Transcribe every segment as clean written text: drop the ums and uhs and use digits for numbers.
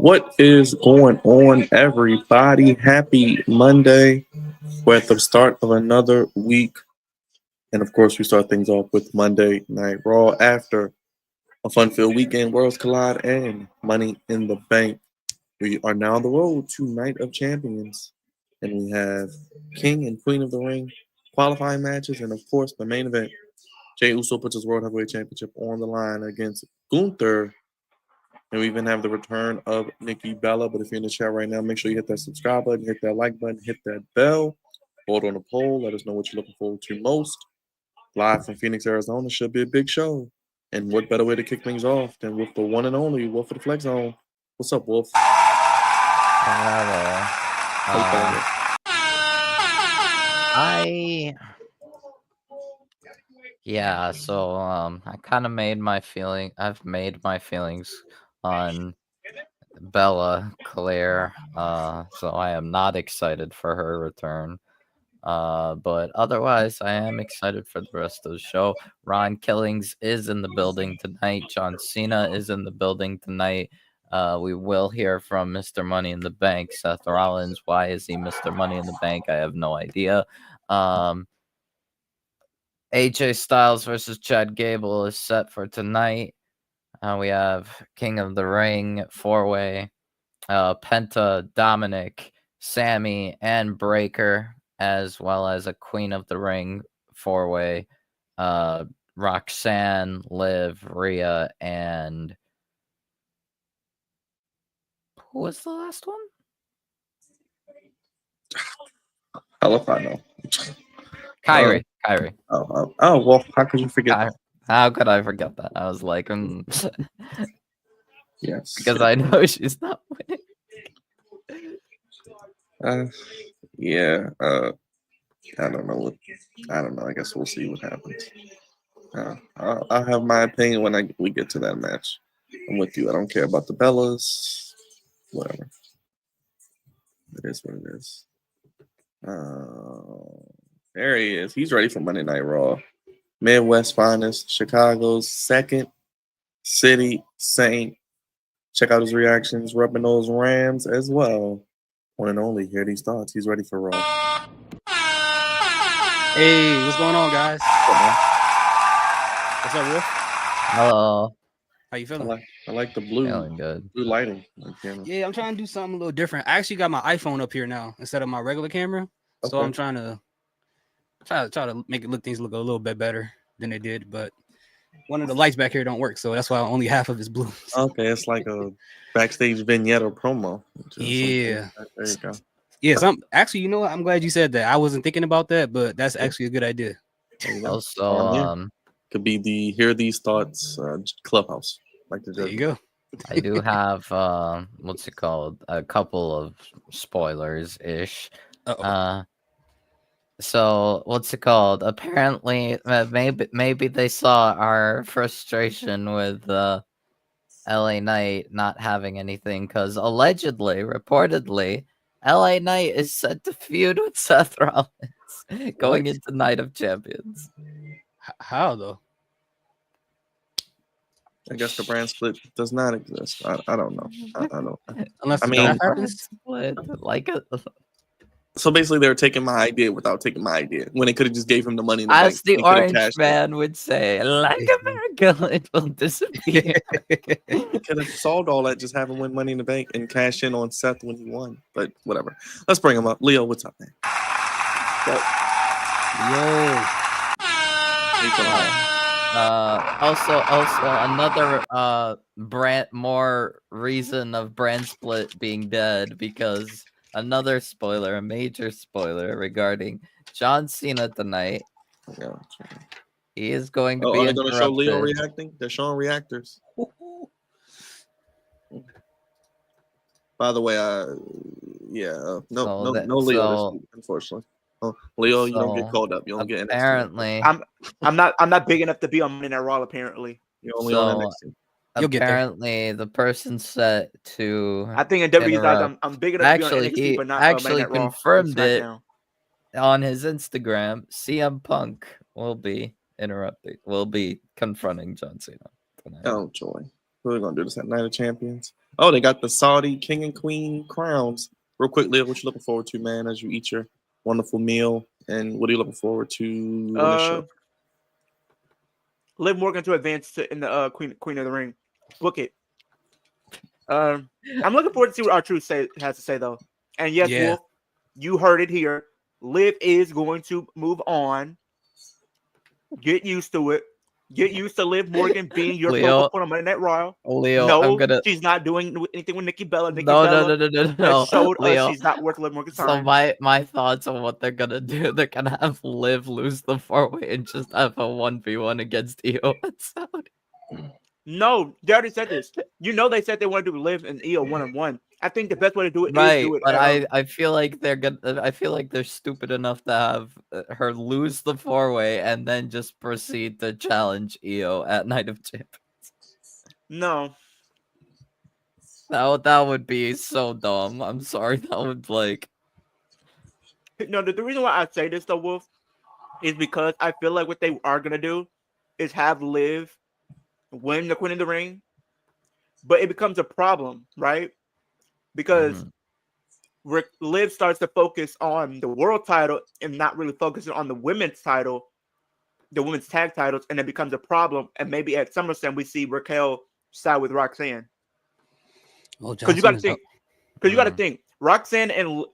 What is going on, everybody? Happy Monday. We're at the start of another week. And of course, we start things off with Monday Night Raw after a fun filled weekend, Worlds Collide, and Money in the Bank. We are now on the road to Night of Champions. And we have King and Queen of the Ring qualifying matches. And of course, the main event. Jey Uso puts his World Heavyweight Championship on the line against Gunther. And we even have the return of Nikki Bella. But if you're in the chat right now, make sure you hit that subscribe button, hit that like button, hit that bell, vote on the poll. Let us know what you're looking forward to most. Live from Phoenix, Arizona should be a big show. And what better way to kick things off than with the one and only Wolf of the Flex Zone? What's up, Wolf? Hello. I kind of made my feeling. I've made my feelings on Bella Claire. So I am not excited for her return. But otherwise, I am excited for the rest of the show. Ron Killings is in the building tonight. John Cena is in the building tonight. We will hear from Mr. Money in the Bank, Seth Rollins. Why is he Mr. Money in the Bank? I have no idea. AJ Styles versus Chad Gable is set for tonight. We have King of the Ring 4-way, Penta, Dominic, Sammy, and Breaker, as well as a Queen of the Ring 4-way, Roxanne, Liv, Rhea, and who was the last one? Hell if I know. Kyrie. Oh, well, how could you forget that? How could I forget that? I was like, Yes. Because I know she's not winning. I don't know. I guess we'll see what happens. I'll have my opinion when we get to that match. I'm with you. I don't care about the Bellas. Whatever. It is what it is. There he is. He's ready for Monday Night Raw. Midwest finest, Chicago's second city saint. Check out his reactions, repping those Rams as well. One and only, hear these thoughts. He's ready for Raw. Hey, what's going on, guys? What's up, Wolf? Hello. How you feeling? I like the blue. Feeling good. Blue lighting. Yeah, I'm trying to do something a little different. I actually got my iPhone up here now instead of my regular camera. Okay. So I'm trying to make things look a little bit better than they did, but one of the lights back here don't work, so that's why only half of it's blue. Okay, it's like a backstage vignette or promo. Yeah. There you go. Yeah, actually, you know what? I'm glad you said that. I wasn't thinking about that, but that's actually a good idea. Also, could be the Hear These Thoughts clubhouse. There you go. I do have what's it called? A couple of spoilers ish. So what's it called? Apparently, maybe they saw our frustration with LA Knight not having anything, because reportedly, LA Knight is set to feud with Seth Rollins going into Night of Champions. How though? I guess the brand split does not exist. I don't know. I don't. Unless that happens. Split like a. So basically, they were taking my idea without taking my idea. When they could have just gave him the money in the As bank, the Orange Man would say, like America, it will disappear. Could have solved all that, just have him win Money in the Bank and cash in on Seth when he won. But whatever. Let's bring him up. Leo, what's up, man? Also another more reason of brand split being dead, because another spoiler, a major spoiler regarding John Cena tonight. Yeah, he is going to be. Are they going to show Leo reacting? They're showing reactors. By the way, no Leo, unfortunately. Leo, you don't get called up. You don't get NXT. Apparently, I'm not big enough to be on Monday Night Raw. Apparently, you're only on NXT. Apparently, the person set to. I think in WWE's eyes, I'm big enough to be on NXT, but not actually Monday Night Raw. Confirmed it on his Instagram. CM Punk will be confronting John Cena tonight. Oh joy! We're gonna do this at Night of Champions. Oh, they got the Saudi King and Queen crowns. Real quick, Leo, what you looking forward to, man, as you eat your wonderful meal? And what are you looking forward to in the show? Liv Morgan to advance in the Queen of the Ring. Book it. I'm looking forward to see what R-Truth has to say, though. And yes, Yeah. Wolf, you heard it here. Liv is going to move on. Get used to it. Get used to Liv Morgan being your Leo. focal point on Monday Night Raw. Leo, No, I'm gonna. she's not doing anything with Nikki Bella. Nikki No. Bella showed Leo. us she's not worth Liv Morgan's So time. my thoughts on what they're gonna do, they're gonna have Liv lose the 4-way and just have a 1v1 against Io and Saudi. No, they already said this. You know they said they want to do Liv and Io 1-on-1. I think the best way to do it is Right, do it. but I feel like I feel like they're stupid enough to have her lose the 4-way and then just proceed to challenge Io at Night of Champions. No. That would be so dumb. I'm sorry. That would No, the reason why I say this though, Wolf, is because I feel like what they are gonna do is have Liv win the Queen of the Ring, but it becomes a problem, right? Because Liv starts to focus on the world title and not really focusing on the women's title, the women's tag titles, and it becomes a problem. And maybe at SummerSlam we see Raquel side with Roxanne. Because you got to think, Roxanne and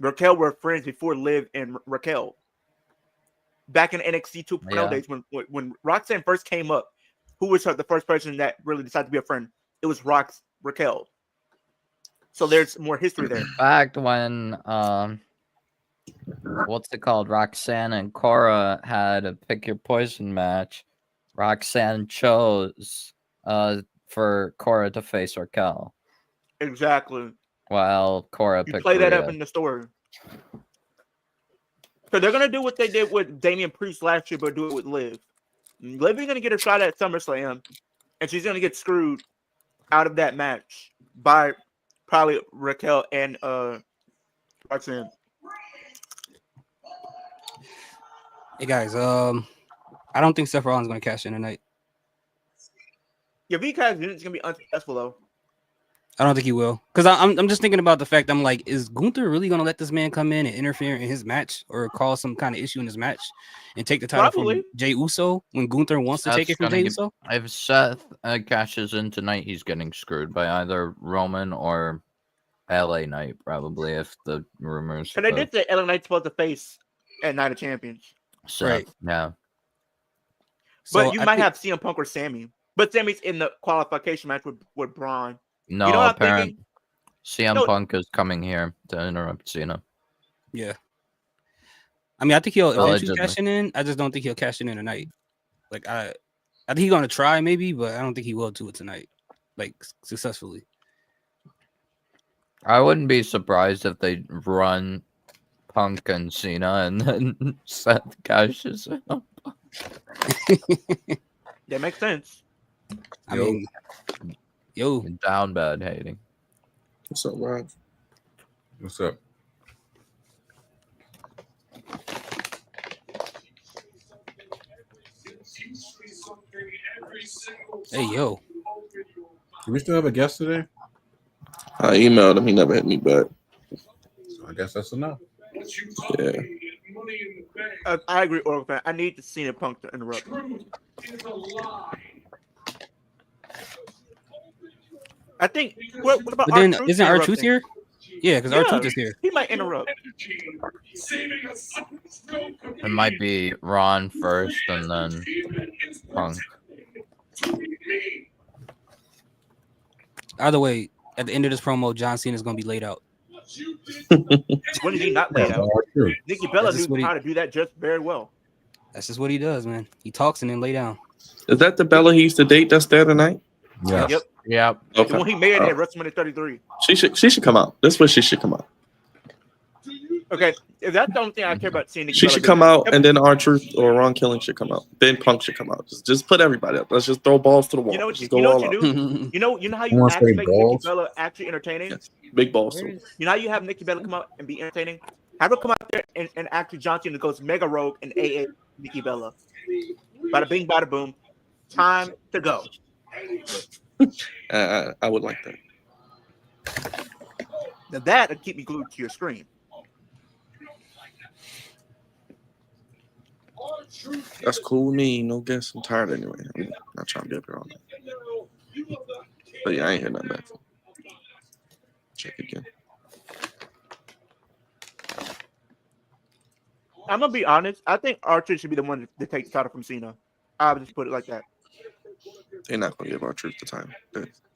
Raquel were friends before Liv and Raquel. Back in NXT 2.0 days, when Roxanne first came up, who was the first person that really decided to be a friend? It was Raquel. So there's more history there. In fact, when what's it called? Roxanne and Cora had a pick your poison match. Roxanne chose for Cora to face Raquel. Exactly. While Cora you picked play that Rhea. up in the story. So they're gonna do what they did with Damian Priest last year, but do it with Liv. Liv is gonna get a shot at SummerSlam, and she's gonna get screwed out of that match by probably Raquel and Roxanne. Hey guys, I don't think Seth Rollins is gonna cash in tonight. Yeah, if he cash in, it's gonna be unsuccessful though. I don't think he will, because I'm just thinking about the fact I'm like, is Gunther really gonna let this man come in and interfere in his match or cause some kind of issue in his match and take the title from Jey Uso when Gunther wants to take it from Jey Uso? If Seth cashes in tonight, he's getting screwed by either Roman or LA Knight, probably, if the rumors. And they did say LA Knight's supposed to face at Night of Champions. Seth, right. Yeah. But so you might have CM Punk or Sammy. But Sammy's in the qualification match with Braun. No, you know apparently CM Punk is coming here to interrupt Cena. Yeah. I mean, I think he'll eventually cash in. I just don't think he'll cash in tonight. Like, I think he's going to try maybe, but I don't think he will do it tonight, like, successfully. I wouldn't be surprised if they run Punk and Cena and then Seth cashes in. That makes sense. I mean, yo. Down bad hating. What's up, Rob? What's up? Hey, yo. Do we still have a guest today? I emailed him. He never hit me back. So I guess that's enough. Yeah. I agree, Oracle fan. I need to see CM Punk to interrupt. I think. What about but then R-Truth isn't R-Truth here? Yeah, because R-Truth is here. He might interrupt. It might be Ron first and then Punk. Either way, at the end of this promo, John Cena is going to be laid out. When is he not laid out? Nikki Bella knew how to do that just very well. That's just what he does, man. He talks and then lay down. Is that the Bella he used to date that's there tonight? Yeah. Yep. Yeah. Okay. When he made it at WrestleMania 33. She should come out. That's where she should come out. Okay, if that's the only thing I care about seeing Nikki She Bella should come out, and then R-Truth or Ron Killing should come out. Then Punk should come out. Just put everybody up. Let's just throw balls to the wall. You know what just you, go all do? You know how You you wanna actually say make balls? Nikki Bella actually entertaining? Yes. Big balls. You know how you have Nikki Bella come out and be entertaining? Have her come out there and actually John Cena goes mega rogue and AA Nikki Bella. Bada bing, bada boom. Time to go. I would like that. Now that would keep me glued to your screen. That's cool with me. No guess. I'm tired anyway. I'm not trying to be up here all night. But yeah, I ain't hear nothing back. Check again. I'm gonna be honest. I think Archer should be the one to take the title from Cena. I'll just put it like that. They're not gonna give R-Truth the time.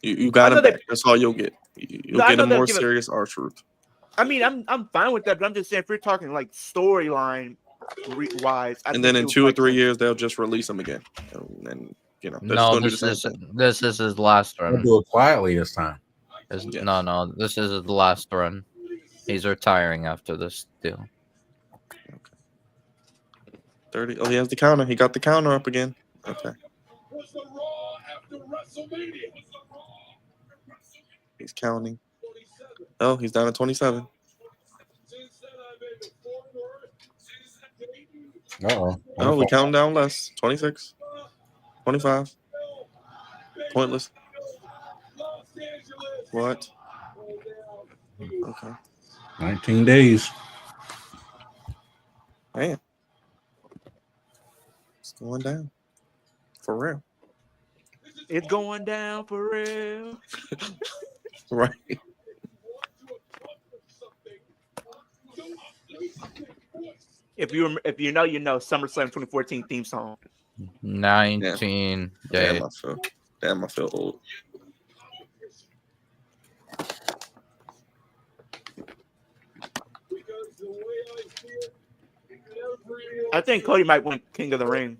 You got him back. That's all you'll get. You'll get a more serious R-Truth. I mean, I'm fine with that, but I'm just saying if we're talking like storyline wise, and then in 2 or 3 years they'll just release him again, and you know. No, this is his last run. We'll do it quietly this time. Yes. No, this is his last run. He's retiring after this deal. Okay. 30. Oh, he has the counter. He got the counter up again. Okay. He's counting. Oh, he's down at 27. Uh-oh. Oh, we counting down less. 26. 25. Pointless. What? Okay. 19 days. Man. It's going down. For real. It's going down for real. Right. If you know, you know. SummerSlam 2014 theme song. 19 days. Damn, I feel old. I think Cody might win King of the Ring.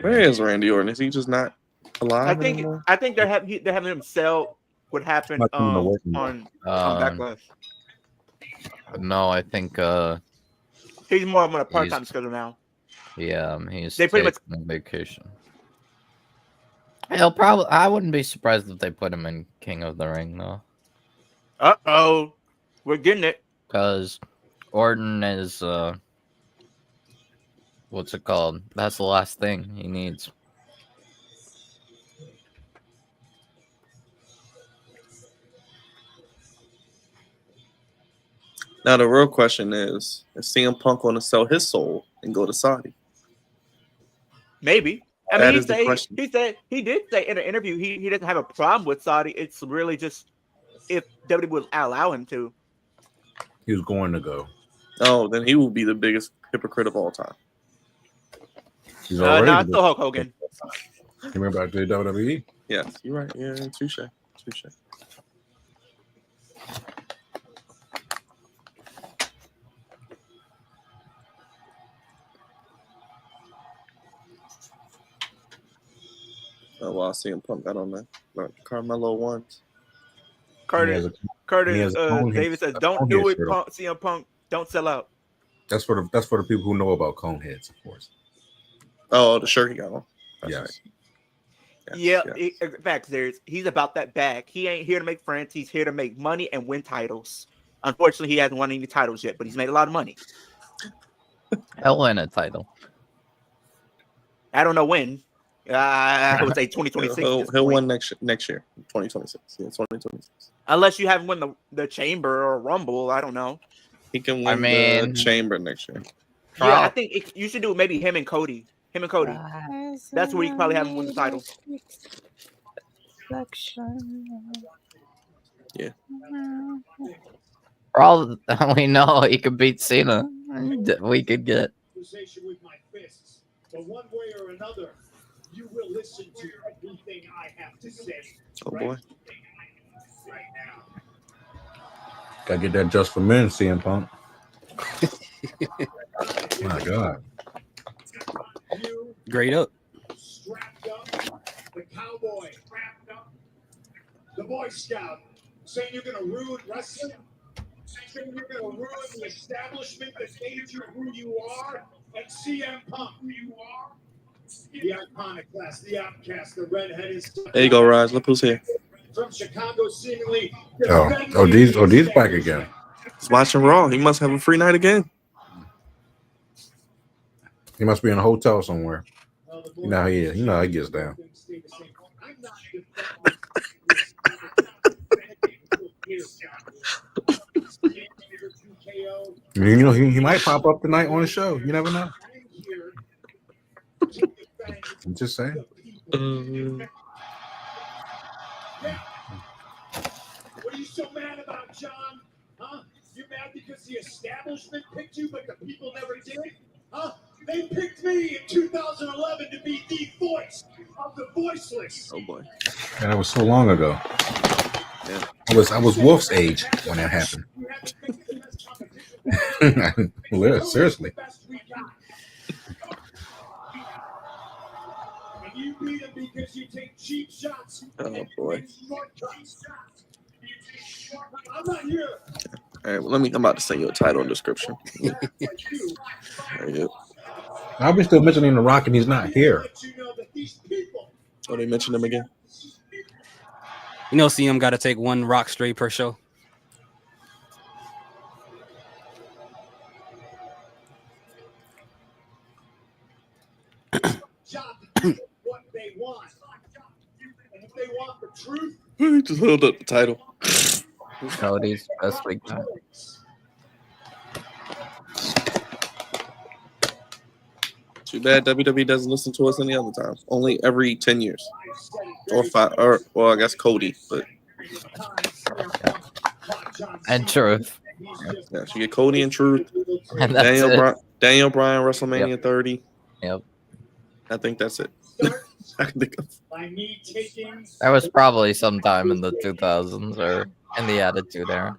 Where is Randy Orton? Is he just not alive anymore? I think they're having him sell what happened on Backlash. No, I think he's more on a part-time schedule now. Yeah, he's they pretty much on vacation. He'll probably. I wouldn't be surprised if they put him in King of the Ring though. Uh-oh, we're getting it. Because Orton is what's it called? That's the last thing he needs. Now the real question is CM Punk going to sell his soul and go to Saudi? Maybe. I mean, he did say in an interview he doesn't have a problem with Saudi. It's really just if WWE would allow him to. He was going to go. Oh, then he will be the biggest hypocrite of all time. He's already not still Hulk Hogan. You remember back to the WWE? Yes, you're right. Yeah, touche. Oh, well, CM Punk got on that. Carmelo ones. David says, "Don't do it, Punk. CM Punk, don't sell out." That's for the people who know about Coneheads, of course. Oh, the shirt he got on. That's yes. Right. Yes. In fact, he's about that bag. He ain't here to make friends. He's here to make money and win titles. Unfortunately, he hasn't won any titles yet, but he's made a lot of money. He'll win a title. I don't know when. I would say 2026. He'll win next year, 2026. Yeah, 2026. Unless you haven't won the Chamber or Rumble, I don't know. He can win the Chamber next year. Yeah, I think you should do maybe him and Cody. That's where you can probably have him win the title. Yeah. For all we know, he could beat Cena. We could get. But one way or another, you will listen to everything I have to say. Oh boy. Right now. Gotta get that just for men, CM Punk. My God. Great up. Strapped up, the cowboy strapped up, the Boy Scout saying you're gonna ruin wrestling, saying you're gonna ruin the establishment that made you who you are, and CM Punk who you are. The iconoclast, the outcast, the redheaded. There you go, Raj. Look who's here. From Chicago, seemingly. These back again. He's watching Raw. He must have a free night again. He must be in a hotel somewhere. You know how he is. You know how he gets down. You know, he might pop up tonight on the show. You never know. I'm just saying. What are you so mad about, John? Huh? You mad because the establishment picked you, but the people never did? Huh? They picked me in 2011 to be the voice of the voiceless. Oh boy. And that was so long ago. Yeah. I was Wolf's age when that happened. Seriously. And you beat him because you take cheap shots. Oh boy. I'm not here. All right, well, I'm about to send you a title and description. There you go. I'll be still mentioning The Rock and he's not here. Oh, they mentioned him again? You know, CM got to take one Rock straight per show. What they want. And if they want the truth, He just held up the title. Cody's best week time. Too bad WWE doesn't listen to us any other time. Only every 10 years. Or 5, or well, I guess Cody, but And Truth. yeah, so you get Cody and Truth. And that's it. Daniel Bryan, WrestleMania 30. Yep. I think that's it. I can think of. That was probably sometime in the 2000s or in the Attitude Era.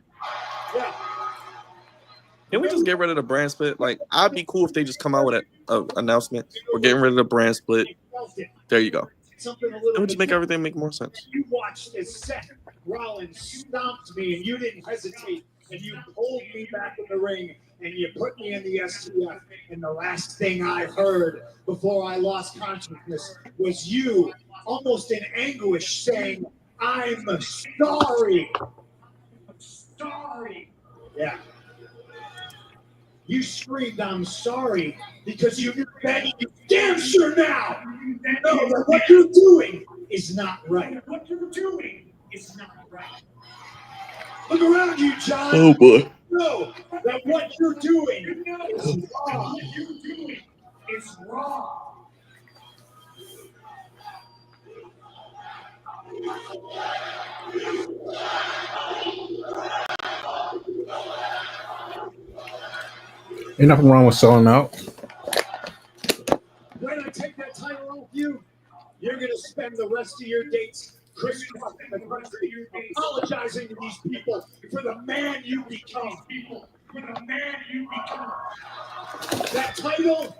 Can we just get rid of the brand split? Like, I'd be cool if they just come out with an announcement. We're getting rid of the brand split. There you go. It would just make everything make more sense. You watched as Seth Rollins stomped me and you didn't hesitate and you pulled me back in the ring and you put me in the STF. And the last thing I heard before I lost consciousness was you almost in anguish saying, "I'm sorry." Sorry. Yeah. You screamed, "I'm sorry," because you knew that you damn sure now know that what you're doing is not right. What you're doing is not right. Look around you, John. Oh boy. Know that what you're doing is wrong. What you're doing is wrong. Ain't nothing wrong with selling out. When I take that title off you, you're going to spend the rest of your dates crisscrossing the country, apologizing to these people for the man you become. That title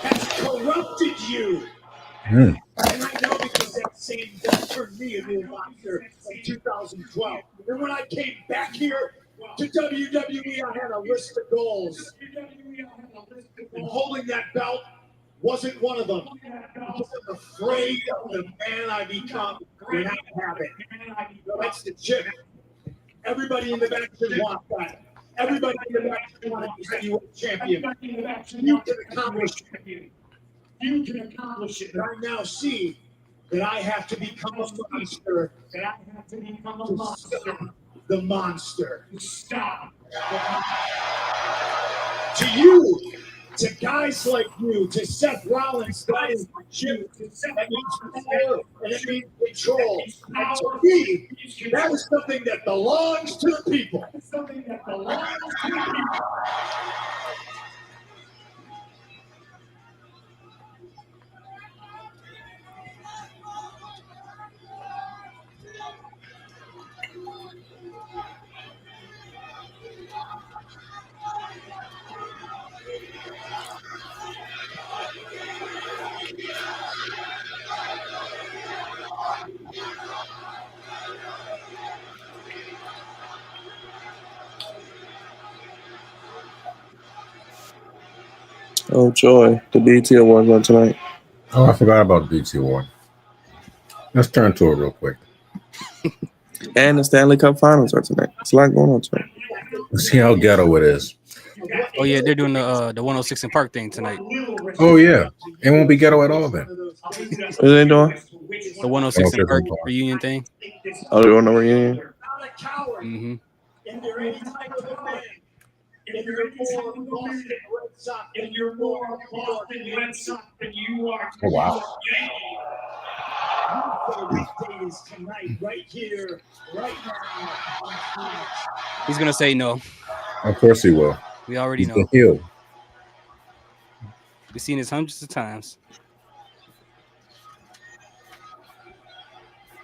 has corrupted you. And I know because that same guy turned me into a monster in 2012. And when I came back here to WWE, I had a list of goals. And holding that belt wasn't one of them. I wasn't afraid of the man I become when I have it. That's the chip. Everybody in the back should want that. Everybody in the back should want to be a champion. You can accomplish it. You can accomplish it. And I now see that I have to become a monster. To stop the monster. Stop. To you, to guys like you, to Seth Rollins, that is you. That means power and it means control. And to me, that is something that belongs to the people. Something that belongs to the people. Oh joy, the BT Awards on tonight. Oh, I forgot about the BT Award. Let's turn to it real quick. And the Stanley Cup Finals are tonight. It's a lot going on tonight. See how ghetto it is. Oh yeah, they're doing the 106 in Park thing tonight. Oh yeah, it won't be ghetto at all then. What are they doing? The 106 in 106 Park in Park. reunion thing. Oh, they're on the reunion. Mm-hmm. If you're more Boston Red Sox than you are. Oh wow. Days tonight, right here, right now. He's gonna say no. Of course he will. We already He's know. the heel. We've seen this hundreds of times.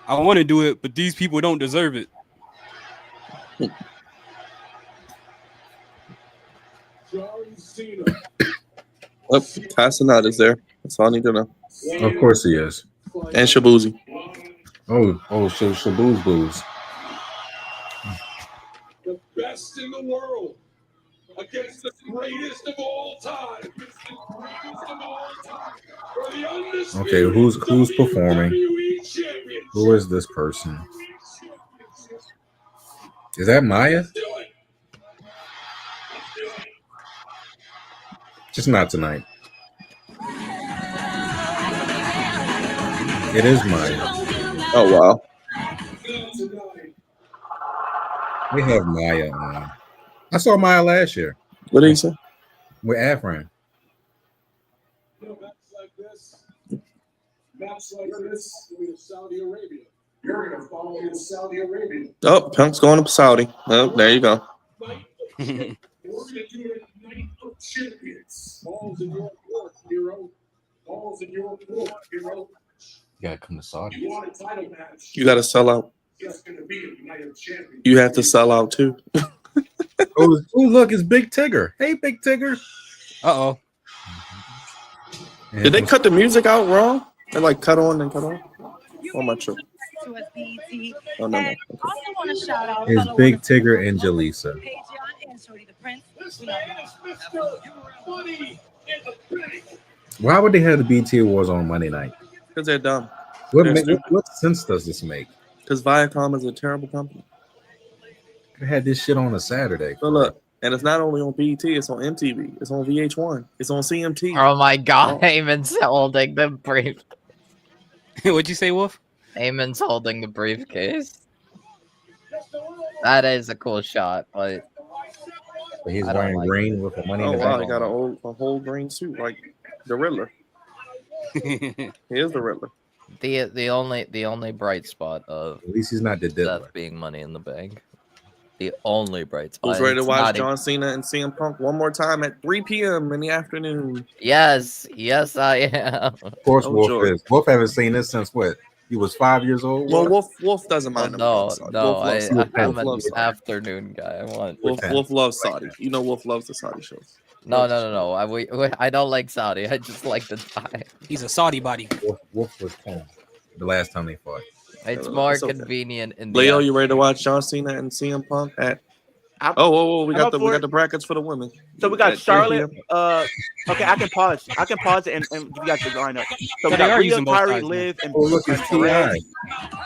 I want to do it, but these people don't deserve it. Oh, Hassanat is there. That's all I need to know. Of course he is. And Shabuzi. So Shaboos Blues. The best in the world against the greatest of all time. Okay, who's performing? Who is this person? Is that Maya? Just not tonight. It is Maya. Oh, wow. We have Maya on. I saw Maya last year What did he say? with Afrin. Maps like this with Saudi Arabia. You're going to follow in Saudi Arabia. Oh, Punk's going to Saudi. Oh, there you go. We're going to do it night of champions. Balls in your court, hero. Balls in your court, hero. You gotta come to Saudi. You want a title match? You got to sell out. It's going to be a night of champions. You have to sell out, too. Oh, look, it's Big Tigger. Hey, Big Tigger. Uh-oh. Did they cut the music out wrong? They like cut on and cut off? Oh, my true. Oh, no, no. Okay. Also want to shout out It's Big Tigger and Jalisa. and Shorty the Prince. This man is Mr. Money in the Bank. Why would they have the BT Awards on Monday night? Because they're dumb. What sense does this make? Because Viacom is a terrible company. They had this shit on a Saturday. So look, and it's not only on BET, it's on MTV, it's on VH1, it's on CMT. Oh my god, Eamon's holding the brief. What'd you say, Wolf? Eamon's holding the briefcase. That is a cool shot, but He's I don't wearing like green with the money Oh in the wow, bank. he got a whole green suit like the Riddler. He is the Riddler. the only bright spot of At least he's not the diddler. Death being Money in the Bank. The only bright spot. Who's ready to It's watch not John Cena and CM Punk one more time at 3 p.m. in the afternoon? Yes, I am. Of course, Oh, Wolf joy. is. Wolf haven't seen this since what? He was 5 years old. Well, Wolf doesn't Well, mind him. no, Saudi. no, Wolf loves I'm Saudi. Wolf an loves Saudi. afternoon guy. I want. Wolf loves Saudi. You know Wolf loves the Saudi shows. No. I don't like Saudi. I just like the time. He's a Saudi body. Wolf was 10 the last time they fought. It's more it's okay. convenient in the Leo, you ready to watch John Cena and CM Punk at? We got the brackets for the women. So we got At 3 Charlotte. p.m. Okay, I can pause. it and give you guys the lineup. So we They got are Rhea, using both Kyrie, sides now. Liv, and Oh, look, it's Perez. T.I.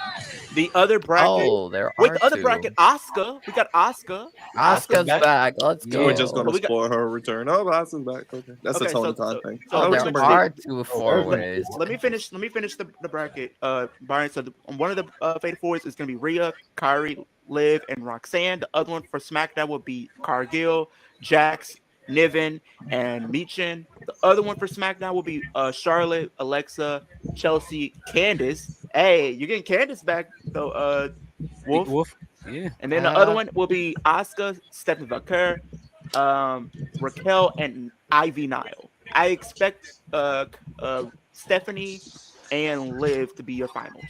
The other bracket. Oh, there Wait, are the other two. bracket, Asuka. We got Asuka. Oscar's back. back. Let's We go. were just gonna we got- spoil her return. Oh, Asuka's back. Okay, that's Okay, a Tony so- Khan thing. so Oh, we're there gonna are stick- two four-ways. Let me finish the bracket, Byron. So one of the Fatal Fours is gonna be Rhea, Kyrie, Liv, and Roxanne. The other one for SmackDown would be Cargill, Jax, Niven, and Michin. The other one for SmackDown will be Charlotte, Alexa, Chelsea, Candice. Hey, you're getting Candice back though, Wolf. Wolf. Yeah. And then the other one will be Asuka, Stephanie Valkyr, Raquel, and Ivy Nile. I expect Stephanie and Liv to be your finals.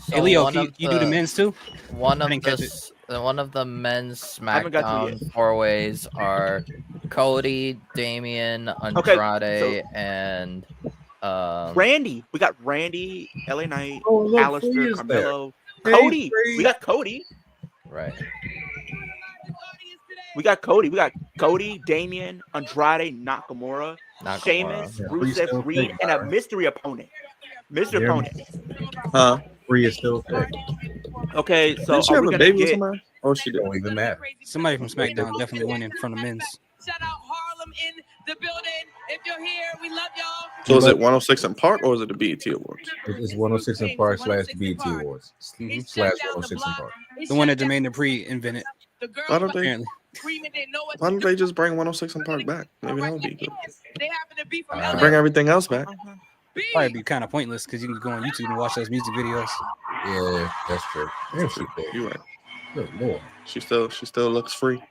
Hey, Leo, one you of do the men's too? One of didn't catch one of the men's haven't got to it SmackDown four-ways are Cody, Damian, Okay, Andrade, and Randy, we got Randy, LA Knight, Oh, look, who Alistair, is there? Carmelo, Hey, Cody. Bree. We got Cody. right. We got Cody, Damian, Andrade, Nakamura, Nakamura. Sheamus, Yeah, Bree's still Rusev, Reed, thick, and a Byron. mystery opponent. Mystery Yeah. opponent. Huh? Free is still thick. Okay, so Didn't she are have we a gonna baby with get? somebody? Oh, she did. Don't even matter. Somebody from SmackDown definitely winning from the men's. Shout out Harlem in the building. If you're here, we love y'all. So is it 106 in Park or is it the BET Awards? It's 106 in Park / BET Awards / 106 in Park. The one that Jermaine Dupri invented. Why don't they? Screaming, didn't know what Why to don't do. they just bring 106 in Park back? Maybe that would be good. They happen to be from Bring everything else back. Probably be kind of pointless because you can go on YouTube and watch those music videos. Yeah, that's true. Yeah, she cool. You're right. Good Lord. She still looks free.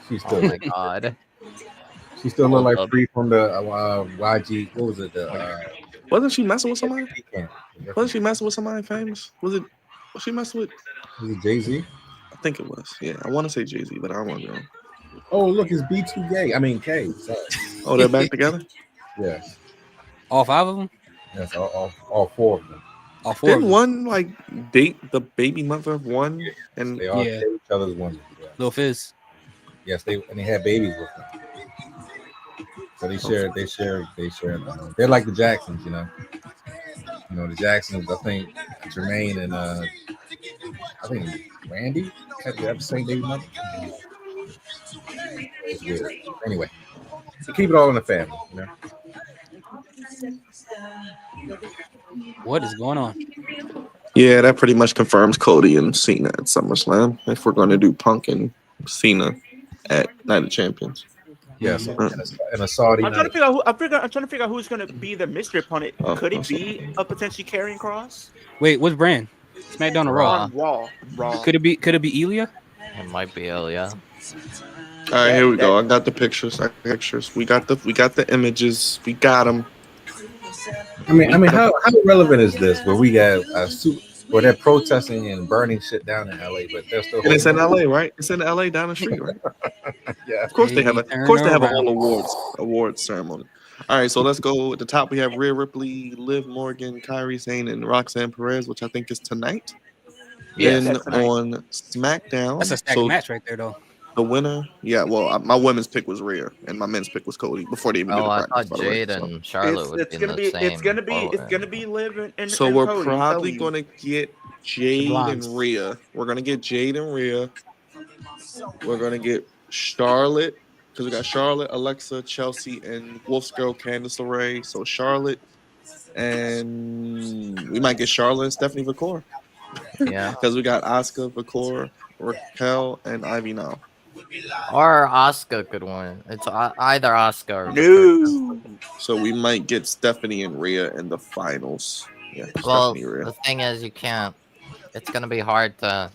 She Oh still my god. she still look Hold like up. free from the YG. What was it? The Wasn't she messing with somebody? camp. Wasn't she messing with somebody famous? Was she messing with? Was it Jay-Z? I think it was. Yeah, I want to say Jay-Z, but I don't want to. Oh, look, it's B2K. I mean K. Sorry. Oh, they're back together. Yes. All 5 of them? Yes, all 4 of them. All 4 of Didn't them. one like date the baby mother of one? And They all Yeah. share each other's ones. Yeah. Lil Fizz. Yes, they had babies with them. So they share. They're like the Jacksons, you know. You know the Jacksons. I think Jermaine and I think Randy had the same baby mother. It's weird. Anyway, so keep it all in the family, you know. What is going on? yeah, that pretty much confirms Cody and Cena at SummerSlam. If we're going to do Punk and Cena at Night of Champions. Yes, and a Saudi. I'm trying to night. figure out who. I'm trying to figure out who's going to be the mystery opponent. Oh, Could it awesome. be a potentially Karrion Kross? Wait, what's brand? SmackDown or Raw? Raw. Could it be Ilya? It might be Ilya. All right, here we go. I got the pictures. We got the images. We got them. I mean, how relevant is this? Where we got where they're protesting and burning shit down in LA, but they're still. And it's in LA, right? It's in LA down the street, right? Yeah. Of course they have a. Turn Of course they have a around. whole awards ceremony. All right, so let's go at the top. We have Rhea Ripley, Liv Morgan, Kairi Sane, and Roxanne Perez, which I think is tonight. Yes, Then that's tonight. on SmackDown, That's a stacked match right there, though. the winner, yeah. Well, my women's pick was Rhea, and my men's pick was Cody before they even did Oh, the I practice. thought by the way, Jade so. and Charlotte would It's be in gonna the be. same. It's gonna be Liv and. So and we're Cody, I'm probably telling you. gonna get Jade blondes. and Rhea. We're gonna get Jade and Rhea. We're gonna get Charlotte because we got Charlotte, Alexa, Chelsea, and Wolf's girl Candice LeRae. So Charlotte, and we might get Charlotte and Stephanie Vicor Yeah. because we got Asuka, Vicor, Raquel, and Ivy now. Or Asuka could win. It's either Asuka or Victoria. No. So we might get Stephanie and Rhea in the finals. Yeah, Well, Stephanie Rhea. the thing is, you can't. It's gonna be hard to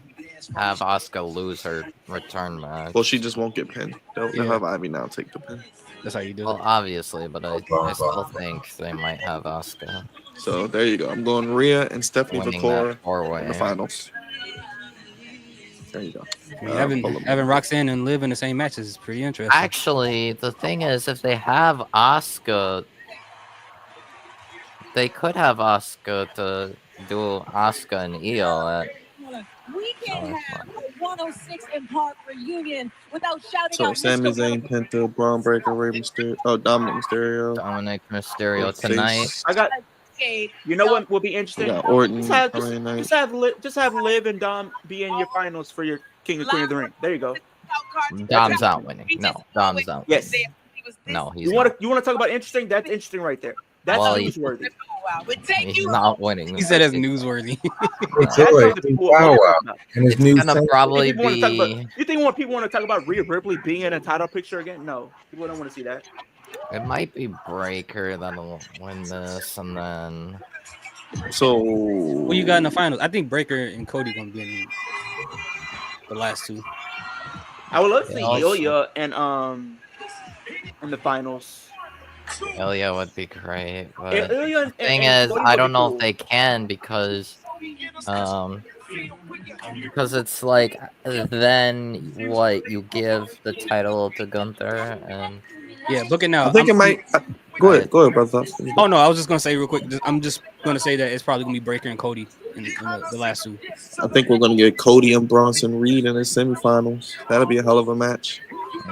have Asuka lose her return match. Well, she just won't get pinned. They'll Yeah. have Ivy now take the pin. That's how you do Well, it. obviously, but I still think they might have Asuka So there you go. I'm going Rhea and Stephanie winning Vicor that four-way. in the finals. There you go. I mean, having Roxanne and Liv in the same matches is pretty interesting. Actually, the thing is, if they have Asuka, they could have Asuka to do Asuka and Io at. We can't have a 106 in Park reunion without shouting So out Sami Mr. Zayn, Penta, Braun Breaker, Rey Mysterio, Dominic Mysterio. Dominic Mysterio Face. tonight. I got. Shade. You know what will be We interesting? got Orton, Just have, Friday night. just have Liv and Dom be in your finals for your King and Queen of the Ring. There you go. Dom's not winning. No, Dom's not. Yes. Winning. No, he's You not. want to talk about interesting? That's interesting right there. That's Well, newsworthy. He's not winning. He said it's newsworthy. That's Joy, something people Wow, want to wow. talk about. And his It's new gonna tank. probably People wanna talk be. about- You think more people want to talk about Rhea Ripley being in a title picture again? No, people don't want to see that. It might be Breaker that'll win this, and then So Who you got in the finals? I think Breaker and Cody gonna be in the last two. I would love to see Yeah, Ilya and in the finals. Ilya would be great. But Ilya and, thing and is, Cody I would don't be know cool. if they can because it's like then what you give the title to Gunther and Yeah, book it now. I think it might. Go ahead, brother. Oh no, I was just gonna say real quick. I'm just gonna say that it's probably gonna be Breaker and Cody in the last two. I think we're gonna get Cody and Bronson Reed in the semifinals. That'll be a hell of a match.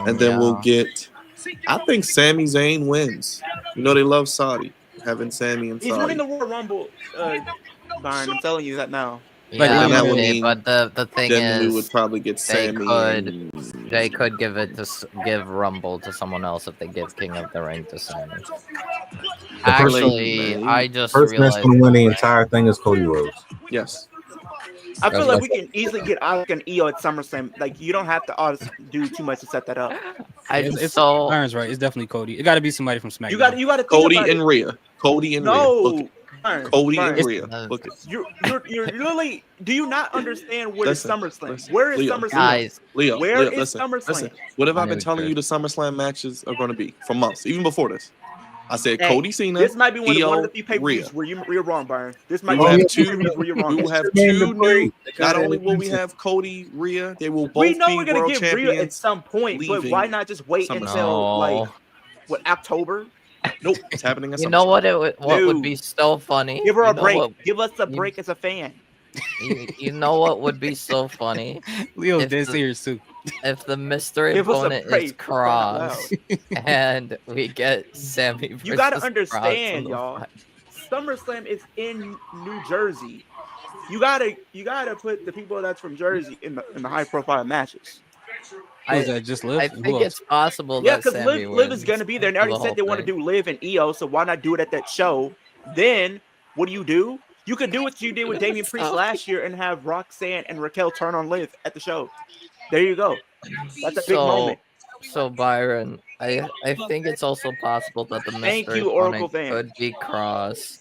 And then we'll get. I think Sami Zayn wins. You know they love Saudi having Sami and He's winning Saudi. the Royal Rumble, Byron. I'm telling you that now. Like, Yeah, and that would okay, mean but the thing then we would is, probably get they Sammy. could And they could give it to give Rumble to someone else if they give King of the Ring to Sammy. Actually, man, I The just person that's realized. going to win the entire thing is Cody Rhodes. yes, I feel That's like my- we can easily get Asuka and Io at SummerSlam. Like you don't have to do too much to set that up. it's So Byron's right. It's definitely Cody. It got to be somebody from SmackDown. You got to think Cody about and it. Rhea. Cody and Rhea. Book No, it. Byron, Cody and Byron, Rhea. uh, Book it. you're literally. Do you not understand what is Listen, SummerSlam? listen, Where is Leo, SummerSlam? guys, Leo, Where Leo, is listen, SummerSlam? listen. What have I I been never telling cared. you the SummerSlam matches are going to be for months, even before this? I said Hey, Cody Cena, this might be one of Io, the few pay per Rhea. views where you're wrong, Byron. This might We be will one have of the few two. pay-per-views where you're wrong. We will have Jermaine two Dupri. new. Not only will we have Cody, Rhea, they will We both know be we're gonna world get Rhea at champions. some point, but why leaving not just wait SummerSlam. until like no. what October? Nope, it's happening at You know SummerSlam. what? What would Dude, be so funny? give her You a know break. what? Give us a you- break as a fan. You know what would be so funny Leo's if dead the- serious too. if the mystery Give us a opponent break, is for crying out loud. Cross and we get Sammy versus You gotta Cross in understand, the y'all. final. SummerSlam is in New Jersey. You gotta put the people that's from Jersey in the high profile matches. Who is that? Just Liv? I Who think else? it's possible Yeah, that because Sammy Liv is wins gonna be there. And they for already the said whole they want to thing. do Liv and Io, so why not do it at that show? Then what do? You could do what you did with Damian Priest last year and have Roxanne and Raquel turn on Liv at the show. There you go. That's a big moment. So Byron, I think it's also possible that the Thank mystery you, Oracle opponent fan. could be Cross.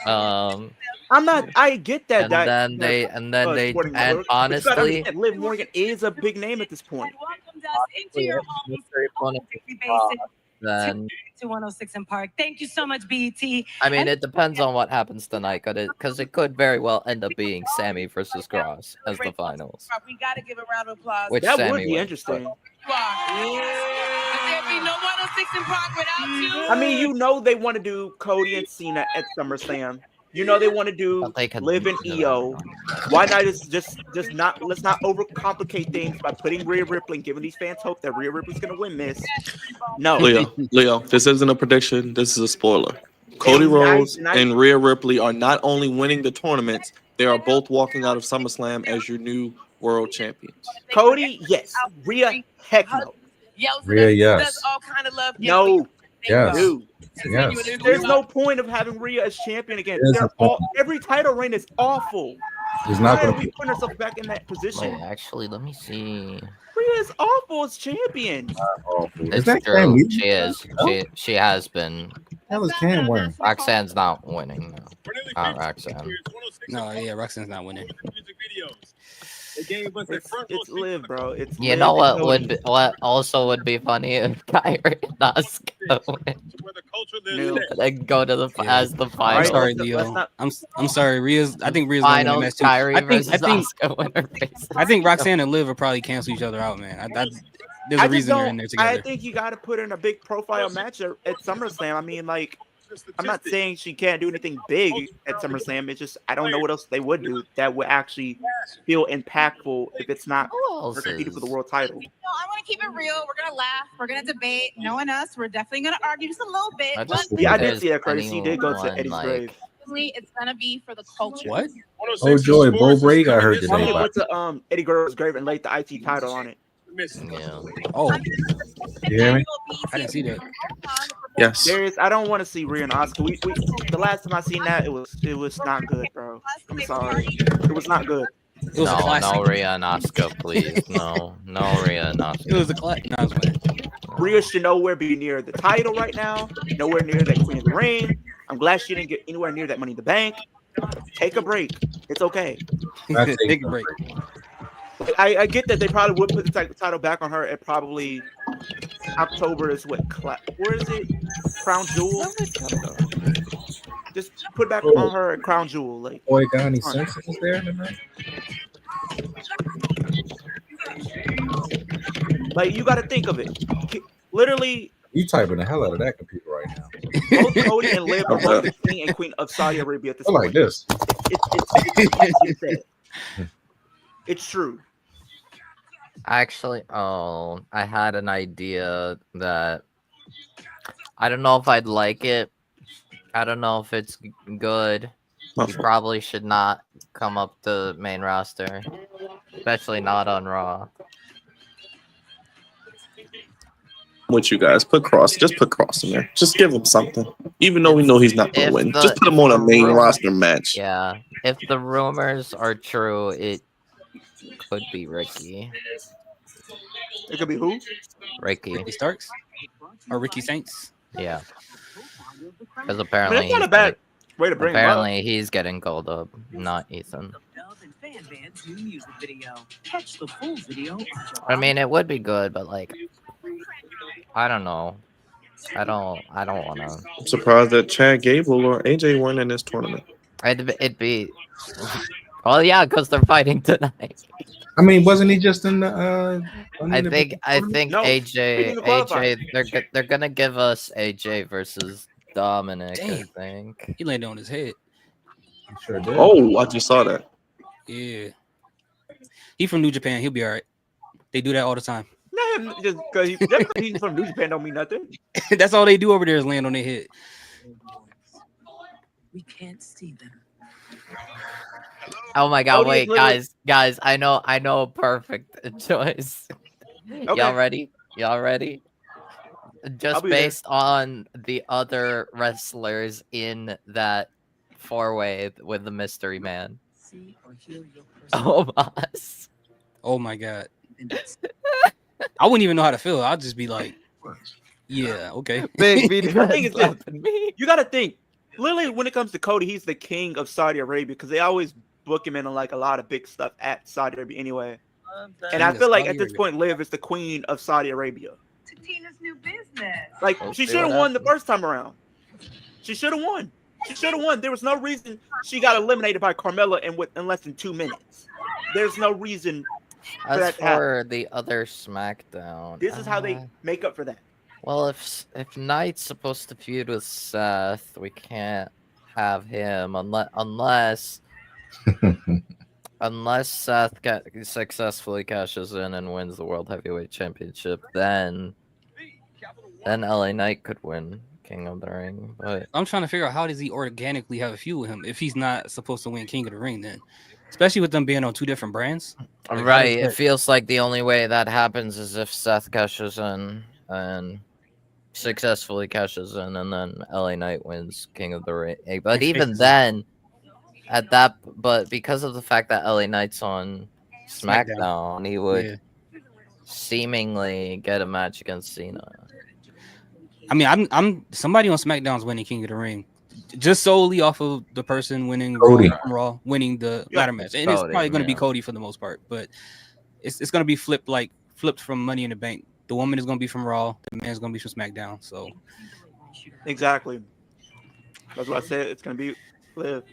I get that. And then they Sporting and Network, but you gotta honestly, understand, Liv Morgan is a big name at this point. Welcomed us into your homes mystery opponent on a is weekly Cross, basis then to 106 in Park. Thank you so much, BET. I mean it depends on what happens tonight, because it could very well end up being Sammy versus Cross as the finals, We got to give a round of applause. which That Sammy would be wins, interesting. You are. But there'd be no 106 in Park without you. I mean, you know they want to do Cody and Cena at SummerSlam. You know they want to do but they could Liv and do that. Io. Why not just not let's not overcomplicate things by putting Rhea Ripley and giving these fans hope that Rhea Ripley's gonna win this. No. Leo, this isn't a prediction. This is a spoiler. Cody Rhodes and Rhea Ripley are not only winning the tournaments, they are both walking out of SummerSlam as your new world champions. Cody, yes. Rhea, heck no. Rhea, yes. Does all kind of love. No, Yes. dude. Yes. There's no point of having Rhea as champion again. There's a point. Every title reign is awful. He's Why not are going to we be. putting ourselves back in that Wait, position? actually, let me see. Rhea is awful as champion. Awful. Is It's that true. Cam Newton? She is. She has been. Hell is Cam wearing? Roxanne's not winning. No. Not Roxanne. No, yeah, Roxanne's not winning. It's Liv, bro. It's You Liv know and what Cody. would be, what also would be funny if Kyrie and Asuka win. No. Then go to the Yeah. as the I'm finals. sorry, let's Leo. not- I'm sorry. I think Rhea's gonna win the Finals, match too. Kyrie I think versus I think Asuka winner faces. I think Roxanne and Liv will probably cancel each other out, man. There's a I just reason they're in don't. there I together. think you got to put in a big profile match at SummerSlam. I mean, like, I'm not saying she can't do anything big at SummerSlam. It's just I don't know what else they would do that would actually feel impactful if it's not Who else her competing for the is? world title. No, I want to keep it real. We're gonna laugh. We're gonna debate. Knowing us, we're definitely gonna argue just a little bit. I But just Yeah, I think did there's see that, Curtis. He did go to anyone, Eddie's like, grave. ultimately, it's gonna be for the culture. What? Oh, Joy, Bo Bray got hurt Tommy today. went to Eddie Guerrero's grave and laid the IT title on it. Yeah. Oh, You hear me? I didn't see that. Yes. Darius, I don't want to see Rhea and Asuka. We the last time I seen that, it was not good, bro. I'm sorry, it was not good. It was a No, classic. no Rhea and Asuka, please. No Rhea and It Asuka. was a classic. No, I was playing. Rhea should nowhere be near the title right now. Nowhere near that Queen of the Ring. I'm glad she didn't get anywhere near that Money in the Bank. Take a break. It's okay. Take a break. I get that they probably would put the title back on her at probably October is what? Where is it? Crown Jewel. Just put back on her at Crown Jewel. Like, Boy, Donnie Simpson is there tonight. like you got to think of it. Literally, You typing the hell out of that computer right now. both Cody and Liv are both the king and queen of Saudi Arabia at this I point. like this. It's said. It's true. Actually, I had an idea that I don't know if I'd like it. I don't know if it's good. My He fault. probably should not come up to main roster, especially not on Raw. With you guys, just put Cross in there. Just give him something, even though we If- know he's not gonna if win. the- Just put him if on a the main rumor- roster match. Yeah, if the rumors are true, it could be Ricky. It could be who? Ricky. Ricky Starks or Ricky Saints. Yeah. Because I mean, apparently that's not a bad way to bring him up. apparently he's getting called up, not Ethan. I mean, it would be good, but like, I don't know. I don't want to. I'm surprised that Chad Gable or AJ won in this tournament. It'd be. Well, yeah, because they're fighting tonight. I mean, wasn't he just in the? I think No, he didn't qualify. they're gonna give us AJ versus Dominic. I Damn. think. He landed on his head. Sure did. Oh, I just saw that. Yeah. He from New Japan. He'll be all right. They do that all the time. No, just because he's from New Japan don't mean nothing. That's all they do over there is land on their head. We can't see them. Oh my god! Cody is Wait, guys! I know a perfect choice. Y'all ready? Just be there. based on the other wrestlers in that four-way with the mystery man. See or hear your Omos. Oh my god. I wouldn't even know how to feel. I'd just be like, yeah, okay. Big B The thing is this, slapping me. you got to think. Literally, when it comes to Cody, he's the king of Saudi Arabia because they always book him in like a lot of big stuff at Saudi Arabia anyway. And I King of feel like Saudi at this Arabia. point, Liv is the queen of Saudi Arabia. To Tina's new business. Like We'll she see should have what won the happens. first time around. She should have won. She should have won. There was no reason she got eliminated by Carmella in less than 2 minutes. There's no reason. As that happened. for the other SmackDown, This is how they make up for that. Well, if Knight's supposed to feud with Seth, we can't have him unless Seth successfully cashes in and wins the World Heavyweight Championship. Then LA Knight could win King of the Ring. But I'm trying to figure out how does he organically have a feud with him if he's not supposed to win King of the Ring then, especially with them being on 2 different brands. Like, how right, does it that- feels like the only way that happens is if Seth cashes in and successfully cashes in, and then LA Knight wins King of the Ring. But even then, but because of the fact that LA Knight's on SmackDown, he would Yeah. seemingly get a match against Cena. I mean, I'm somebody on SmackDown's winning King of the Ring, just solely off of the person winning Cody. Raw winning the Yeah, ladder match, it's and it's Cody, probably going to be yeah. Cody for the most part. But it's going to be flipped from Money in the Bank. The woman is going to be from Raw, the man's going to be from SmackDown. So Exactly. That's what I said. It's gonna be Liv.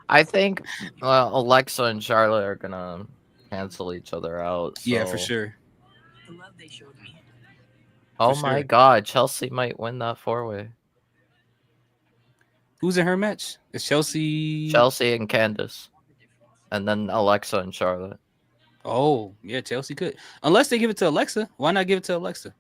I think Alexa and Charlotte are gonna cancel each other out. yeah, for so- sure. The love they showed me. Oh For my sure. God, Chelsea might win that 4-way. Who's in her match? It's Chelsea. Chelsea and Candice, and then Alexa and Charlotte. Oh yeah, Chelsea could, unless they give it to Alexa. Why not give it to Alexa?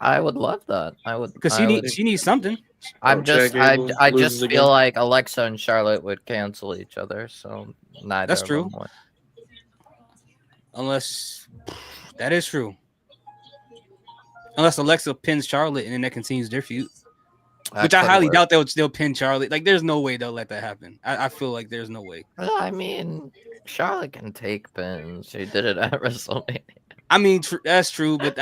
I would love that. I would Because I would- she needs something. I'm Chad just I Gable I loses just again. feel like Alexa and Charlotte would cancel each other, so neither. That's of true. them would. Unless that is true. Unless Alexa pins Charlotte and then that continues their feud. That Which I could highly work. doubt they'll pin Charlotte. Like, there's no way they'll let that happen. I feel like there's no way. Well, I mean, Charlotte can take pins. She did it at WrestleMania. I mean, that's true, but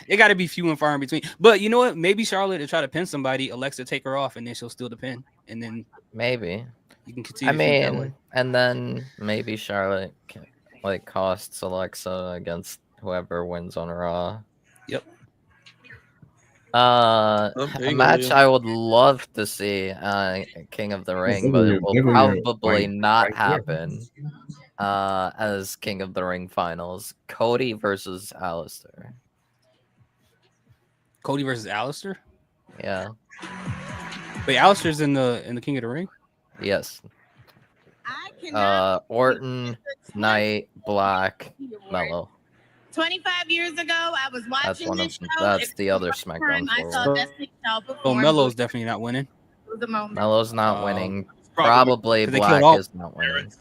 it got to be few and far in between. But you know what? Maybe Charlotte will try to pin somebody. Alexa take her off, and then she'll steal the pin, and then Maybe. you can continue. I the feud that way. mean, and then maybe Charlotte costs Alexa against whoever wins on Raw. Yep. A Okay, match yeah. I would love to see, King of the Ring, but it will give her your probably point not right there. happen. As King of the Ring finals, Cody versus Alistair. Cody versus Alistair. Yeah. Wait, Alistair's in the King of the Ring. Yes. I cannot. Orton, Knight, Black, Mello. 25 years ago, I was watching That's one of this show. that's It's the other first SmackDown time I saw forward. Destiny Child Oh, perform. Mello's definitely not winning. It was a moment. Mello's not winning. Probably 'Cause they killed Black all- is not winning.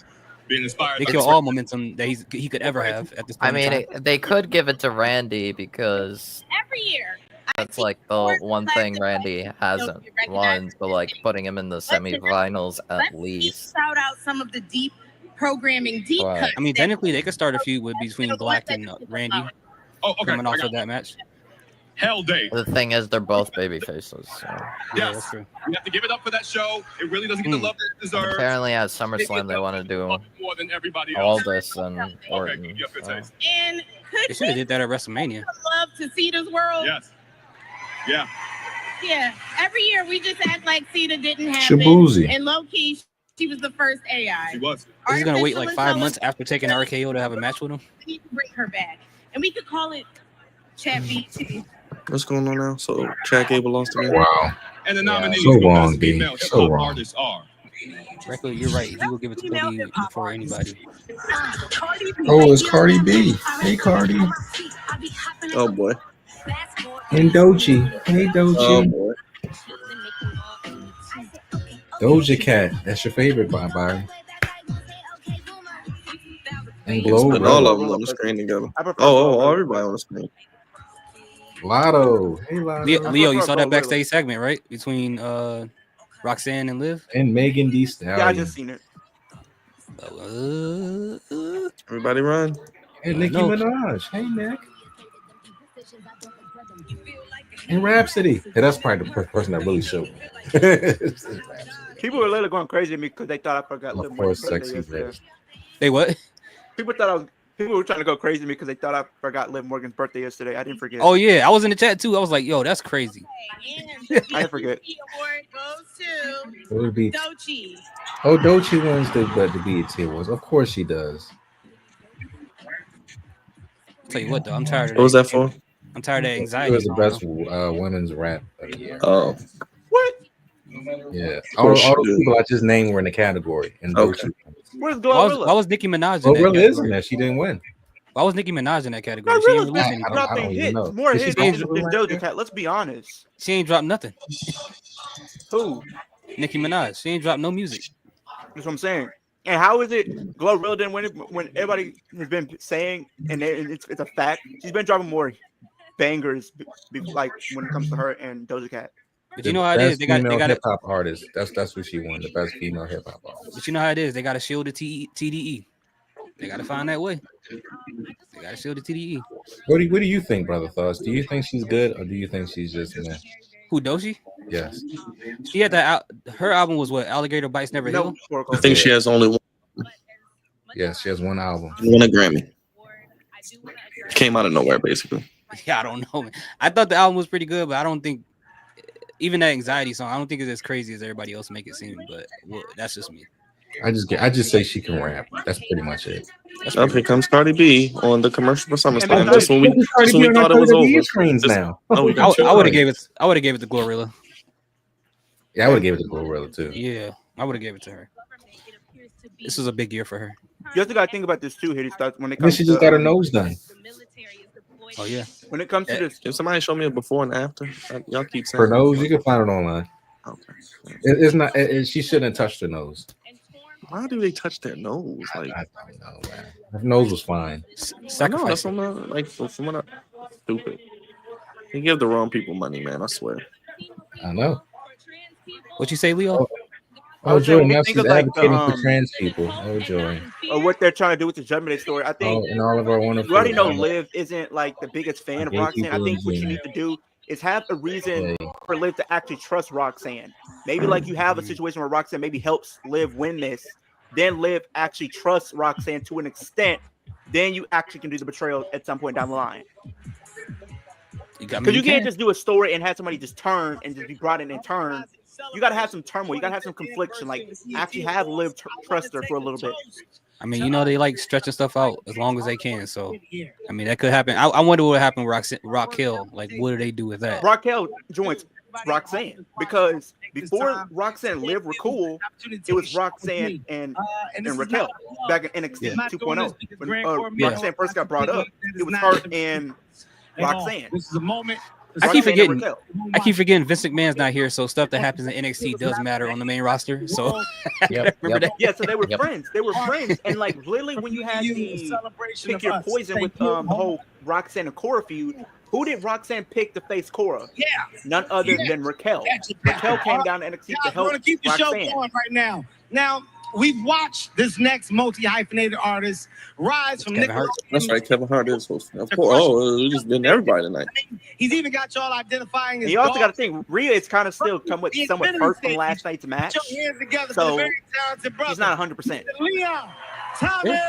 Being inspired They by kill all momentum that he could ever have at this point. I mean, in time. they could give it to Randy because Every year. that's like the one thing Randy hasn't won, so like putting him in the semifinals at least. Shout out some of the deep programming, deep Right. cuts. I mean, technically, they could start a feud with between Black and Randy Oh, okay. coming I off got of that match. Hell Day. The thing is, they're both baby faces. So. Yeah, Yes. that's true. We have to give it up for that show. It really doesn't get the love that it deserves. Apparently, at SummerSlam, they want to do more than everybody all else. this and Orton. Okay, you have good so. taste. And They could should have we did that at WrestleMania. love to see this world? Yes. Yeah. Yeah. Every year we just act like Cena didn't have Shabuzi. it. And low key, she was the first AI. She was. He's gonna wait like Artificial 5 months intelligence, after taking RKO to have a match with him. we need to bring her back. And we could call it Chat BT. What's going on now? So Chad Gable lost again. Wow. And the Yeah. nominees So for wrong, Best B. Female So Hip-Hop wrong. Artists are Directly, you're right. He will give it to Cody before anybody. Oh, it's Cardi B. Hey, Cardi. Oh boy. And Dochi. Hey, Oh Dochi. boy. Doja Cat. That's your favorite, Byron. And Let's put all Glow. of them on the screen together. I prefer Oh, everybody on the screen. Lotto. Hey, Lotto. Leo, you prefer saw that Glorilla. backstage segment, right? Between Roxanne and Liv. And Megan Thee Yeah, I Stallion. just seen it. Everybody run. Hey, Nicki No. Minaj. Hey, Nick. And Rhapsody. Hey, that's probably the person that really showed me. People were literally going crazy at me because they thought I forgot Liv Of Morgan's course, birthday sexy yesterday. bitch. They what? People were trying to go crazy at me because they thought I forgot Liv Morgan's birthday yesterday. I didn't forget. Oh yeah, I was in the chat too. I was like, yo, that's crazy. And I didn't forget. the award goes to What would be? Dochi. Oh, Dochi wins the BET Awards. Of course she does. Tell you what though, I'm tired of What was that for? I'm tired of that It anxiety. was the song, best though. women's rap of the year. Oh, What? Yeah, Of course all she the did. people I just named were in the category. And Okay. Dochi. Where's Why Glorilla? was Nicki Minaj in Oh, that really isn't category? that? She didn't win. Why was Nicki Minaj in that category? She ain't Glorilla's released been anything. I dropping don't even hits, know. more Did she hits start than something like Doja that? Cat. Let's be honest. She ain't dropped nothing. Who? Nicki Minaj. She ain't dropped no music. That's what I'm saying. And how is it Glorilla didn't win it when everybody has been saying, and it's a fact, she's been dropping more bangers, like when it comes to her and Doja Cat. But you know how it is. They got hip it. hop artist. That's who she won. The best female hip hop artist. But you know how it is. They got to shield the TDE. They got to find that way. They got to shield the TDE. What do you think, brother Thoughts? Do you think she's good or do you think she's just meh? Who, Doshi? Yes. She had that. Her album was what? Alligator Bites Never Heal. I think she has only Yes, she has one album. won a Grammy. Came out of nowhere, basically. Yeah, I don't know, man. I thought the album was pretty good, but I don't think even that anxiety song. I don't think it's as crazy as everybody else make it seem. But well, that's just me. I just say she can rap. That's pretty much it. Oh, here comes Cardi B on the commercial for SummerSlam. And That's when we thought it was over. Screens This- now. Oh, we got I would have you. gave it to Glorilla. Yeah, I would have gave it to Glorilla too. Yeah, I would have gave it to her. This was a big year for her. You also got to think about this too. Here, starts when it And then comes she to just got her nose done. Oh yeah. when it comes to this. Can somebody show me a before and after? Y'all keep saying Her nose, you can find it online. Okay. It's not. She shouldn't have touched her nose. Why do they touch their nose? Like, I don't know, man. Her nose was fine. I know, Sacrifice. that's what I'm like. From what stupid. They give the wrong people money, man. I swear. I know. What you say, Leo? Oh, was saying, Joy, when you now think she's of, like, advocating the, for trans people. Oh, Joy. Or what they're trying to do with the Judgment Day story. I Oh, think and all of our wonderful. you already know Liv isn't like the biggest fan of Gay Roxanne. I people think in what you general. need to do is have a reason Yeah. for Liv to actually trust Roxanne. Maybe like you have a situation where Roxanne maybe helps Liv win this. Then Liv actually trusts Roxanne to an extent. Then you actually can do the betrayal at some point down the line. Because you can't just do a story and have somebody just turn and just be brought in and turn. You got to have some turmoil. You got to have some confliction. Like, actually have Liv trust her for a little bit. I mean, you know, they like stretching stuff out as long as they can. So, I mean, that could happen. I wonder what happened with Raquel. Like, what do they do with that? Raquel joins Roxanne because before Roxanne and Liv were cool, it was Roxanne and Raquel back in NXT 2.0. When Roxanne first got brought up, it was her and Roxanne. This is a moment I keep Roxanne and forgetting. Raquel. I keep forgetting Vince McMahon's not here, so stuff that happens in NXT does matter on the main roster. So remember that. Yeah, so they were Yep. friends. They were friends, and like literally when you had the pick your poison with the whole Roxanne and Cora feud, who did Roxanne pick to face Cora? Yeah. None other than Raquel. Raquel came down to NXT to We're help gonna keep the show Roxanne. going right now. Now we've watched this next multi-hyphenated artist rise from Kevin Hart. Nickelodeon. That's right. Kevin Hart is hosting. Of course. Oh, we just been everybody tonight. He's even got y'all identifying And as you also dogs. got to think, Rhea is kind of still come with somewhat hurt from last night's match. Put your hands together So, for the very talented brother. He's not 100%. Leon Thomas.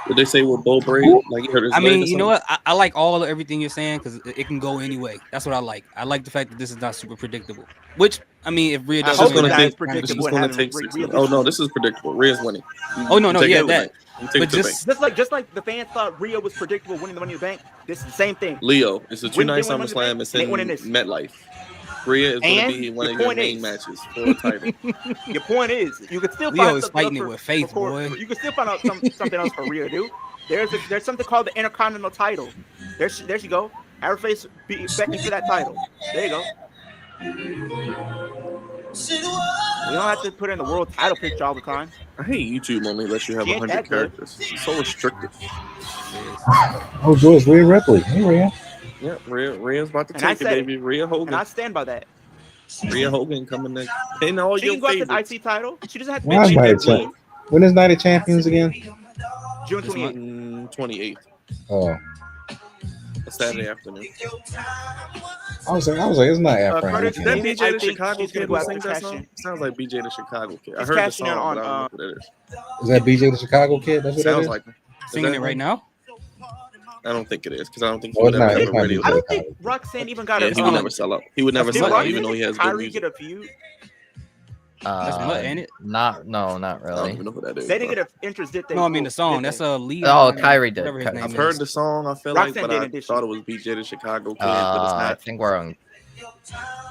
Did they say with Bo Braid? Like you heard his I mean, leg or you know something? what? I like all of everything you're saying because it can go anyway. That's what I like. I like the fact that this is not super predictable. Which I mean, if Rhea I does hope It's gonna that take. is predictable It's and gonna having take Rhea 6 lose. Oh no, this is predictable. Rhea's winning. Oh, no, Take yeah, it that. tonight. Take But it to the just Just like the fans thought Rhea was predictable winning the Money in the Bank, this is the same thing. Leo, it's a When they two-night win Money in the SummerSlam. Bank, It's they in winning this. MetLife. Rhea is going And to be one the of your point main is- matches for a title. Your point is, you can still Leo find is something fighting else it with faith, boy. You can still find out something else for Rhea to do. There's something called the Intercontinental title. There she go. Have her face Becky for that title. There you go. We don't have to put in the world title picture all the time. I hate YouTube only lets you have She ain't 100 that good. characters. It's so restrictive. Oh, George, Rhea Ripley. Hey, Rhea. Yeah, Rhea's about to And I take it, said it. baby. Rhea And I Hogan. stand by that. Rhea Hogan coming next. And all She your can go after the favorites. IC title. She doesn't have to Why is be Night the of Champions? queen. When is Night of Champions again? June This 28th. 28th. Oh, A Saturday afternoon. I was like, it's not Afro. Curtis, Is that David, BJ I the think Chicago she's gonna kid go who after sings that cash song? in. Sounds like BJ the Chicago kid. I He's heard the cashing in song, on, but I don't know who that is. Is that BJ the Chicago Kid? That's what that Sounds is? like him. Is singing that it right him? now. I don't think it is because I don't think he Oh, would it's ever not- have it's a not radio. BJ. I don't think Roxanne even got Yeah, a he would never sell out. He would never Did sell out, Roxanne even though he has good Kyrie music. get a feud. That's Mutt, ain't it? Not I don't really. even know who that is. They didn't bro. get an interest, did they? No, I mean the song. Did That's they? a lead. Oh, Kyrie did. Whatever his Kyrie name I've is. heard the song, I feel like, Roxanne but did I it, did thought she? it was BJ the Chicago kid, but it's I not. think we're on. Yeah,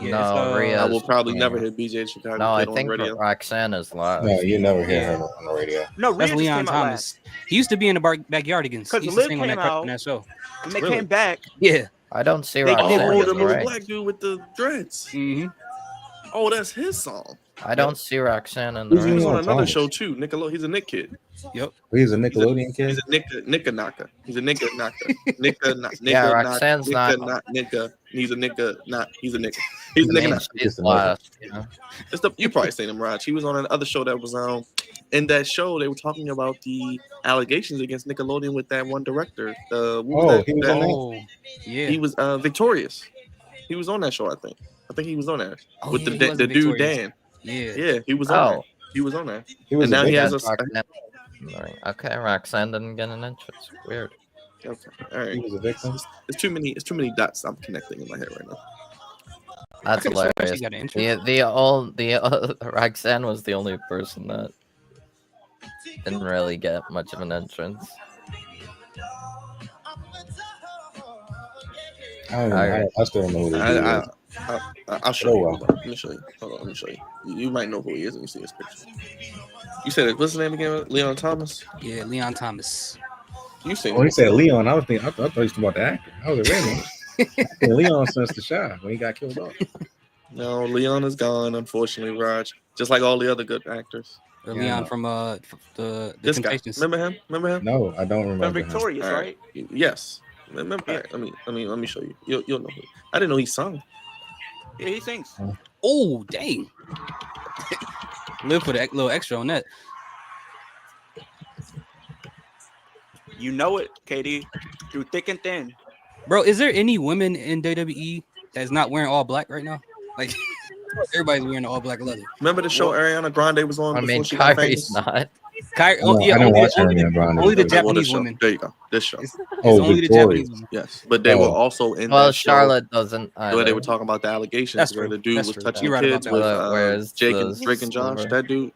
it's, No, Rhea. I will probably never hear BJ the Chicago No, I kid on think radio. Roxanne is live. No, you never hear her on the radio. No, That's Rhea just Leon came out Thomas. last. He used to be in the backyardigans. He Because used to Liv sing on came that, out. on that show. When they Really? came back, Yeah. I don't see They- Roxanne. Oh, Roxanne the as little right. black dude with the dreads. Mm-hmm. Oh, that's his song. I don't see Roxanne in the Who's He was right. on Leon another Thomas? show too. He's a Nick kid. Yep. He's a Nickelodeon kid. He's a Nicka knocker. He's a Nicka knocker. Yeah, Roxanne's not- Nicka. He's a Nicka not. He's a Nicka. He's a I Nicka mean, knocker. she's last. You know? You probably seen him, Raj. He was on another show that was in that show they were talking about the allegations against Nickelodeon with that one director. What was Oh, that? he was on that? Oh, yeah. He was Victorious. He was on that show, I think. I think he was on there Oh, with yeah, the he was the in dude Victorious. Dan. Yeah. Yeah, he was on there. Oh, He was on there. He was And now a he victim. has a. Roxanne. Okay, Roxanne didn't get an entrance. Weird. Okay, all He right. was a victim. It's too many dots I'm connecting in my head right now. That's I could've sworn hilarious. she got an entrance. The Roxanne was the only person that didn't really get much of an entrance. I don't know. I still don't know who this dude is. I'll show Oh, you. well. Hold on. Let me show you. Hold on. Let me show you. You might know who he is when you see his picture. You said it. What's his name again? Leon Thomas. Yeah, Leon Thomas. You seen When he it? said Leon, I was thinking. I thought he was talking about the actor. I was like, wait a minute. Leon since the shot when he got killed off. No, Leon is gone. Unfortunately, Raj. Just like all the other good actors. Or Yeah. Leon from the This guy. Temptations. Remember him? Remember him? No, I don't from remember. him. Victorious, All right? Yes. Remember? Yeah. All right, let me show you. You'll know who. I didn't know he sung. Yeah, he sings. Oh, dang. Live for that little extra on that. You know it, KD. Through thick and thin. Bro, is there any women in WWE that's not wearing all black right now? Like, everybody's wearing all black leather. Remember the show Ariana Grande was on I before mean, she got Kyrie's famous? not. Kyrie, No, I don't watch Ariana Grande. only the Well, Japanese this show. women. There you go. This show. It's Oh, only the Victorious. Japanese women. Yes, but they Oh. were also in Well, that show Charlotte doesn't. where they either. were talking about the allegations That's where true. the dude That's was true. touching You're right about kids that. with Where's Jake the and Drake and Josh. silver? That dude.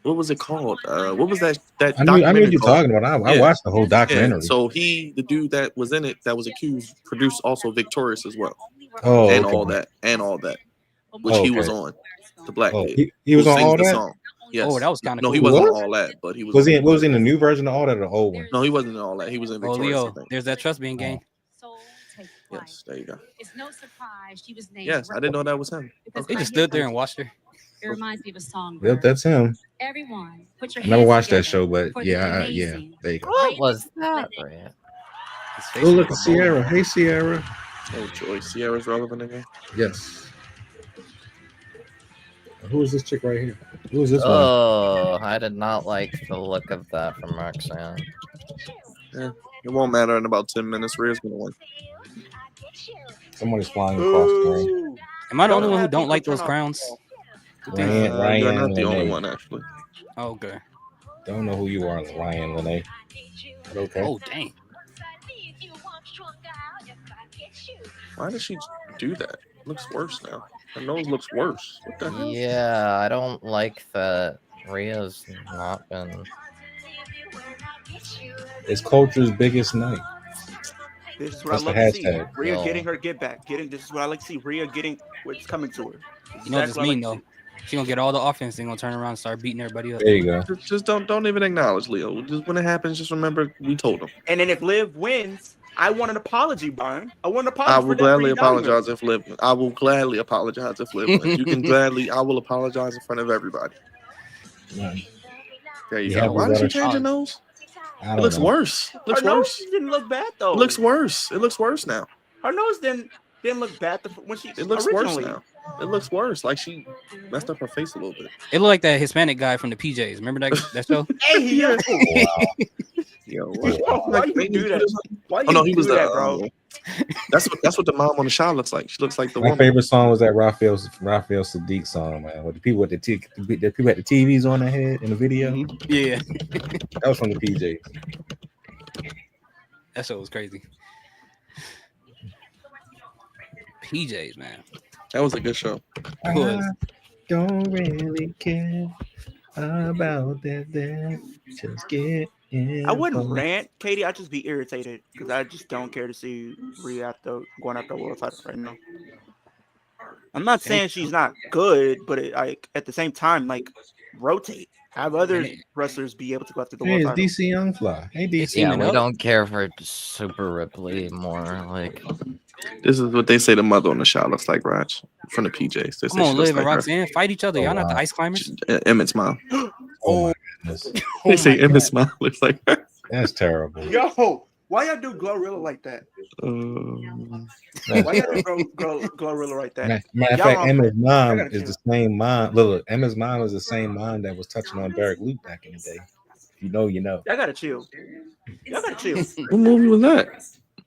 What was it called? What was that I knew documentary what you're called? talking about. I Yeah. watched the whole Yeah, documentary. so the dude that was in it that was accused produced also Victorious as well, Oh, and okay. all that, which Oh, he was okay. on, the black Oh, kid. he was who on sings all the that. song. Yes. Oh, that was kind of No, cool. he wasn't What? on all that, but he was. Was he in the new version of all that or the old one? No, he wasn't in all that. He was in Oh, Victorious. I Leo, think. there's that trust being gained. Yes, there you go. It's no surprise she was named. Yes, I didn't know that was him. Because They by just his stood there and voice, watched her. It reminds me of a song. Yep, that's him. Everyone, put your I never hands watched that together show, but for the yeah, amazing there you go. What was that, Rhea? His face Oh, is look like at a bowl. Sierra. Hey, Sierra. Oh, Joy. Sierra's relevant again. Yes. Who is this chick right here? Who is this one? Oh, I did not like the look of that from Roxanne. Yeah, it won't matter in about 10 minutes. Rhea's gonna win. Somebody's flying across the ring. Ooh. Am I the Don't only one who have don't people like turn those off. crowns? Ryan, Ryan You're not the only Lene. one, actually. Oh, okay. Don't know who you are, Ryan Lene. But okay. Oh, dang. Why does she do that? It looks worse now. Her nose looks worse. What the hell? Yeah, I don't like that Rhea's not been. It's culture's biggest night. This is what That's I the love to see. hashtag. Rhea Yo. getting her get back. This is what I like to see. Rhea getting what's coming to her. You know what this Exactly what I mean, like though? to see. She gonna get all the offense. They gonna turn around and start beating everybody up. There you go. Just don't even acknowledge Leo. Just when it happens, just remember we told him. And then if Liv wins, I want an apology, Brian. I want an apology. I for will them gladly bringing down her. apologize if Liv. I will gladly apologize if Liv wins. You can gladly. I will apologize in front of everybody. Right. There you Yeah, go. Why did she better- change her nose? I It don't looks know. worse. It looks Her nose worse. didn't look bad though. It looks worse. It looks worse now. Her nose didn't look bad when she It looks originally. worse now. It looks worse. Like she messed up her face a little bit. It looked like that Hispanic guy from the PJs. Remember that show? Hey, yo, Yo, why you do that? Why you Oh no, he do was that, the. bro? That's what the mom on the shot looks like. She looks like the My woman. favorite song was that Raphael Sadiq song, man. With the people with the people had the TVs on their head in the video. Yeah, That was from the PJs. that show was crazy. PJs, man. That was a good show. It was. Don't really care about that. Just get in. I wouldn't rant, Katie. I'd just be irritated because I just don't care to see Rhea going after world title right now. I'm not saying she's not good, but like at the same time, like rotate. Have other wrestlers be able to go after the Hey, world it's title. DC Youngfly. Hey, DC. It's Yeah, teaming we up. don't care for Super Ripley more. Like, This is what they say the mother on the shot looks like, Raj, from the PJs. They say Come on, she looks Liv and like her. Roxanne, fight each other. Oh, Y'all not the wow. ice climbers. Emmett's mom. Oh my goodness, They say my Emmett's God. mom looks like her. that's terrible. Yo, why y'all do Glorilla like that? Why y'all do Glorilla like that? Matter of Y'all fact, wrong. Emma's mom gotta is chill. the same mom. Look, Emma's mom is the same mom that was touching on Derek Luke back in the day. If you know, you know. Y'all gotta chill. Y'all gotta chill. What movie was that?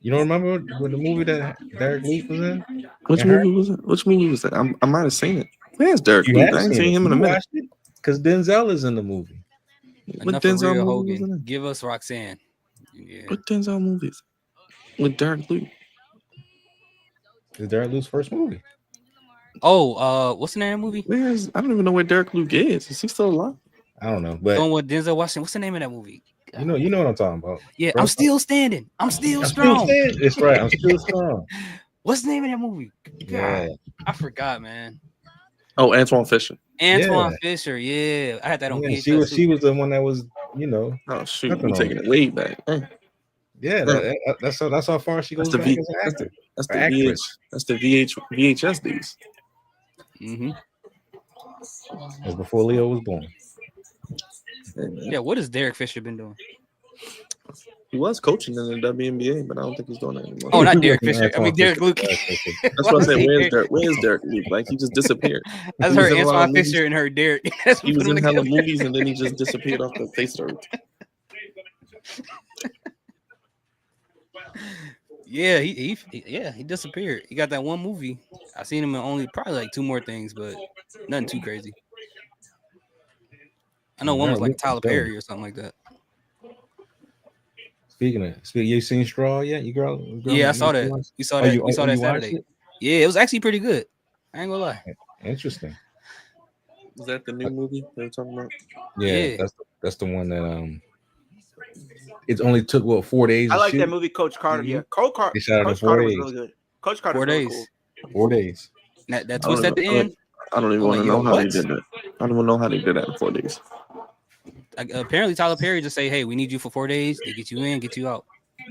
You don't remember what the movie that Derek Luke was in? Which And her? movie was it? Which movie was that? I might have seen it. Where's Derek You Luke? have I ain't seen seen it. him in a You minute. watched it because Denzel is in the movie. What Enough of Denzel Rhea movie was Hogan. it? Give us Roxanne. Yeah. What Denzel movies? With Derek Luke. It's Derek Luke's first movie. Oh, what's the name of the movie? Where's I don't even know where Derek Luke is. Is he still alive? I don't know, The but one with Denzel Washington. What's the name of that movie? you know what I'm talking about. Yeah, Bro, I'm still standing. I'm still I'm strong. still saying it's right. I'm still strong. What's the name of that movie? Yeah. I forgot, man. Oh, Antoine Fisher. Antoine Fisher. Yeah, I had that on Yeah, VHS. she was the one that was, you know. Oh shoot, Nothing we on taking it. it way back. Yeah, that's how far she goes That's the back V. as an That's the, actor. that's Or the actress. VHS days. Mm-hmm. It was before Leo was born. Yeah, what has Derek Fisher been doing? He was coaching in the WNBA, but I don't think he's doing that anymore. Oh, not He Derek was Fisher. I Antoine mean Derek Fisher. Luke. That's what I said. Where's Derek Luke? Like he just disappeared. That's He was her in a lot of Antoine movies. Fisher and her Derek. That's He what was put in them hella together. movies and then he just disappeared off the face of earth. Yeah, he disappeared. He got that one movie. I seen him in only probably like 2 more things, but nothing too crazy. I know one was like Tyler Perry or something like that. Speaking, you seen Straw yet? You girl Yeah, I saw that. We saw that. We saw that you watched Saturday. it? Yeah, it was actually pretty good. I ain't gonna lie. Interesting. Is that the new movie they were talking about? Yeah, Yeah. that's the one that it only took 4 days. I to like shoot? that movie, Coach Carter. Mhm. Yeah, Coach They shot it in Coach 4 Carter was days. really good. Coach Carter 4 was really days. cool. 4 days. That twist at the I don't- end. I don't even I'm want like, to yo, know how they what? did that. I don't even know how they did that in 4 days. Apparently Tyler Perry just say, "Hey, we need you for 4 days. They get you in, get you out."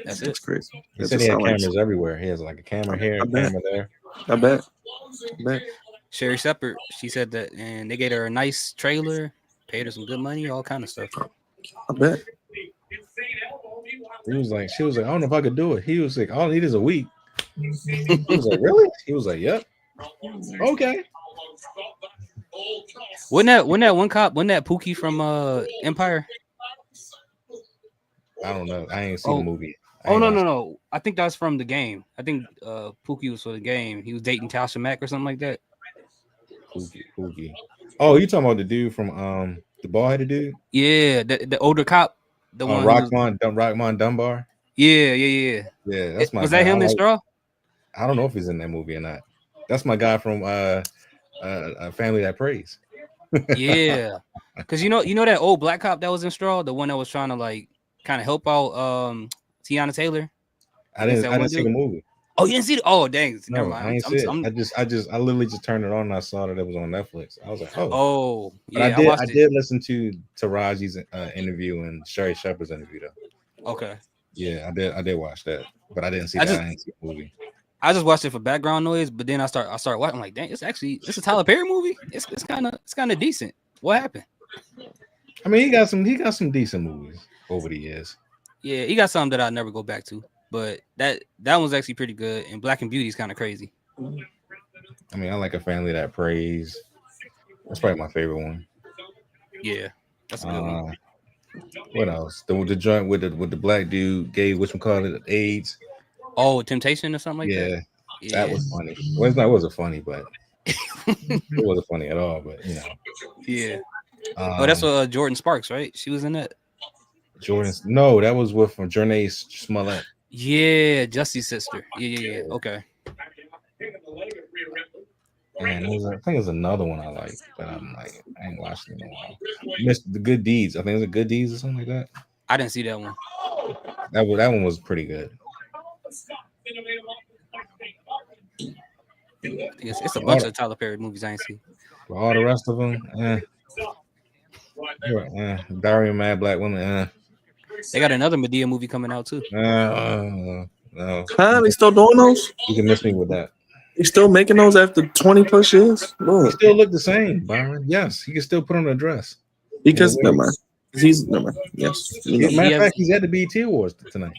That's That's it. crazy. He That said just he had sound like- cameras everywhere. He has like a camera here, I a bet. camera there. I bet. Sherry Shepherd, she said that, and they gave her a nice trailer, paid her some good money, all kind of stuff. I bet. She was like, I don't know if I could do it. He was like, all I need is a week. He was like, really? He was like, yep. Okay. Wasn't that one cop? Wasn't that Pookie from Empire? I don't know. I ain't seen the movie. No. I think that's from the game. I think Pookie was for the game. He was dating Tasha Mack or something like that. Pookie. Oh, you talking about the dude from the bald-headed dude? Yeah, the older cop, the one. Rockmon Dunbar. Yeah. Yeah, that's my. Was guy. that him in Straw? I don't know if he's in that movie or not. That's my guy from A Family That Prays. Yeah, because you know that old black cop that was in Straw, the one that was trying to like kind of help out Tiana Taylor. I didn't see the movie. Oh, you didn't see it? Oh, dang. No, Never mind. I ain't see it. I literally just turned it on and I saw that it was on Netflix. I was like, oh, but yeah. I did listen to Taraji's interview and Sherry Shepherd's interview though. Okay. Yeah, I did watch that, but I didn't see that. I didn't see the movie. I just watched it for background noise, but then I start watching. I'm like, dang, it's a Tyler Perry movie. It's kind of decent. What happened? I mean, he got some decent movies over the years. Yeah, he got some that I never go back to, but that one's actually pretty good. And Black and Beauty is kind of crazy. I mean, I like A Family That Prays. That's probably my favorite one. Yeah, that's a good one. What else? The joint with the black dude gave AIDS. Oh, Temptation or something like that. Yeah, that was funny. Well, it wasn't funny, but it wasn't funny at all. But you know, yeah. That's what Jordan Sparks, right? She was in that. No, that was with Janae Smollett. Yeah, Justy's sister. Yeah. Okay. And I think there's another one I like, but I'm like, I ain't watched it in a while. Missed The Good Deeds. I think it was Good Deeds or something like that. I didn't see that one. That one was pretty good. It's a bunch of Tyler Perry movies I ain't seen. All the rest of them, Diary of Mad Black Woman. They got another Medea movie coming out too. No. Huh? They still doing those? You can miss me with that. You still making those after 20 plus years? He still look the same, Byron. Yes, he can still put on a dress. Because never mind. Never mind. Yes. Matter of fact, he's at the BET Awards tonight.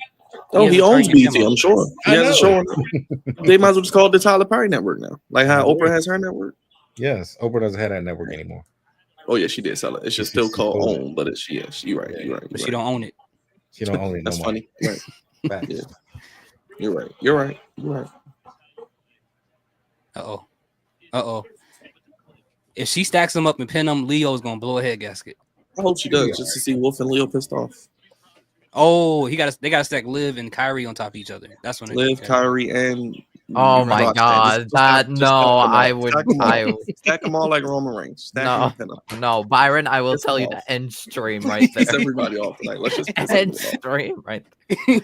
Oh, he owns BET, I'm sure. He has a show. They might as well just call it the Tyler Perry Network now. Like how Oprah has her network. Yes, Oprah doesn't have that network anymore. Oh yeah, she did sell it. It's just still called OWN, but it's you're right. But she don't own it. She don't own it. That's funny. Right. Yeah. You're right. Uh-oh. If she stacks them up and pin them, Leo's gonna blow a head gasket. I hope she does, just to see Wolf and Leo pissed off. Oh, they gotta stack Liv and Kyrie on top of each other. That's when Liv, Kyrie, and oh my god, I would stack them all like Roman Reigns. No, Byron, I will tell you the end stream right there. Piss everybody off. Like, let's just end stream right there.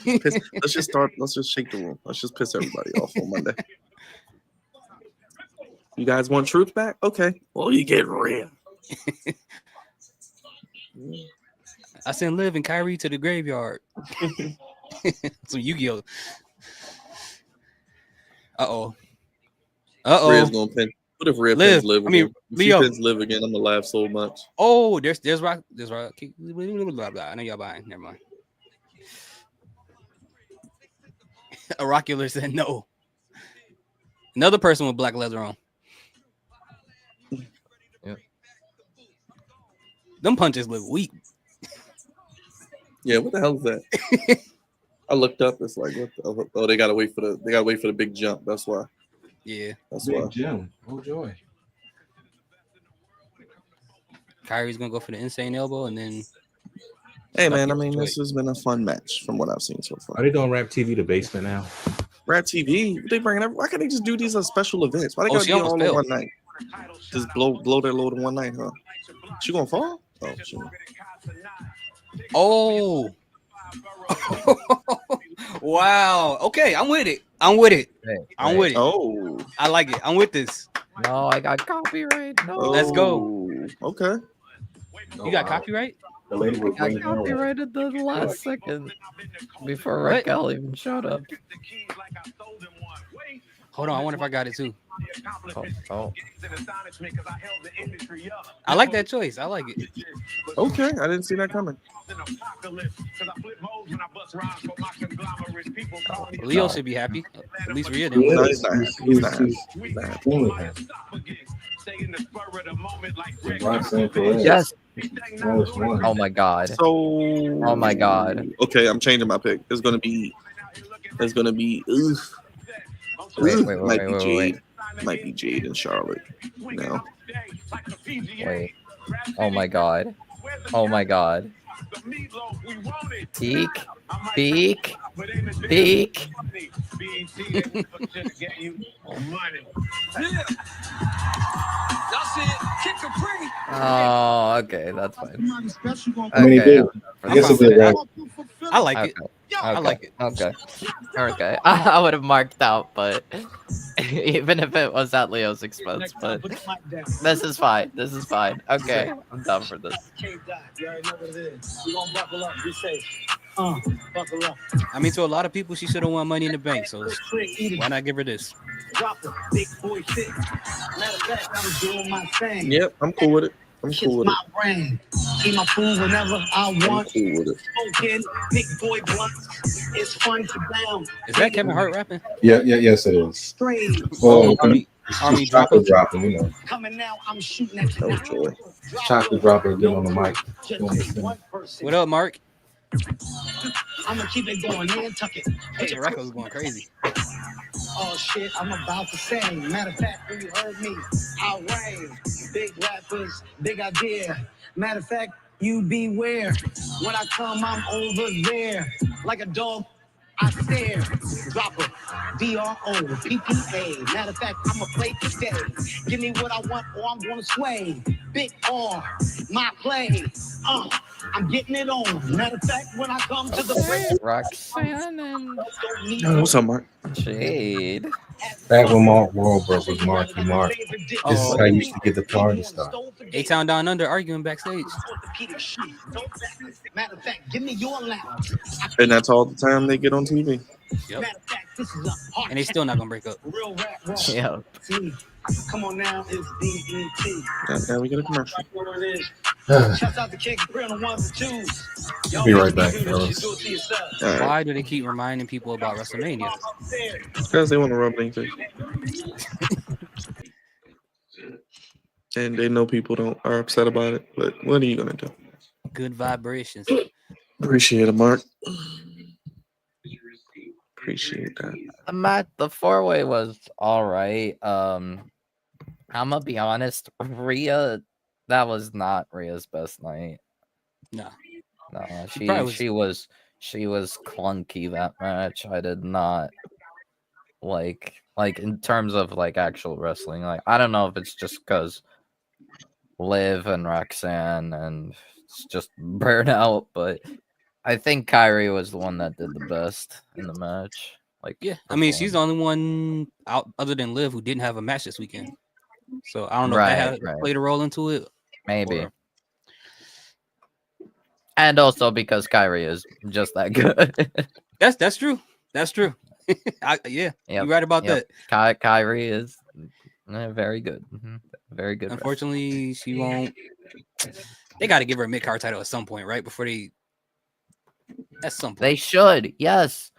Let's just shake the room. Let's just piss everybody off on Monday. You guys want truth back? Okay. Well, you get real. I sent Liv and Kyrie to the graveyard. So Yu-Gi-Oh. Rhea's gonna pin. What if Rhea pins Liv again? If Leo. she pins Liv again, I'm gonna laugh so much. Oh, there's Rock. Blah, blah. I know y'all buying. Never mind. Oracular said no. Another person with black leather on. Yep. Them punches look weak. Yeah, what the hell is that? I looked up. It's like, they gotta wait for the big jump. That's why. Yeah, that's big why. Jump. Oh joy. Kyrie's gonna go for the insane elbow, and then. Hey man, I mean, this has been a fun match from what I've seen so far. Are they doing Rap TV the basement now? Rap TV? They bringing why can't they just do these as special events? Why they gotta be all in one night? Just blow their load in one night, huh? She gonna fall? Oh, sure. Oh. Wow. Okay, I'm with it. I'm with it. Oh, I like it. I'm with this. No, I got copyright. No. Let's go. Okay. You got copyright? The lady was I bringing her one. copyrighted the last second before What? Raquel even showed up. Hold on, I wonder if I got it too. Oh. I like that choice. I like it. Okay, I didn't see that coming. Leo should be happy. At least Rhea didn't No, win. he's not. He's not. He's not. Extremely happy. Roxanne Perez. Yes. Lowest one. Oh my god. So. Oh my god. Okay, I'm changing my pick. It's gonna be. Oof. Wait. Might be Jade. Might be Jade and Charlotte. No. Wait. Oh my god. Oh my god. Peek. Peek. Peek. Oh, okay, that's fine. I mean, Okay, I guess it's a right. I like it. okay. I like it. Okay. Okay. I would have marked out, but even if it was at Leo's expense, but this is fine. This is fine. Okay. I'm down for this. I mean, to a lot of people, she should have won Money in the Bank. So why not give her this? Yep, I'm cool with it. I'm cool with it. brain. Eat my food whenever I I'm want. cool with it. Smoking, big boy blunts. It's fun to down. Is that Kevin Hart rapping? Yes, it is. Straight. Well, Army chocolate dropping. dropping, you know. Coming now, I'm shooting at That you. was joy. Chocolate dropping, get on the mic. What up, Mark? I'm gonna keep it going and tuck it. Hey, Rocco's going crazy. Oh shit, I'm about to sing. Matter of fact, when you heard me, I rang. Big rappers, big idea. Matter of fact, you beware. When I come, I'm over there. Like a dog, I stare. Drop a DRO, Matter of fact, I'ma play today. Give me what I want or I'm gonna sway. Big R, my play. I'm getting it on. Matter of fact, when I come to the Roxanne and What's up, Mark? Jade. Back when Mark Wahlberg was Marky Mark. This is how you used to get the party started. A-Town Down Under arguing backstage. Matter of fact, give me your lap. And that's all the time they get on TV. Yep. Matter of fact, this is a hard And they still not gonna break up. real rap. Raw. Yeah. Come on now, it's DET. Now we get a commercial. Shouts out to King Capri on the ones and twos. Be right back, fellas. All right. Why do they keep reminding people about WrestleMania? Because they want to rub it in your face. And they know people are upset about it. But what are you gonna do? Good vibrations. Appreciate it, Mark. Appreciate that. The 4-way was all right. I'm gonna be honest, Rhea, that was not Rhea's best night. No. No, She was clunky that match. I did not like in terms of like actual wrestling. Like I don't know if it's just because Liv and Roxanne and it's just burnout, but I think Kyrie was the one that did the best in the match. Like Yeah, I mean, she's the only one out other than Liv who didn't have a match this weekend. So I don't know if that played a role into it. Maybe. Or... And also because Kyrie is just that good. That's true. That's true. You're right about that. Kyrie is very good. Very good. Unfortunately, she won't. They got to give her a mid-card title at some point, right? Before they. At some point. They should. Yes.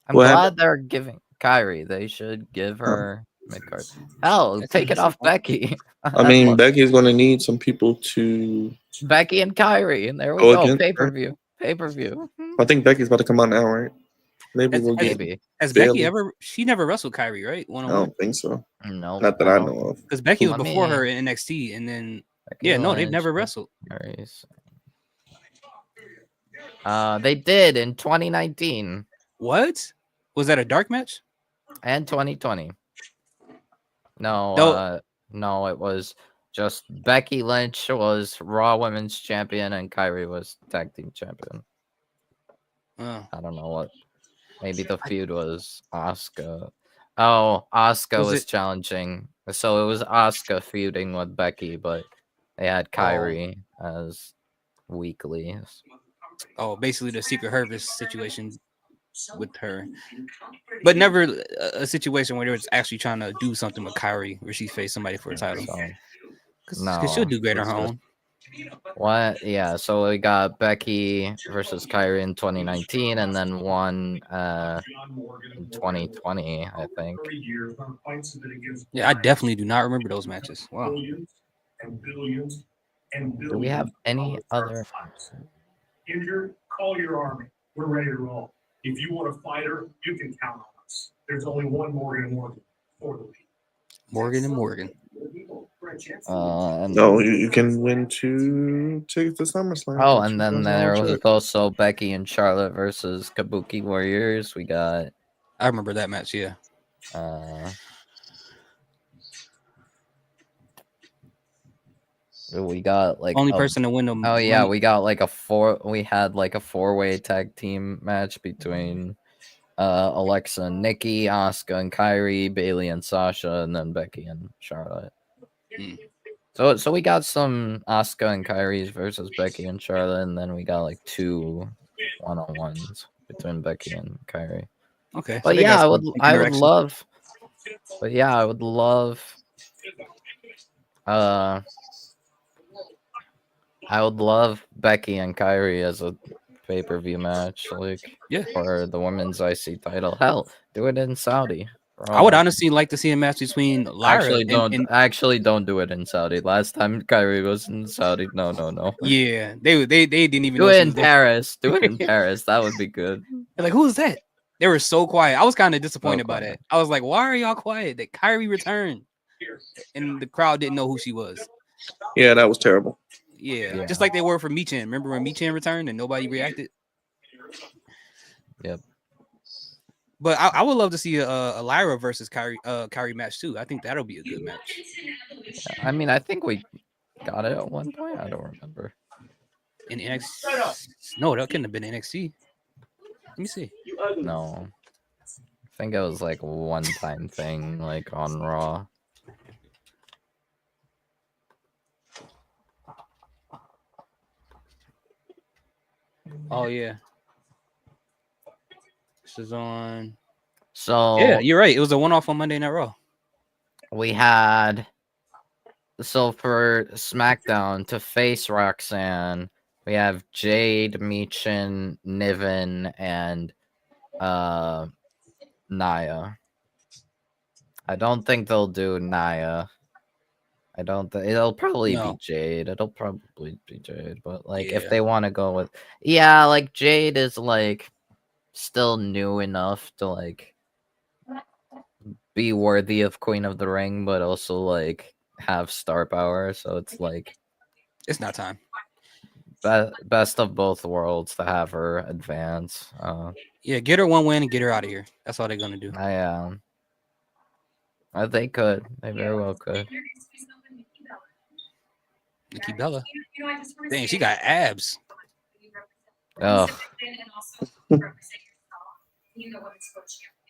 I'm glad they're giving Kyrie. They should give her mid-card. Hell, take it off Becky. I mean, Becky's going to need some people to. Becky and Kyrie, and there we go. Pay-per-view. Pay-per-view. I think Becky's about to come out now, right? Maybe we'll get. Has Becky ever? She never wrestled Kyrie, right? I don't think so. No, not that I know of. Because Becky was before her in NXT, and then they've never wrestled. They did in 2019. What was that? A dark match? And 2020. No, it was just Becky Lynch was Raw Women's Champion and Kyrie was Tag Team Champion. Oh. I don't know what. Maybe the feud was Asuka. Oh, Asuka was challenging. So it was Asuka feuding with Becky, but they had Kyrie as weekly. Oh, basically the Secret Harvest situation with her, but never a situation where they was actually trying to do something with Kyrie, where she faced somebody for a title. So Because she'll do great on her it's just- own. What? Yeah. So we got Becky versus Kyrie in 2019, and then one in 2020, I think. Yeah, I definitely do not remember those matches. Wow. Do we have any other? Injured, call your army. We're ready to roll. If you want a fighter, you can count on us. There's only one Morgan and Morgan for the league. Morgan and Morgan. And No, you can win 2 tickets to SummerSlam. oh, That's and what then goes there on was with also Becky and Charlotte versus Kabuki Warriors. We got I remember that match. Yeah. we got like Only person to win them. oh yeah, we got like we had like a 4-way tag team match between Alexa and Nikki, Asuka and Kyrie, Bailey and Sasha, and then Becky and Charlotte. Mm. So we got some Asuka and Kyrie's versus Becky and Charlotte, and then we got like 2 1-on-1s between Becky and Kyrie. Okay. But they yeah, got I some would interaction. love. But yeah, I would love. I would love Becky and Kyrie as a pay-per-view match, like Yeah. for the women's IC title. Hell, do it in Saudi. I would honestly like to see a match between Lyra Actually don't do it in Saudi. Last time Kyrie was in Saudi, no. Yeah, they didn't even Do know it she in was there. Paris. Do it in Paris. That would be good. They're like, who's that? They were so quiet. I was kind of disappointed by quiet. that. I was like, why are y'all quiet? That Kyrie returned, and the crowd didn't know who she was. Yeah, that was terrible. Yeah, just like they were for Michin. Remember when Michin returned and nobody reacted? Yep. But I would love to see a Lyra versus Kyrie match too. I think that'll be a good match. I mean, I think we got it at one point. I don't remember. In NXT? No, that couldn't have been NXT. Let me see. No. I think it was like a one-time thing, like on Raw. Oh yeah. This is on. So Yeah, you're right. It was a one-off on Monday Night Raw. we had for SmackDown to face Roxanne, we have Jade, Michin, Niven, and Nia. I don't think they'll do Nia. I don't think it'll probably be Jade. It'll probably be Jade, but like if they want to go with like Jade is like still new enough to like be worthy of Queen of the Ring, but also like have star power. So it's like it's not time. Best of both worlds to have her advance. Yeah, get her one win and get her out of here. That's all they're gonna do. They could. They very well could. Nikki Bella. Dang, she got abs. Ugh.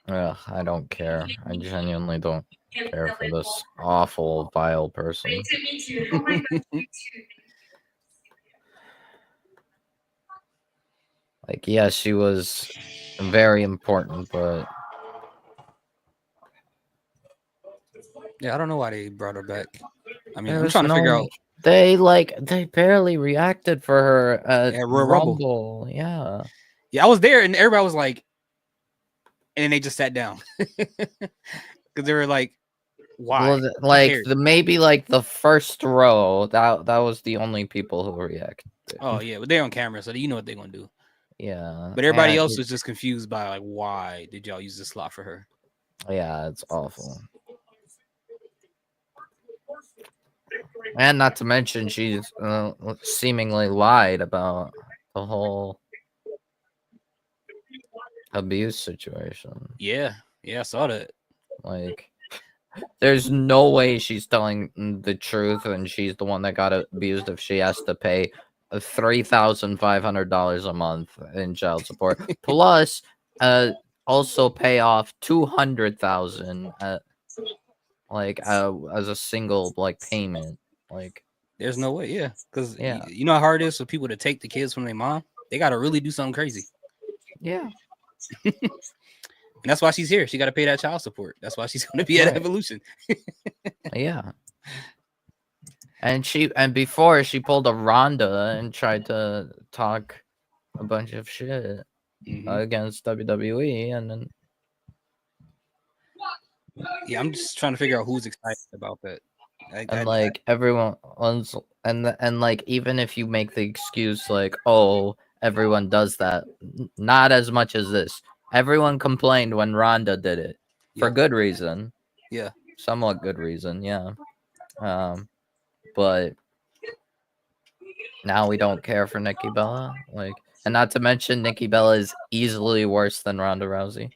Ugh, I don't care. I genuinely don't care for this awful, vile person. Like, yeah, she was very important, but yeah, I don't know why they brought her back. I mean, I'm trying to figure out. They barely reacted for her at Royal Rumble. Yeah, I was there, and everybody was like, and then they just sat down because they were like, "Why?" Well, maybe like the first row. That was the only people who reacted. Oh yeah, but they're on camera, so you know what they're gonna do. Yeah, but everybody else was just confused by like, why did y'all use this slot for her? Yeah, it's awful. And not to mention, she's seemingly lied about the whole abuse situation. Yeah, I saw that. Like, there's no way she's telling the truth, and she's the one that got abused if she has to pay $3,500 a month in child support, plus also pay off $200,000 as a single like payment. Like, There's no way, yeah. Because Yeah. you know how hard it is for people to take the kids from their mom? They got to really do something crazy. Yeah. And that's why she's here. She got to pay that child support. That's why she's going to be at Right. Evolution. Yeah. And before she pulled a Ronda and tried to talk a bunch of shit against WWE, and then yeah, I'm just trying to figure out who's excited about that. like everyone's and like even if you make the excuse like, oh, everyone does that, not as much as this. Everyone complained when Ronda did it for good reason. Yeah, somewhat good reason. Yeah, but now we don't care for Nikki Bella. Like, and not to mention Nikki Bella is easily worse than Ronda Rousey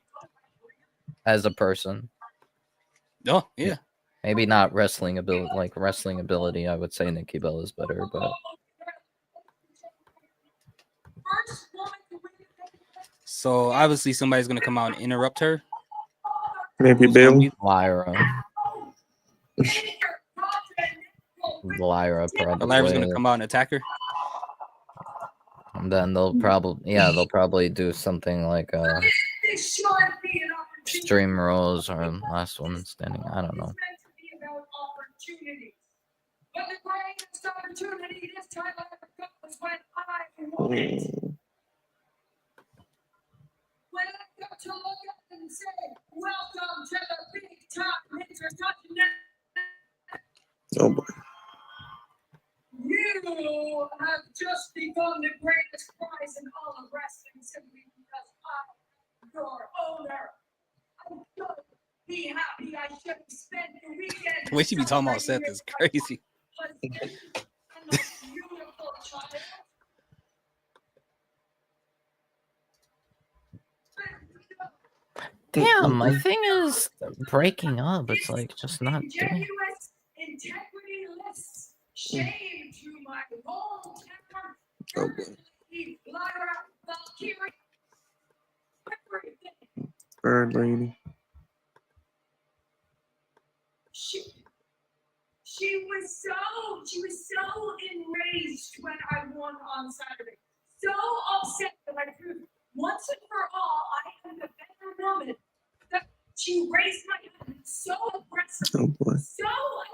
as a person. Oh yeah. Maybe not wrestling ability. Like wrestling ability, I would say Nikki Bella is better, but. So obviously somebody's gonna come out and interrupt her. Maybe Bailey. Lyra. Lyra probably. Lyra's gonna come out and attack her. And then they'll probably do something like Extreme Rules or Last Woman Standing. I don't know. But the greatest opportunity this time ever comes when I won. When I got to look up and say, welcome to the big time introduction. Oh boy. You have just become the greatest prize in all of wrestling simply because I'm your owner. I should be happy. I should spend the weekend. The way she be talking about Seth is crazy. Damn, my thing is breaking up. It's like just not doing. Integrity lists shame to my hometown. Oh boy. Lyra, Valkyrie, everything. Bird lady. She was so enraged when I won on Saturday. So upset that I proved once and for all I am the better woman. That she raised my hand so aggressive. Oh boy. So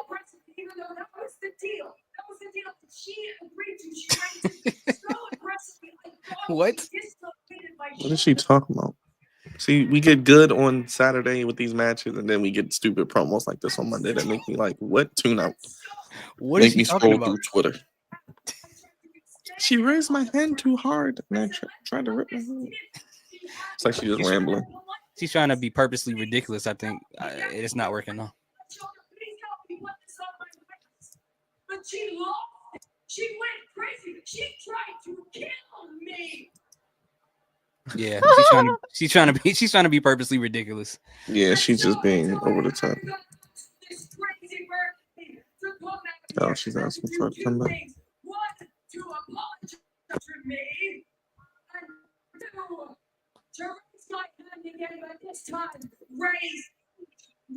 aggressive, even though that was the deal. That was the deal that she agreed to. She raised it so aggressively. I thought What? she dislocated my What is she talking about? See, we get good on Saturday with these matches, and then we get stupid promos like this on Monday that make me like, what? Tune out. What make is she me talking scroll about? through Twitter. She raised my hand too hard, and I tried to rip my hand. It's like she just rambling. She's trying to be purposely ridiculous. I think it's not working though. But she lost. She went crazy. She tried to kill me. Yeah, she's trying to be purposely ridiculous. Yeah, she's just being over the top. Oh, she's asking for it to come back. One, to apologize to me, and two, to raise my hand again, but this time raise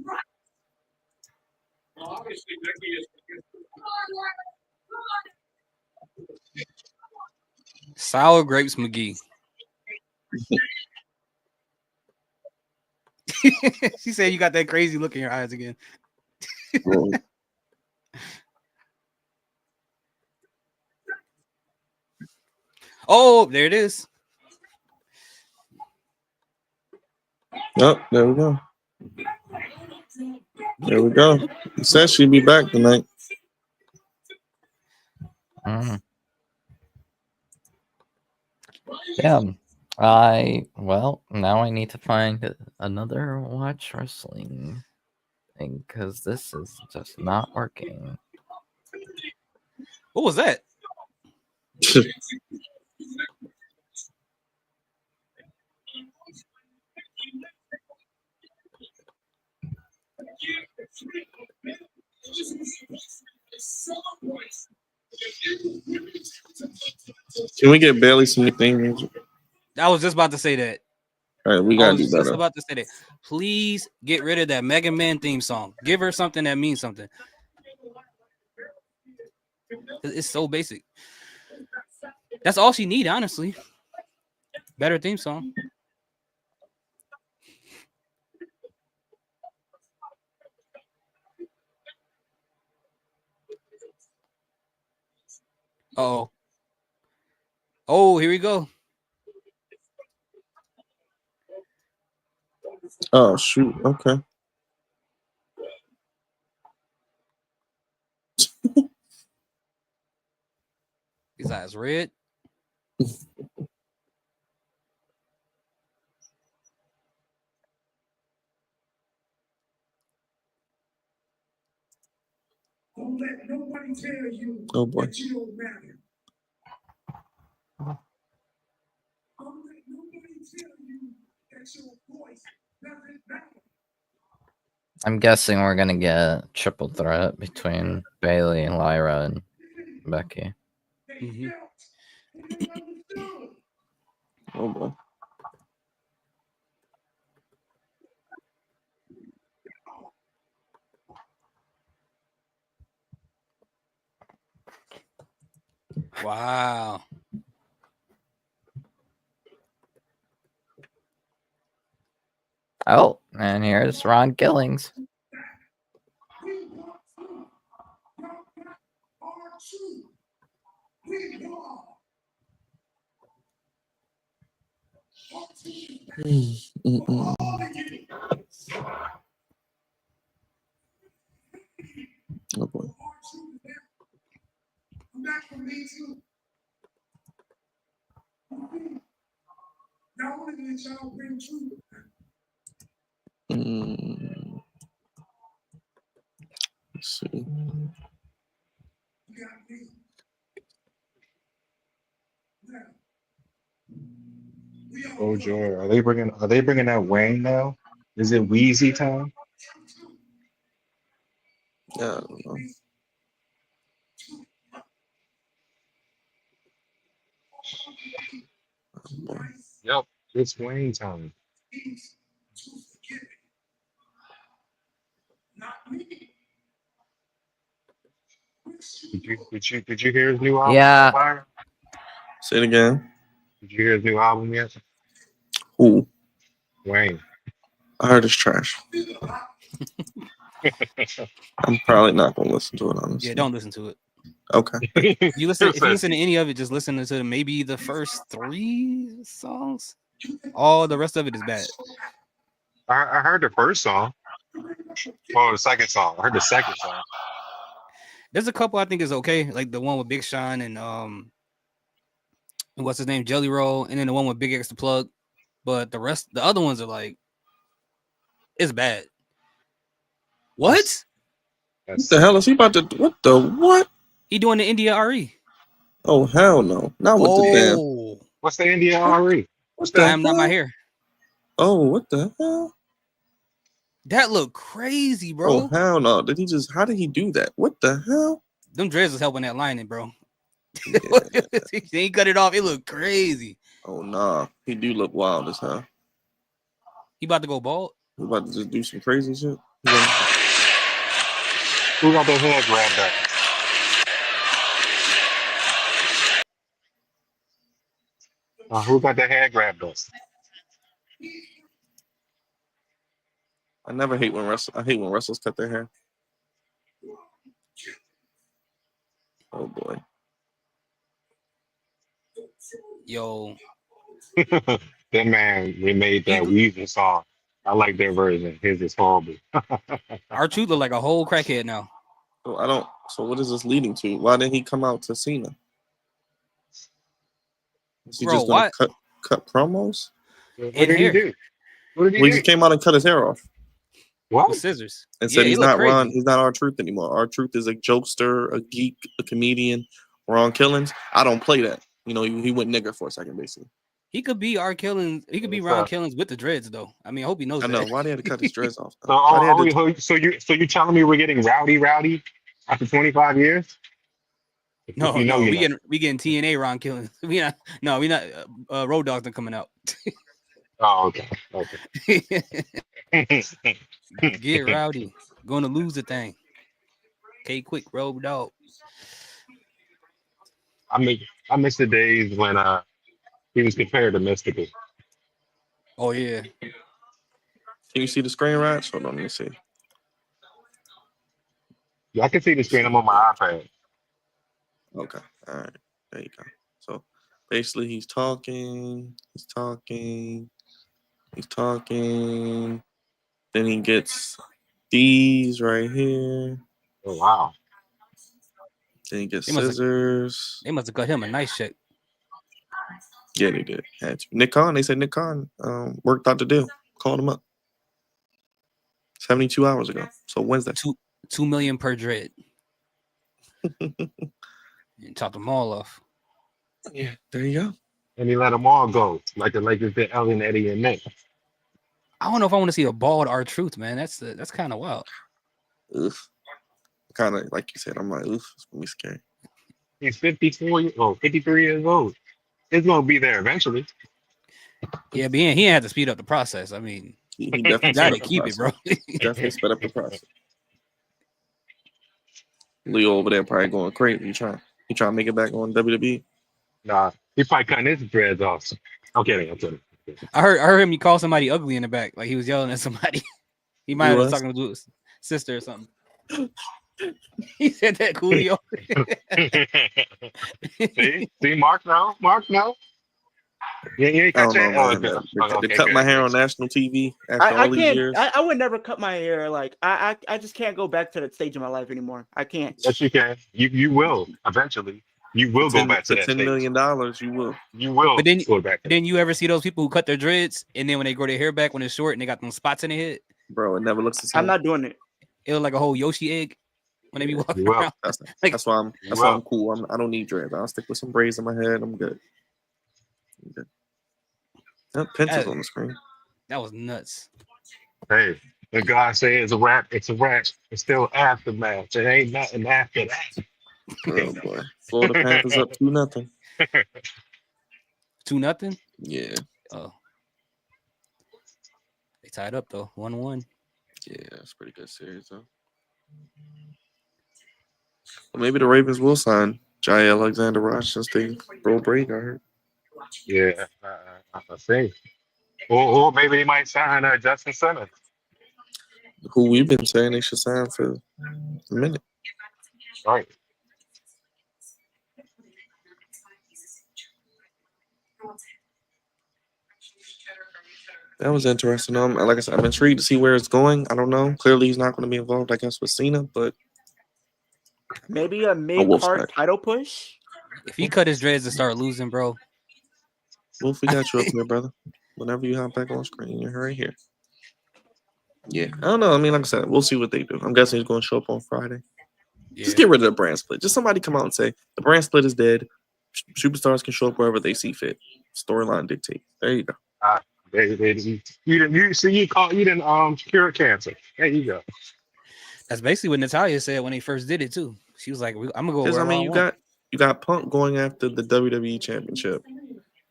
right. Well, obviously, Becky is. Sour Grapes McGee. She said you got that crazy look in your eyes again. Oh, there it is. Oh, there we go. There we go. He said she'd be back tonight. Yeah. Now I need to find another watch wrestling thing because this is just not working. What was that? Can we get Bailey some new theme music? I was just about to say that. All right, we I gotta was do just better. about to say that. Please get rid of that Mega Man theme song. Give her something that means something. It's so basic. That's all she need, honestly. Better theme song. Oh. Oh, here we go. Oh shoot. Okay. His eyes red. Don't let nobody tell you Oh boy. that you don't matter. Don't let nobody tell you that your voice doesn't matter. I'm guessing we're gonna get a triple threat between Bailey and Lyra and Becky. Mm-hmm. Oh boy. Wow. Oh, and here's Ron Gillings. Oh boy. Let's see. Oh joy, are they bringing out Wayne now? Is it Wheezy time? Yeah, I don't know. Oh boy. Yep, it's Wayne time. Did you hear his new album? Yeah. Byron? Say it again. Did you hear his new album yet? Who? Wayne. I heard it's trash. I'm probably not gonna listen to it, honestly. Yeah, don't listen to it. Okay. If you listen to any of it, just listen to maybe the first 3 songs. All the rest of it is bad. I heard the first song. Well, the second song. I heard the second song. There's a couple I think is okay, like the one with Big Sean and what's his name, Jelly Roll, and then the one with Big X the Plug. But the other ones are like, it's bad. What? What the hell is he about to do? What the what? He doing the India RE. Oh hell no. Not with the damn. What's the India RE? What the I am not my hell? hair. Oh, what the hell? That look crazy, bro. Oh hell no. How did he do that? What the hell? Them dreads was helping that lining, bro. Yeah. He cut it off. It looked crazy. Oh nah. He do look wild as hell. He about to go bald. He about to just do some crazy shit. Who got their head grabbed up? Who got their head grabbed up? I never hate when I hate when wrestlers cut their hair. Oh boy. Yo. That man remade that Weezer song. I like their version. His is horrible. R-Truth look like a whole crackhead now. So what is this leading to? Why didn't he come out to Cena? Is he Bro, just gonna cut promos? What did he do? What did he He do? just came out and cut his hair off. What? With scissors. And said he he's look not crazy. Ron. He's not R-Truth anymore. R-Truth is a jokester, a geek, a comedian. Ron Killings. I don't play that. You know, he went nigger for a second, basically. He could be R. Killings. He could be Ron Killings with the dreads, though. I mean, I hope he knows. I know. that. Why they had to cut his dreads off? So you telling me we're getting rowdy after 25 years? No, You know no, you're not. we getting TNA Ron Killings. We not. Road Dogs are coming out. Oh, okay. Get rowdy. Going to lose the thing. K Quick Road Dog. I miss the days when he was compared to Mystical. Oh yeah. Can you see the screen, Raj? Hold on, let me see. Yeah, I can see the screen. I'm on my iPad. Okay. All right. There you go. So basically he's talking. Then he gets these right here. Oh wow. Then he gets They must have- scissors. They must have cut him a nice check. Yeah, they did. Had to. Nick Khan, they said Nick Khan worked out the deal. Called him up 72 hours ago. So Wednesday. $2 million per dread. And chopped them all off. Yeah, there you go. And he let them all go, like the Lakers did Ellen, Eddie, and Nick. I don't know if I want to see a bald R-Truth, man. That's kind of wild. Oof. Kind of like you said, I'm like, oof, it's gonna be scary. He's 53 years old. It's gonna be there eventually. Yeah, but he ain't had to speed up the process. I mean, He definitely gotta sped up the keep it, bro. process. Definitely sped up the process. Leo over there probably going crazy. He trying to make it back on WWE. Nah, he probably cutting his dreads off. I'm kidding. I heard him. He called somebody ugly in the back, like he was yelling at somebody. He might have been talking to his sister or something. He said that, Coolio. see, Mark now. Yeah, you ain't I cut don't your know, man. They cut my hair on national TV after all these years. I would never cut my hair. Like I just can't go back to that stage of my life anymore. I can't. Yes, you can. You will eventually. You will go back to that $10 million. You will. You will. But then, go back. Then you ever see those people who cut their dreads and then when they grow their hair back when it's short and they got them spots in their head? Bro, it never looks the same. I'm not doing it. It was like a whole Yoshi egg when they be walking around. That's why I'm cool. I don't need dreads. I'll stick with some braids in my head. I'm good. Yep, pencils on the screen. That was nuts. Hey, the guy say it's a wrap. It's a wrap. It's still aftermath. It ain't nothing after that. Oh boy, Florida Panthers up 2-0. 2-0. Yeah. Oh, they tied up though, 1-1. Yeah, that's a pretty good series though. Well, maybe the Ravens will sign Jai Alexander-Ross since they Bro Brady got hurt. Yeah, I think. Or maybe they might sign Justin Simmons. Who we've been saying they should sign for a minute. Right. That was interesting. Like I said, I'm intrigued to see where it's going. I don't know. Clearly, he's not going to be involved, I guess, with Cena, but maybe a mid-card title push. If he cut his dreads and start losing, bro. Wolf, we got you up here, brother. Whenever you hop back on screen, you're right here. Yeah, I don't know. I mean, like I said, we'll see what they do. I'm guessing he's going to show up on Friday. Yeah. Just get rid of the brand split. Just somebody come out and say the brand split is dead. Superstars can show up wherever they see fit. Storyline dictate. There you go. You didn't cure cancer. There you go. That's basically what Natalya said when they first did it too. She was like, "I'm gonna go." Because I mean, you got Punk going after the WWE Championship.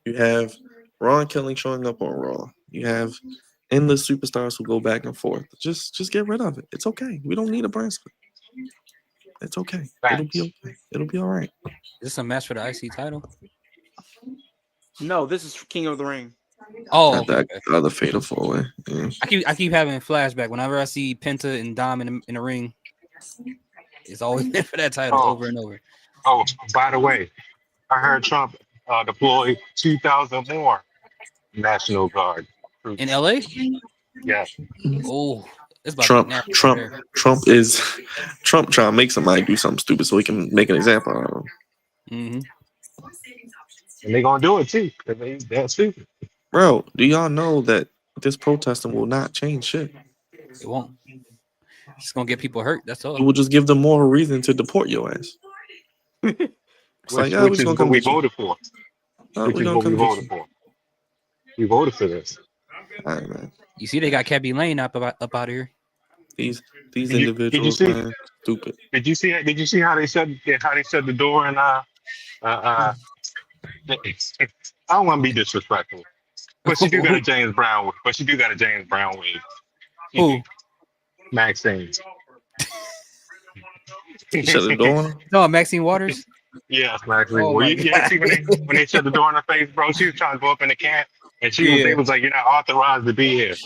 You have Ron Kelly showing up on Raw. You have endless superstars who go back and forth. Just get rid of it. It's okay. We don't need a brand split. It's okay. It'll be okay. It'll be all right. Is this a match for the IC title? No, this is King of the Ring. Oh, that other fatal four-way. Yeah. I keep having flashback whenever I see Penta and Dom in the ring. It's always meant for that title over and over. Oh, by the way, I heard Trump deploy 2,000 more National Guard troops. In LA. Yeah. Oh, it's about Trump trying to make somebody do something stupid so he can make an example out of them. Mm-hmm. And they're gonna do it too. They're stupid. Bro, do y'all know that this protesting will not change shit? It won't. It's gonna get people hurt. That's all. It will just give them more reason to deport your ass. Which is what we voted for. Which is what we voted for. We voted for this. All right, man. You see, they got Cabby Lane up out of here. These individuals, man, stupid. Did you see how they shut the door and I don't want to be disrespectful, but she do got a James Brown wig. Who? Maxine. You shut the door on her? No, Maxine Waters. Yeah, exactly. Oh Well, my you god. see when they shut the door in her face, bro, she was trying to go up in the camp, and they was like, "You're not authorized to be here."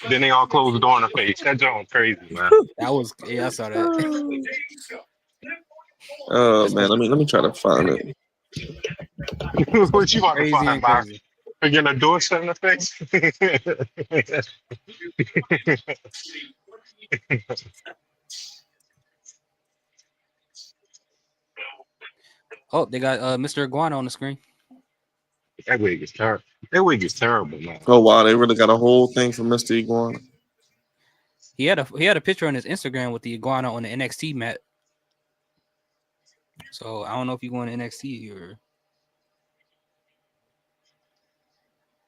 Then they all closed the door in her face. That joint crazy, man. I saw that. Oh man, let me try to find it. What you about to Crazy find, and Bob? crazy. For getting a door shut in the face? Oh, they got Mr. Iguana on the screen. That wig is terrible. That wig is terrible, man. Oh wow, they really got a whole thing for Mr. Iguana. He had a picture on his Instagram with the iguana on the NXT mat. So I don't know if you going to NXT or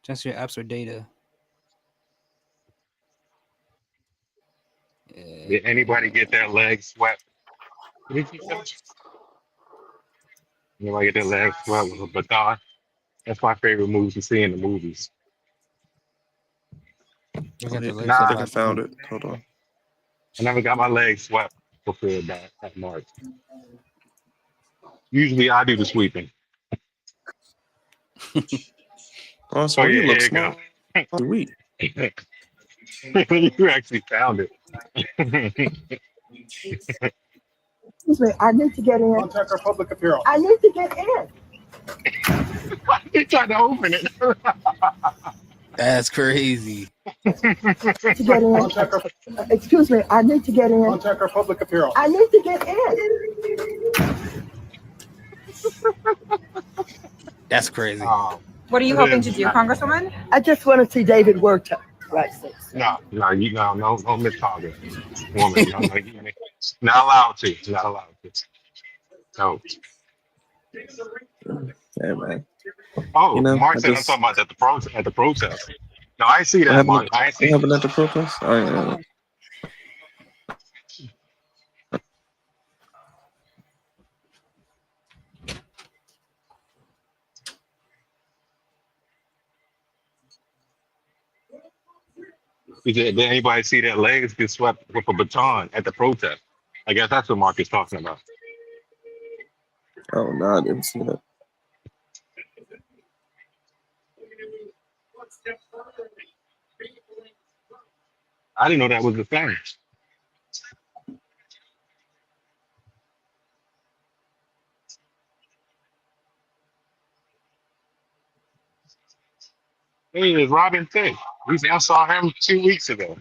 just your apps or data. Did anybody get their legs swept? Anybody get their legs swept with a baton? That's my favorite move to see in the movies. They got their legs Nah, I up think I by found it. Hold on. I never got my legs swept before that March. Usually I do the sweeping. Oh, so Oh you yeah, look here you smart. Sweet. go. You actually found it. Excuse me, I need to get in. Contact our public apparel. I need to get in. He tried to open it. That's crazy. To get in. Excuse me, I need to get in. Contact our public apparel. I need to get in. That's crazy. What are you hoping to do, Congresswoman? I just want to see David work. Right. No, Miss Carter. Woman, not allowed to. Not allowed to. No. Yeah, man. Oh, You know, Mark I said just- I'm talking about at the protest. No, I see What that, Mark. happened? I What see. happened at the protest? Oh, yeah. Did anybody see their legs get swept with a baton at the protest? I guess that's what Mark is talking about. Oh no, I didn't see that. I didn't know that was the thing. Hey, it's Robin Thicke. I saw him 2 weeks ago.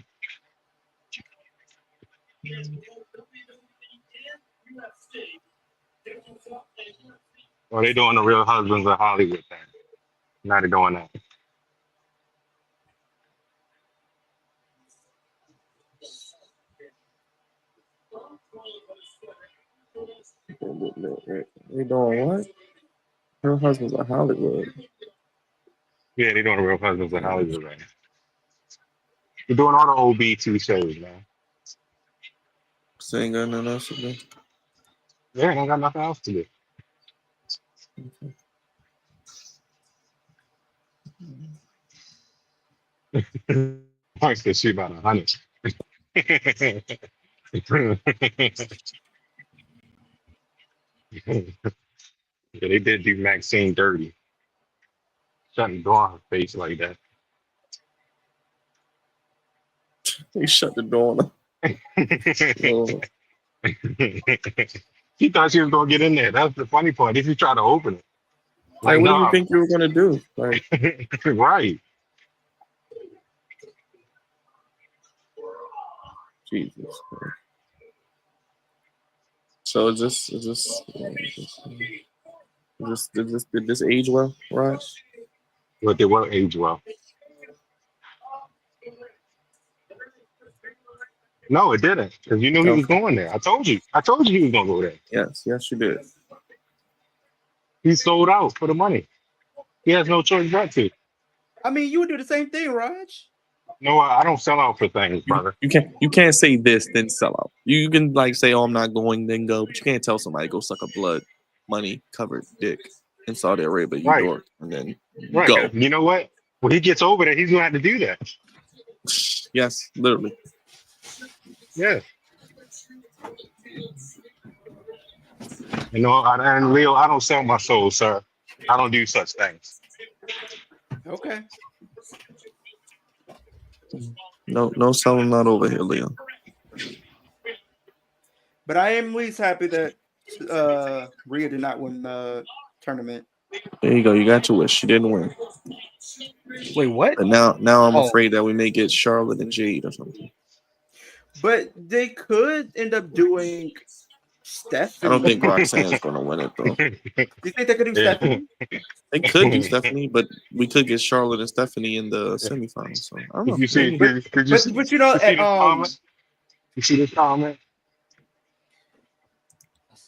Well, they doing the Real Husbands of Hollywood thing. Now they're doing that. They doing what? Her husband's a Hollywood. Yeah, they're doing the Real Husbands of Hollywood right now. They're doing all the old BT shows, man. Saying got nothing else to do. Yeah, they don't got nothing else to do. Mark said she about 100. Yeah, they did do Maxine dirty. Shutting the door on her face like that. They shut the door on her. Oh, She thought she was gonna get in there. That's the funny part. If you try to open it, like, like, what do you no, think you were gonna do? Like, right? Jesus. So did this age well, Raj? But they were age well. No, it didn't, because you knew he was going there. I told you he was gonna go there. Yes, you did. He sold out for the money. He has no choice but to. I mean, you would do the same thing, Raj. No, I don't sell out for things, brother. You can't say this then sell out. You can like say, "Oh, I'm not going," then go, but you can't tell somebody go suck a blood money covered dick in Saudi Arabia, you Right. dork, and then Right. go. You know what? When he gets over there, he's gonna have to do that. Yes, literally. Yeah. You know, and Leo, I don't sell my soul, sir. I don't do such things. Okay. No selling that over here, Leo. But I am at least happy that Rhea did not win the tournament. There you go. You got your wish. She didn't win. Wait, what? But now I'm Oh. afraid that we may get Charlotte and Jade or something. But they could end up doing Stephanie. I don't think Roxanne's going to win it, though. You think they could do Stephanie? They could do Stephanie, but we could get Charlotte and Stephanie in the semifinals. So I don't know. Did you see? Maybe. Did you see? But you know, You see this comment? You see this comment?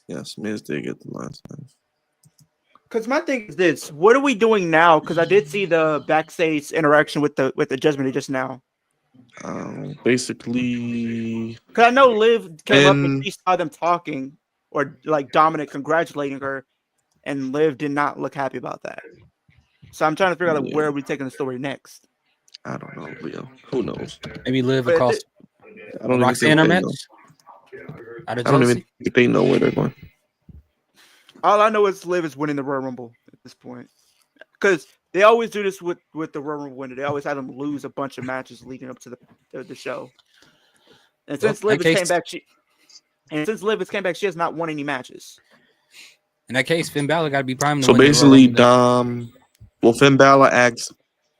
Yes, Miz did get the last time. Because my thing is this: what are we doing now? Because I did see the backstage interaction with the Judgment Day just now. Basically, because I know Liv came up and she saw them talking, or like Dominic congratulating her, and Liv did not look happy about that. So I'm trying to figure out like, where are we taking the story next? I don't know, Leo. Who knows? Maybe Liv across I don't Roxanne even match. I don't even think they know where they're going. All I know is Liv is winning the Royal Rumble at this point, because they always do this with the Royal Rumble winner. They always have them lose a bunch of matches leading up to the show. And since Liv came back, she has not won any matches. In that case, Finn Balor got to be primed. So basically, Dom. Well, Finn Balor asked.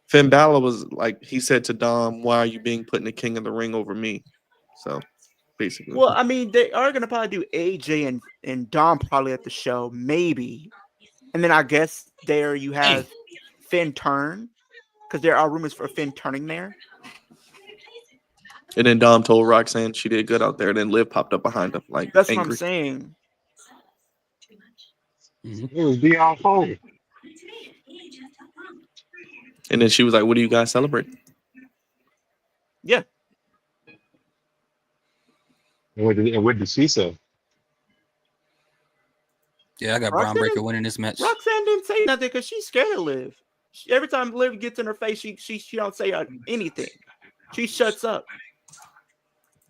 Finn Balor was like, he said to Dom, "Why are you being put in the King of the Ring over me?" So basically, well, I mean, they are gonna probably do AJ and Dom probably at the show, maybe, and then I guess there you have Finn turn, because there are rumors for Finn turning there. And then Dom told Roxanne she did good out there. And then Liv popped up behind him, like that's angry. what I'm saying. It was beyond fold. And then she was like, "What do you guys celebrate?" Yeah. And what did she say? Yeah, I got Braun Breaker winning this match. Roxanne didn't say nothing because she's scared of Liv. Every time Liv gets in her face, she don't say anything. She shuts up.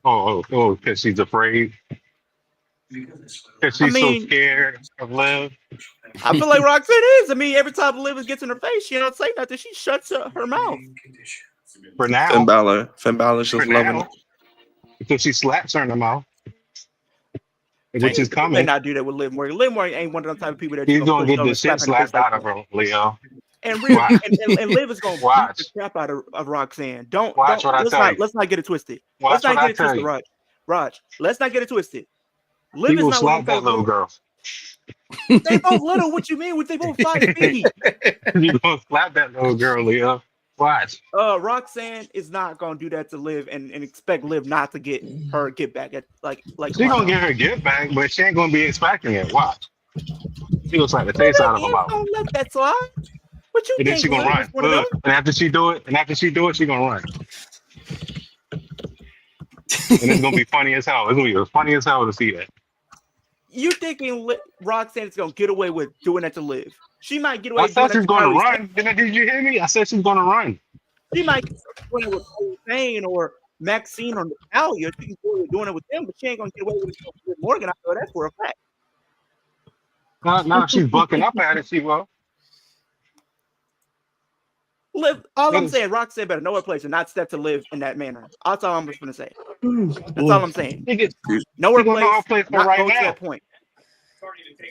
Oh, because she's afraid. Because she's so scared of Liv. I feel like Roxanne is. I mean, every time Liv gets in her face, she don't say nothing. She shuts her mouth. For now. Finn Balor's just loving it. Because she slaps her in the mouth. Which is coming. They not do that with Liv Morgan. Liv Morgan ain't one of them type of people that he's gonna get the shit slapped out of her, Leo. And Liv is gonna beat the crap out of Roxanne. Let's not get it twisted. Let's not get it twisted, Raj. Let's not get it twisted. Liv He will is not slap that little girl. They both little. What you mean? They both 5 feet. You gonna slap that little girl, Leo? Watch. Roxanne is not gonna do that to Liv and expect Liv not to get her get back at like. She gonna get her get back, but she ain't gonna be expecting it. Watch. She gonna slap the taste out of her mouth. Don't let that slide. What you and then she gonna run. Look, and after she do it, she gonna run. And it's gonna be funny as hell. It's gonna be funny as hell to see that. You thinking Roxanne is gonna get away with doing that to Liv? She might get away. I said she's gonna run. Did you hear me? I said she's gonna run. She might get away with Hussein or Maxine or Natalia. She can get doing it with them, but she ain't gonna get away with it with Morgan. I know that for a fact. Now if she's bucking up at it, she will. Liv, all I'm saying, Roxanne better know her place and not step to Liv in that manner. That's all I'm just gonna say. That's all I'm saying. Know her place, not right go now. to a point.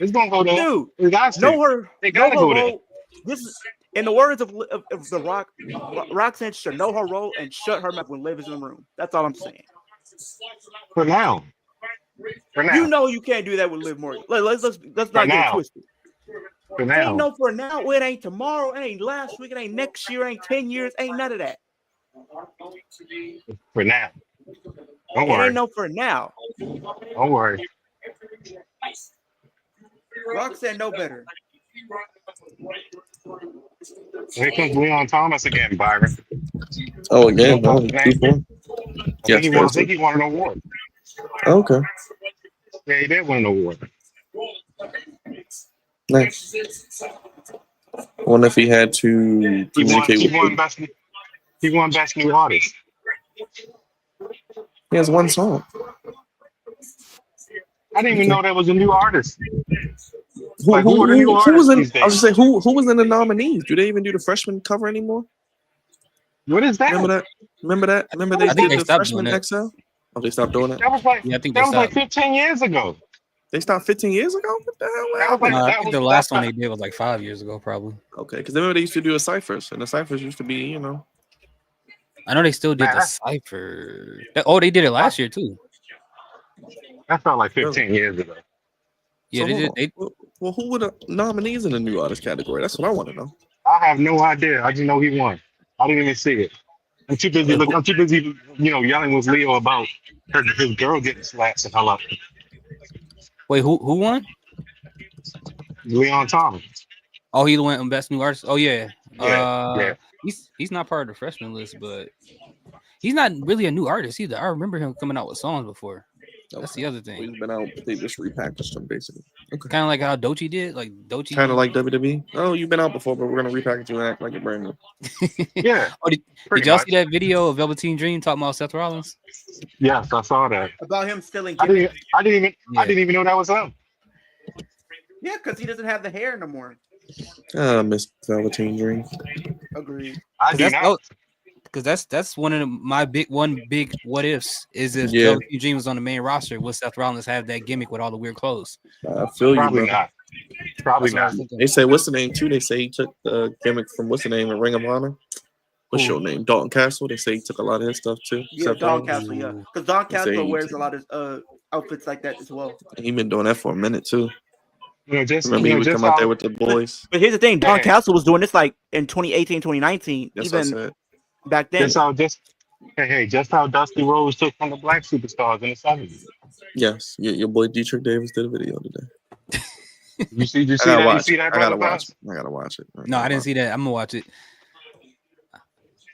It's gonna go there. Dude, it got know her. They gotta know her go role. there. This is in the words of the Rock. Roxanne should know her role and shut her mouth when Liv is in the room. That's all I'm saying. For now. You know you can't do that with Liv Morgan. Let's not get it twisted. For now. Ain't no for now. It ain't tomorrow. It ain't last week. It ain't next year. It ain't 10 years. Ain't none of that. For now. Don't worry. Ain't no for now. Don't worry. Roxanne know better. Here comes Leon Thomas again, Byron. Oh, again? I think he won an award. Okay. Yeah, he did win an award. Nice. I wonder if he had to communicate he won best new artist. He has one song. I didn't even know there was a new artist. Who Like, who are the new was artists in? these I was days? just say who was in the nominees? Do they even do the freshman cover anymore? What is that? Remember that? Remember that? Remember they I think did they the stopped doing freshman that. XL? Oh, they stopped doing it. That was like Yeah, I think they 15 years ago. They stopped 15 years ago. What the hell? What That was happened? like I think the last one they did was like 5 years ago, probably. Okay, because remember they used to do a ciphers, and the ciphers used to be, you know. I know they still did Man, the cipher. They did it last year too. that felt like 15 years ago. Yeah, So they hold did. on. Well, who were the nominees in the new artist category? That's what I want to know. I have no idea. I just know he won. I didn't even see it. I'm too busy. I'm too busy, yelling with Leo about his girl getting slapped and all up. Wait, who won? Leon Thomas. Oh, he went on best new artist. Oh yeah. Yeah. He's not part of the freshman list, but he's not really a new artist either. I remember him coming out with songs before. That's the other thing. He's been out. They just repackaged him basically. Okay. Kind of like how Doechii did. Like Doechii. Kind of like WWE. Oh, you've been out before, but we're gonna repackage you and act like you're brand new. Yeah. Oh, did y'all see that video of Velveteen Dream talking about Seth Rollins? Yes, I saw that. About him stealing. I didn't even know that was him. Yeah, because he doesn't have the hair no more. Miss Velveteen Dream. Agreed. I do not. Because that's one of my big what ifs is if Yeah. Velveteen Dream was on the main roster, would Seth Rollins have that gimmick with all the weird clothes? I feel you, Probably brother. not. Probably That's what I not. was thinking. They say what's the name too? They say he took the gimmick from what's the name in Ring of Honor. What's Who? your name? Dalton Castle. They say he took a lot of his stuff too. Yeah, Seth Don Rollins. Castle, yeah. Because Don They say Castle he wears took- a lot of outfits like that as well. He been doing that for a minute too. Just Remember he would come out there with the boys. But here's the thing, Don Hey. Castle was doing this like in 2018, 2019, That's what I even said. back then. Just how Dusty Rhodes took from the black superstars in the 70s. Yes, your boy Dietrich Davis did a video today. You see I that? gotta You watch see it. that, I gotta brother? watch it. I gotta watch it. No, I didn't see that. I'm gonna watch it.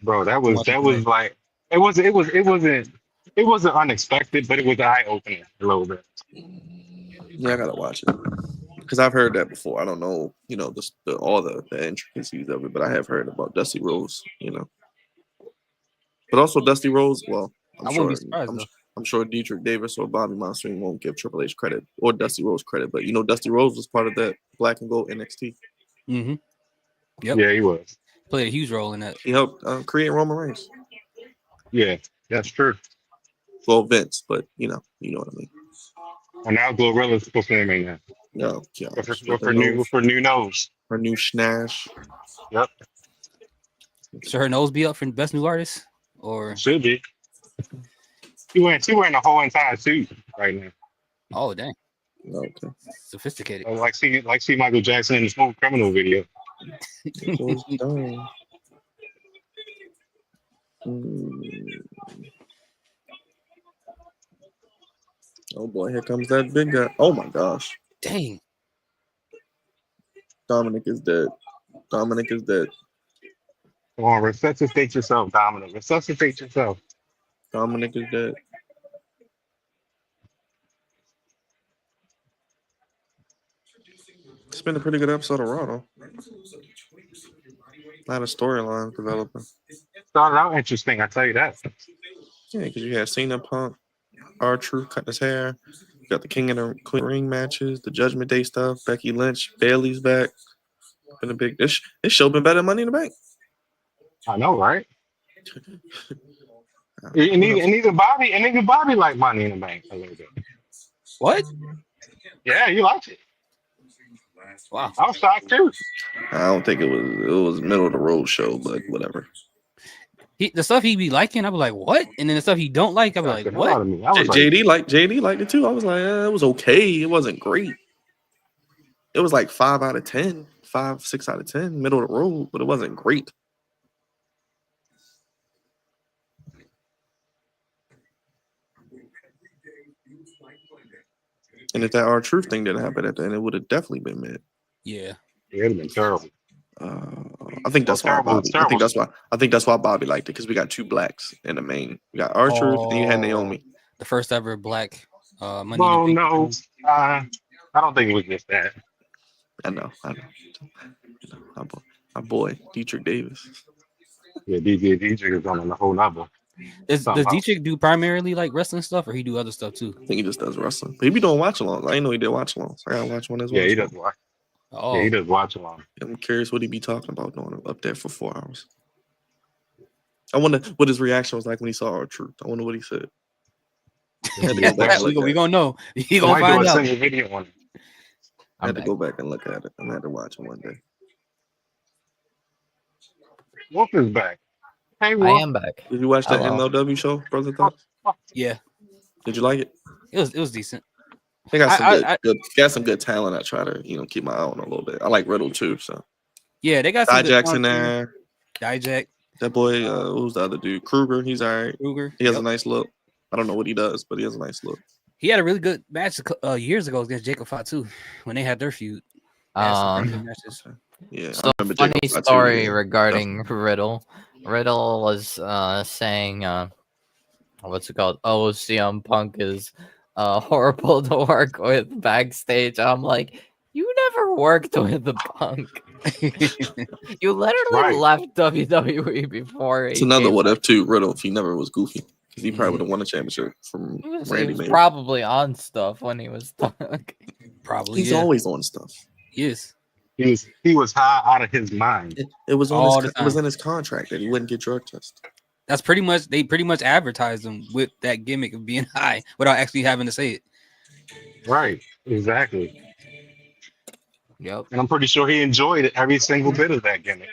Bro, that was like it wasn't unexpected, but it was eye opening a little bit. Yeah, I gotta watch it because I've heard that before. I don't know, all the intricacies of it, but I have heard about Dusty Rhodes, But also Dusty Rhodes. Well, I wouldn't be surprised though. I'm sure Dietrich Davis or Bobby Monsoon won't give Triple H credit or Dusty Rhodes credit, but Dusty Rhodes was part of that Black and Gold NXT. Mm-hmm. Yep. Yeah, he was. Played a huge role in that. He helped create Roman Reigns. Yeah, that's true. Well, Vince, but you know what I mean. And now Glorilla's performing that. No, yeah, with her new nose. Her new schnash. Yep. Should her nose be up for best new artist? Or should be. She wearing a whole entire suit right now. Oh dang. Okay. Sophisticated. Like see Michael Jackson in the Smooth Criminal video. Oh boy, here comes that big guy. Oh my gosh. Dang. Dominic is dead. Dominic is dead. Come on, resuscitate yourself, Dominic. Resuscitate yourself. Dominic is dead. It's been a pretty good episode of Raw, though. A lot of storylines developing. Started out interesting, I tell you that. Yeah, because you had Cena, Punk, R-Truth cutting his hair. You got the King of the Queen ring matches, the Judgment Day stuff. Becky Lynch, Bailey's back. Been a big. This show been better than Money in the Bank. I know, right? And even Bobby liked Money in the Bank a little bit. What? Yeah, you liked it. Wow. I was shocked too. I don't think it was middle of the road show, but whatever. The stuff he be liking, I be like, what? And then the stuff he don't like, I be like, what? JD liked it too. I was like, it was okay. It wasn't great. It was like 5 out of 10, 5, 6 out of 10, middle of the road, but it wasn't great. And if that R-Truth thing didn't happen at the end, it would have definitely been mid. Yeah. It would have been terrible. I think that's why Bobby. I think that's why Bobby liked it, because we got two blacks in the main. We got R-Truth and you had Naomi. The first ever black money. Well, no. I don't think it was just that. I know. My boy, Dietrich Davis. Yeah, Dietrich is on a whole level. Does Something else. Dietrich do primarily like wrestling stuff, or he do other stuff too? I think he just does wrestling. But he be doing watch-alongs. I didn't know he did watch-alongs. I gotta watch one as well. Yeah, he does watch. Oh, Yeah, he does watch along. I'm curious what he be talking about doing up there for 4 hours. I wonder what his reaction was like when he saw our truth. I wonder what he said. I had to go back and look we at it. gonna know. He I gonna might do find a out. single video one. I had to go back and look at it. I had to watch it one day. Wolf is back. Hey, I Wolf. am back. Did you watch that Hello. MLW show, Brother Thoughts? Yeah, Did you like it? it was decent. They got some I- got some good talent. I try to keep my eye on a little bit. I like Riddle too. So Yeah, they got some good Dijak's in talent, too. there. Dijak, That boy, who's the other dude? Kruger. He's all right. Kruger. He has a Yep. nice look. I don't know what he does, but he has a nice look. He had a really good match years ago against Jacob Fatu when they had their feud. They had some really good matches. Yeah. So I remember funny Jacob Fatu, story yeah, regarding Riddle. Riddle was saying, what's it called? Oh, CM Punk is horrible to work with backstage. I'm like, you never worked with the Punk. You literally left WWE before. It's he another came what back. if too, Riddle, if he never was goofy. Because he probably would have won a championship from He was Randy maybe. probably on stuff when he was stuck. Probably. He's yeah. always on stuff. Yes. He was high out of his mind. It was All on the it was time. in his contract that he wouldn't get drug tested. That's they pretty much advertised him with that gimmick of being high without actually having to say it. Right. Exactly. Yep. And I'm pretty sure he enjoyed every single bit of that gimmick.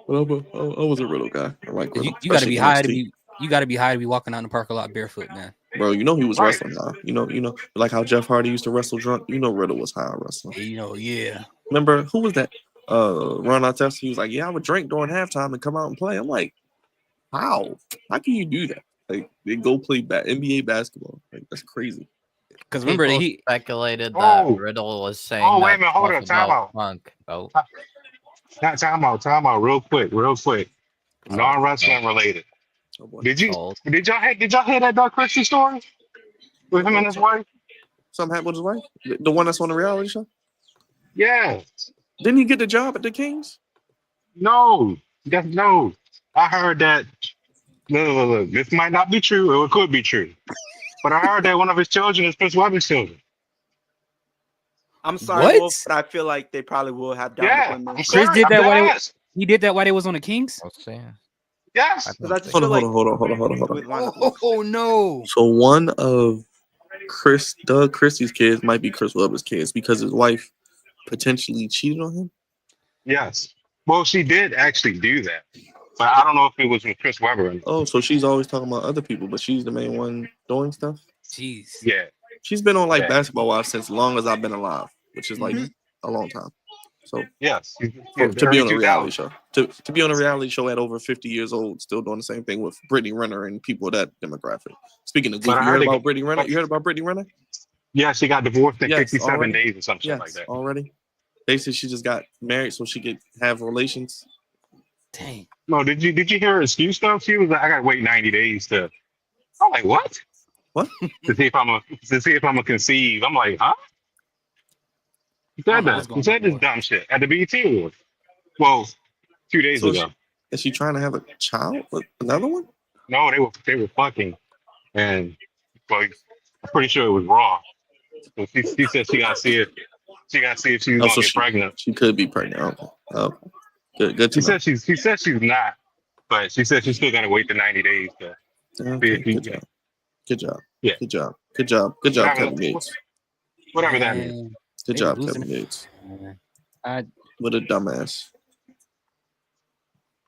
Well, I was a Riddle guy. I like Riddle. You got to especially be high to NXT. be. You got to be high to be walking out in the parking lot barefoot, man. Bro, you know he was Right. wrestling high. You know, like how Jeff Hardy used to wrestle drunk. You know Riddle was high wrestling. Yeah. Remember who was that? Ron Artest. He was like, "Yeah, I would drink during halftime and come out and play." I'm like, how? How can you do that? Like, they go play NBA basketball. Like, that's crazy. Because remember People he speculated that Oh. Riddle was saying Oh, wait a that minute, hold stuff up, time about out. Punk. Oh, Time out, real quick. Non-wrestling related. Oh boy. Did Cold. y'all hear that Dark Christian story with him and his wife? Something happened with his wife? The one that's on the reality show? Yeah. Didn't he get the job at the Kings? No. No. I heard that. Look. This might not be true, or it could be true. But I heard that one of his children is Chris Webber's children. I'm sorry, What? Wolf, but I feel like they probably will have down Yeah. deployment. I'm Chris sorry, did I'm that while dead. he did that while they was on the Kings. we'll see. Yes. Because I just Hold feel on, like hold on. Oh no! So one of Doug Christie's kids might be Chris Webber's kids because his wife potentially cheated on him. Yes. Well, she did actually do that. But I don't know if it was with Chris Webber. Oh, so she's always talking about other people, but she's the main one doing stuff. Jeez. Yeah. She's been on like Yeah. Basketball Wives since long as I've been alive, which is like a long time. So Yes. to be on a reality show, to be on a reality show at over 50 years old, still doing the same thing with Brittany Renner and people of that demographic. Speaking of, But I you heard heard about Brittany Renner? You heard about Brittany Renner? Yeah, she got divorced in Yes, 57 already. days or something Yes, like that. already. Basically, she just got married so she could have relations. Dang. No, did you hear her excuse though? She was like, I gotta wait 90 days to. I'm like, what? What? to see if I'm a conceive. I'm like, huh? He said what's that. going He said on, this dumb shit at the BET Awards. Well, 2 days So ago. is she trying to have a child with another one? No, they were fucking, and like I'm pretty sure it was raw. So she said she gotta see it. She gotta see if she's gonna get pregnant. She could be pregnant. Okay. Good to She know. said she's not, but she said she's still gonna wait the 90 days to see Okay, if she, good job. Yeah. Good job, Whatever- Kevin Gates. whatever that means. Man, Good they job, losing Kevin it. Gates. I What a dumbass.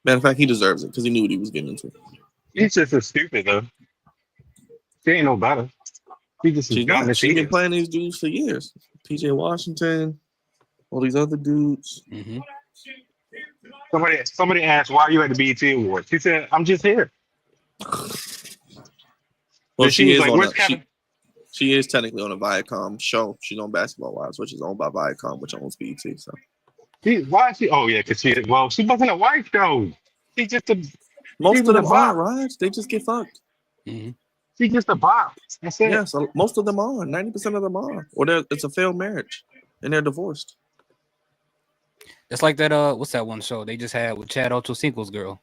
Matter of fact, he deserves it because he knew what he was getting into. He's just as stupid though. She ain't no better. She just as She's dumb not. as she She's been is. playing these dudes for years. PJ Washington, all these other dudes. mhm. Somebody asked why you at the BET Awards. She said, "I'm just here." Well, And she was like, "Where's she, Kevin?" she is technically on a Viacom show. She's on Basketball Wives, which is owned by Viacom, which owns BET. So Why is she? Oh yeah, because she wasn't a wife though. She's just a most She of was them a are, bot. Raj. They just get fucked. She's just a bot. That's it. Yeah, so most of them are. 90% of them are, or it's a failed marriage, and they're divorced. That's like that. What's that one show they just had with Chad Ochocinco's girl?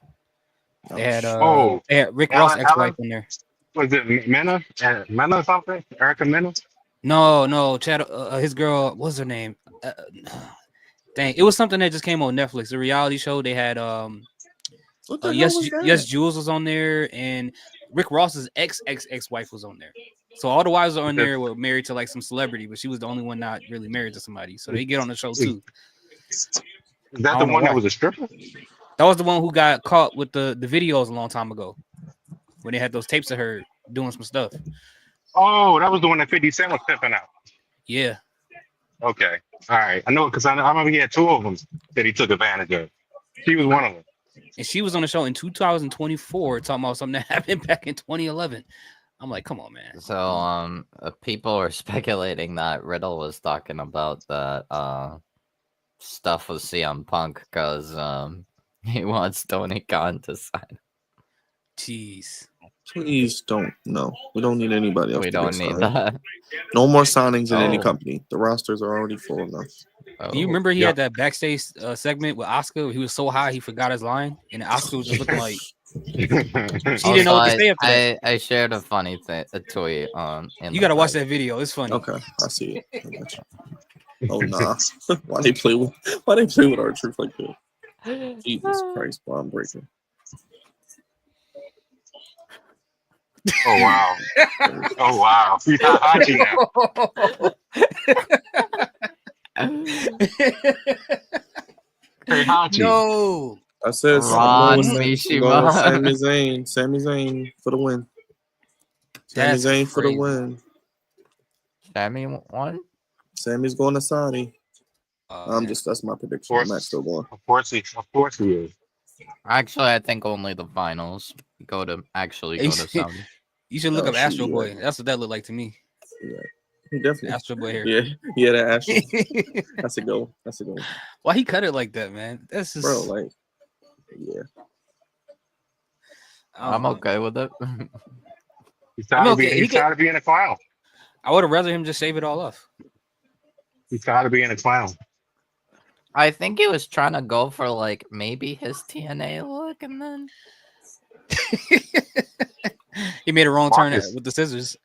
They had Oh, Rick Ross Alan, ex-wife in there. was it Mena? Mena something? Erica Mena? No, Chad. His girl. What's her name? Dang, it was something that just came on Netflix. A reality show. They had What the hell yes, was that? yes, Jules was on there, and Rick Ross's ex-wife was on there. So all the wives on there were married to like some celebrity, but she was the only one not really married to somebody. So they get on the show too. Is that the one that was a stripper? That was the one who got caught with the videos a long time ago when they had those tapes of her doing some stuff. Oh, that was the one that 50 Cent was pimping out. Yeah. Okay. All right. I know because I remember he had two of them that he took advantage of. She was one of them. And she was on the show in 2024 talking about something that happened back in 2011. I'm like, come on, man. So people are speculating that Riddle was talking about that stuff with CM Punk because he wants Tony Khan to sign. Jeez. Please don't. No, we don't need anybody else. We to don't get need signed. that. No more signings in any Oh. company. The rosters are already full enough. Do you remember he had that backstage segment with Oscar? He was so high he forgot his line, and Oscar was just looking like she didn't know what to say after that. I shared a funny tweet on. You gotta watch that video. It's funny. Okay, I see it. I got you. Oh nah. Why they play with our truth like that? Jesus Christ, bomb breaker. Oh wow. Oh wow. He's not Hachi now. Hey Hachi. No. I said Ron Sami Zayn. Sami Zayn for the win. Sami That's Zayn for the crazy. win. Sami won? Sammy's going to Saudi. That's my prediction. The match still going. Of course he is. Actually, I think only the finals go to Saudi. You should look up Astro Boy. That's what that looked like to me. Yeah, he definitely Astro Boy hair. Yeah, that Astro. That's a go. Why he cut it like that, man? That's just yeah. I'm okay with it. He's tired of being a clown. I would have rather him just shave it all off. He's tired of being a clown. I think he was trying to go for like maybe his TNA look, and then he made a wrong turn with the scissors.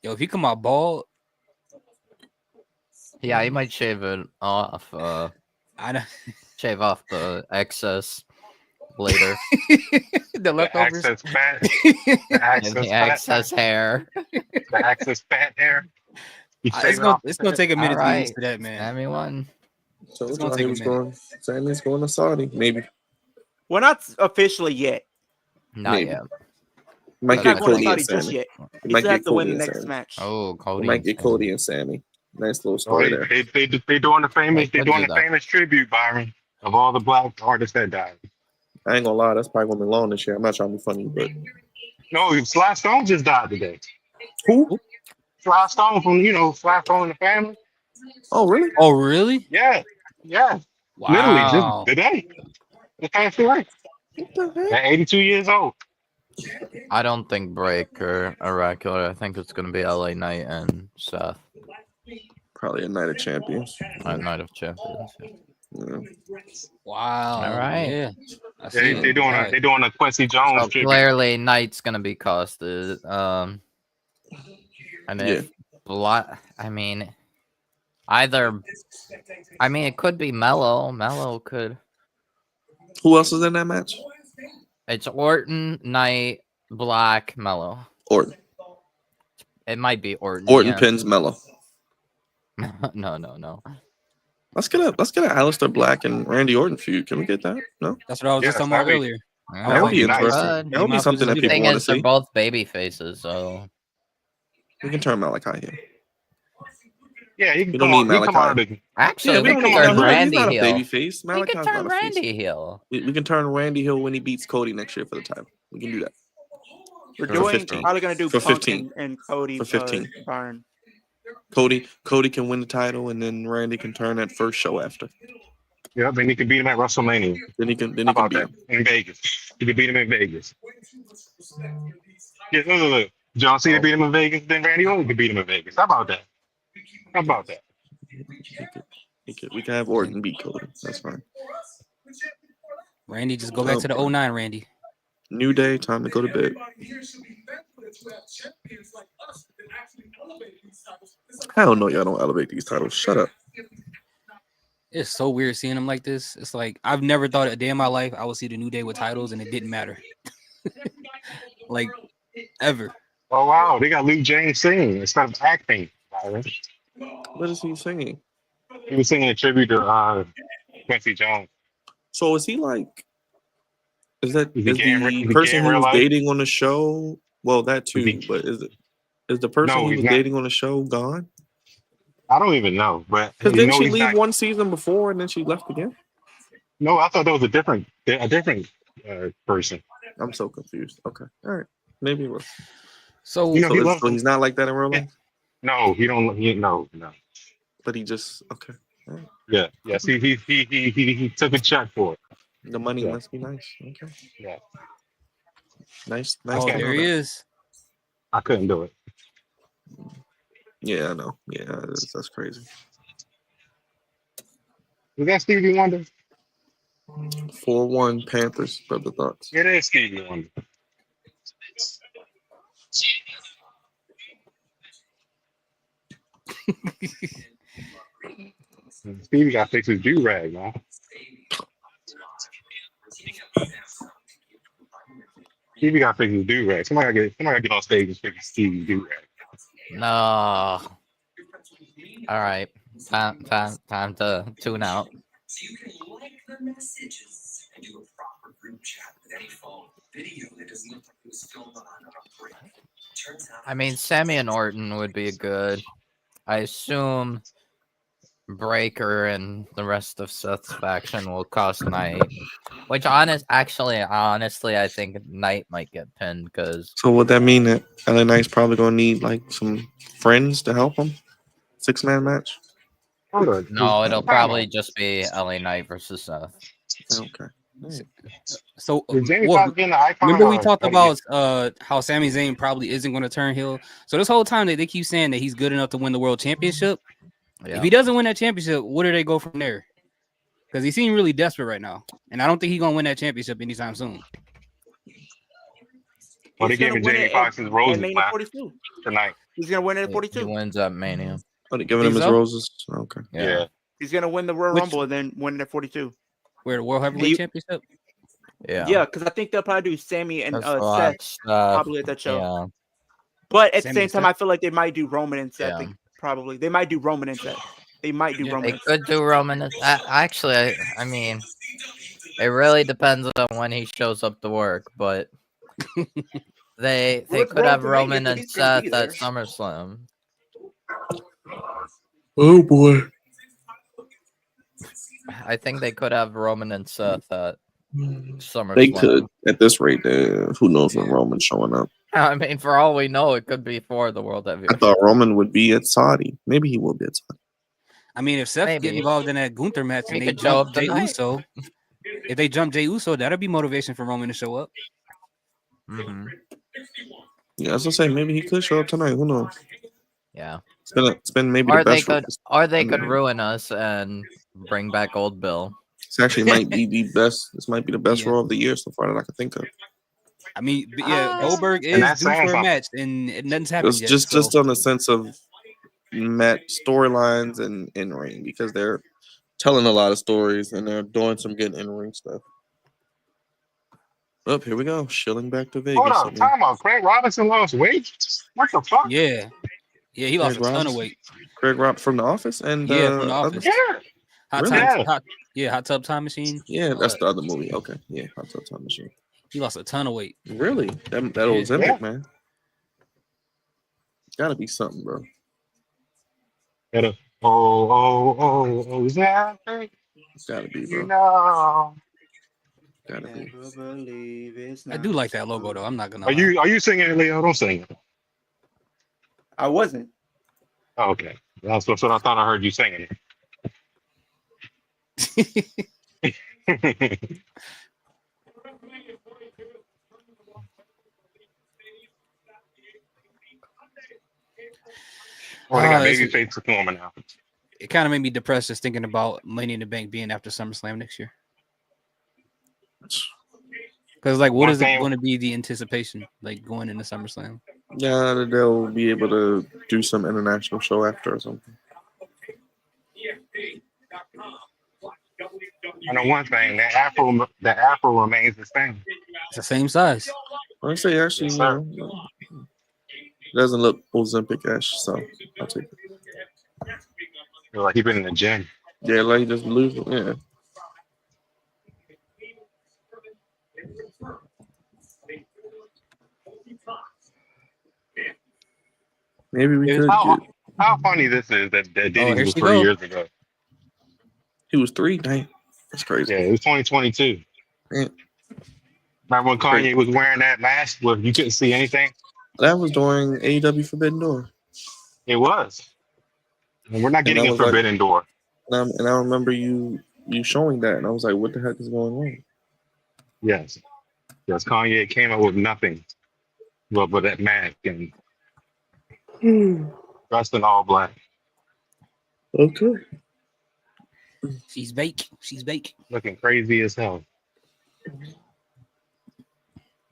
Yo, if he come out bald, yeah, he might shave it off. I know. Shave off the excess later. The leftovers. Excess fat. The excess hair. The excess fat hair. It's gonna take a minute to get used to that, man. Sammy won. So it's gonna take a minute. Sammy's going to Saudi, maybe. We're not officially yet. Not yet. Might get Cody and Sammy. Yet. He still has to win the next match. Oh, Cody. Might get Cody and Sammy. Nice little story there. They doing the famous tribute, Byron, of all the black artists that died. I ain't gonna lie, that's probably gonna be long this year. I'm not trying to be funny, but no, Sly Stone just died today. Who? Sly Stone from Sly Stone and the Family. Oh really? Oh really? Yeah. Wow. Literally just today. The past away. At 82 years old. I don't think Break or Oracular. I think it's gonna be LA Knight and Seth. Probably a Night of Champions. Night of Champions. Yeah. Wow. All right. Yeah. They're doing a Quincy Jones so tribute. clearly Knight's gonna be costed. And if it could be Mello. Mello could. Who else is in that match? It's Orton, Knight, Black, Mello. Orton. It might be Orton. Orton pins Mello. No. Let's get a Aleister Black and Randy Orton feud. Can we get that? No. That's what I was just talking about earlier. That would be interesting. That would be something that people want to see. They're both baby faces, so we can turn Malachi heel. Yeah, you can we don't need Malachi. Actually, we can turn Randy heel. Baby face. We can turn Randy heel. We can turn Randy heel when he beats Cody next year for the title. We can do that. We're probably gonna do for Punk 15 and Cody for 15. Byron. Cody can win the title, and then Randy can turn that first show after. Yeah, then he can beat him at WrestleMania. Then he can beat him in Vegas. He can beat him in Vegas. Yeah, look. John Cena beat him in Vegas, then Randy Orton can beat him in Vegas. How about that? We can have Orton beat Cody. That's fine. Randy, just go back to the 09, Randy. New day, time to go to bed. Hell no, y'all don't elevate these titles. Shut up. It's so weird seeing them like this. It's like I've never thought a day in my life I would see the New Day with titles and it didn't matter. Like ever. Oh wow, they got Luke James singing instead of acting. Byron. What is he singing? He was singing a tribute to Quincy Jones. So is he like? Is that Is he gay in the real person he was life? dating on the show? Well, that too. But is the person No, he he's was not. dating on the show gone? I don't even know, but Because you didn't know she he's leave not. one season before and then she left again? No, I thought that was a different person. I'm so confused. Okay, all right, maybe it was. So You know, he loves so he's not like that in real life. No, he don't. No. But he just okay. All right. Yeah, yes. He took a check for it. The money Yeah. must be nice. Okay, Yeah, nice. Oh, to know there he that. is. I couldn't do it. Yeah, I know. Yeah, that's crazy. Was that Stevie Wonder? 4-1 Panthers. Brother thoughts. It is Stevie Wonder. Stevie got to fix his do rag, man. Stevie got to fix his do rag. Somebody got to get on stage and fix Stevie do rag. No. All right. Time to tune out. So you can like the messages and do a proper group chat with any phone video that doesn't look like it was filmed on a break. Turns out I mean, Sammy and Orton would be good. I assume Breaker and the rest of Seth's faction will cost Knight. Which honestly, I think Knight might get pinned because. So would that mean that LA Knight's probably gonna need like some friends to help him? 6-man match. No, it'll probably just be LA Knight versus Seth. Okay. So remember we talked about how Sami Zayn probably isn't going to turn heel. So this whole time they keep saying that he's good enough to win the world championship. Yeah. If he doesn't win that championship, where do they go from there? Because he seems really desperate right now, and I don't think he's gonna win that championship anytime soon. Well, they gave Jamie Foxx his roses last 42 tonight. He's gonna win it at 42. He wins at Mania. Oh, they're giving him his roses. Okay. Yeah. He's gonna win the Royal Rumble and then win it at 42. Where the World Heavyweight Championship? Yeah, because I think they'll probably do Sammy and Seth probably at that show. Yeah. But at Sammy the same and time, Seth? I feel like they might do Roman and Seth. Yeah. Probably they might do Roman and Seth. They might do Roman. They could do Roman. Actually, I mean, it really depends on when he shows up to work, but they could have Roman and Seth at SummerSlam. Oh boy. I think they could have Roman and Seth at SummerSlam. They could. At this rate, who knows when Roman's showing up? I mean, for all we know, it could be for the World Heavyweight. I thought Roman would be at Saudi. Maybe he will be at Saudi. I mean, if Seth get involved in that Gunther match and He they could show jump up Jey tonight. Uso, if they jump Jey Uso, that'll be motivation for Roman to show up. Mm-hmm. Yeah, as I say, maybe he could show up tonight. Who knows? Yeah. It's been maybe Or the they best. could ruin us and bring back Old Bill. This actually might be the best. This might be the best Raw of the year so far that I can think of. I mean, Goldberg And is that's due saying for a something. match, and nothing's happened It's yet. just on the sense of match storylines and in ring because they're telling a lot of stories and they're doing some good in ring stuff. Oh, here we go. Shilling back to Vegas. Hold on, time out. Craig Robinson lost weight. What the fuck? Yeah, he lost a ton of weight. Craig Rob from The Office and Yeah, from The Office. Yeah. Hot Tub Time Machine. Yeah, that's the other movie. Okay, yeah, Hot Tub Time Machine. He lost a ton of weight. Really? That Ozempic, man. Gotta be something, bro. Ozempic. Gotta be, bro. You know. Gotta be. I do like that logo though. I'm not gonna. Are you singing it, Leo? Don't sing it. I wasn't. Oh, okay. That's what I thought I heard you singing it. Oh, they got babyface performing now. It kind of made me depressed just thinking about Money in the Bank being after SummerSlam next year. Because like, what One is it thing- going to be the anticipation like going into SummerSlam? Yeah, they'll be able to do some international show after or something. I know one thing. The afro remains the same. It's the same size. I say actually, Yes, you sir. know, it doesn't look Ozempic-ish, so I'll take it. Feel like he been in the gym. Yeah, like just lose. Yeah. Maybe we could get. How funny this is that Diddy here was she 3 go. years ago. He was 3. Dang, that's crazy. Yeah, it was 2022. Yeah. Remember when Kanye Crazy. was wearing that mask where you couldn't see anything? That was during AEW Forbidden Door. It was. And we're not getting I a was like- Forbidden Door. And I remember you showing that, and I was like, "What the heck is going on?" Yes. Because Kanye came up with nothing but that mask and dressed in all black. Okay. She's bake. She's bake. Looking crazy as hell.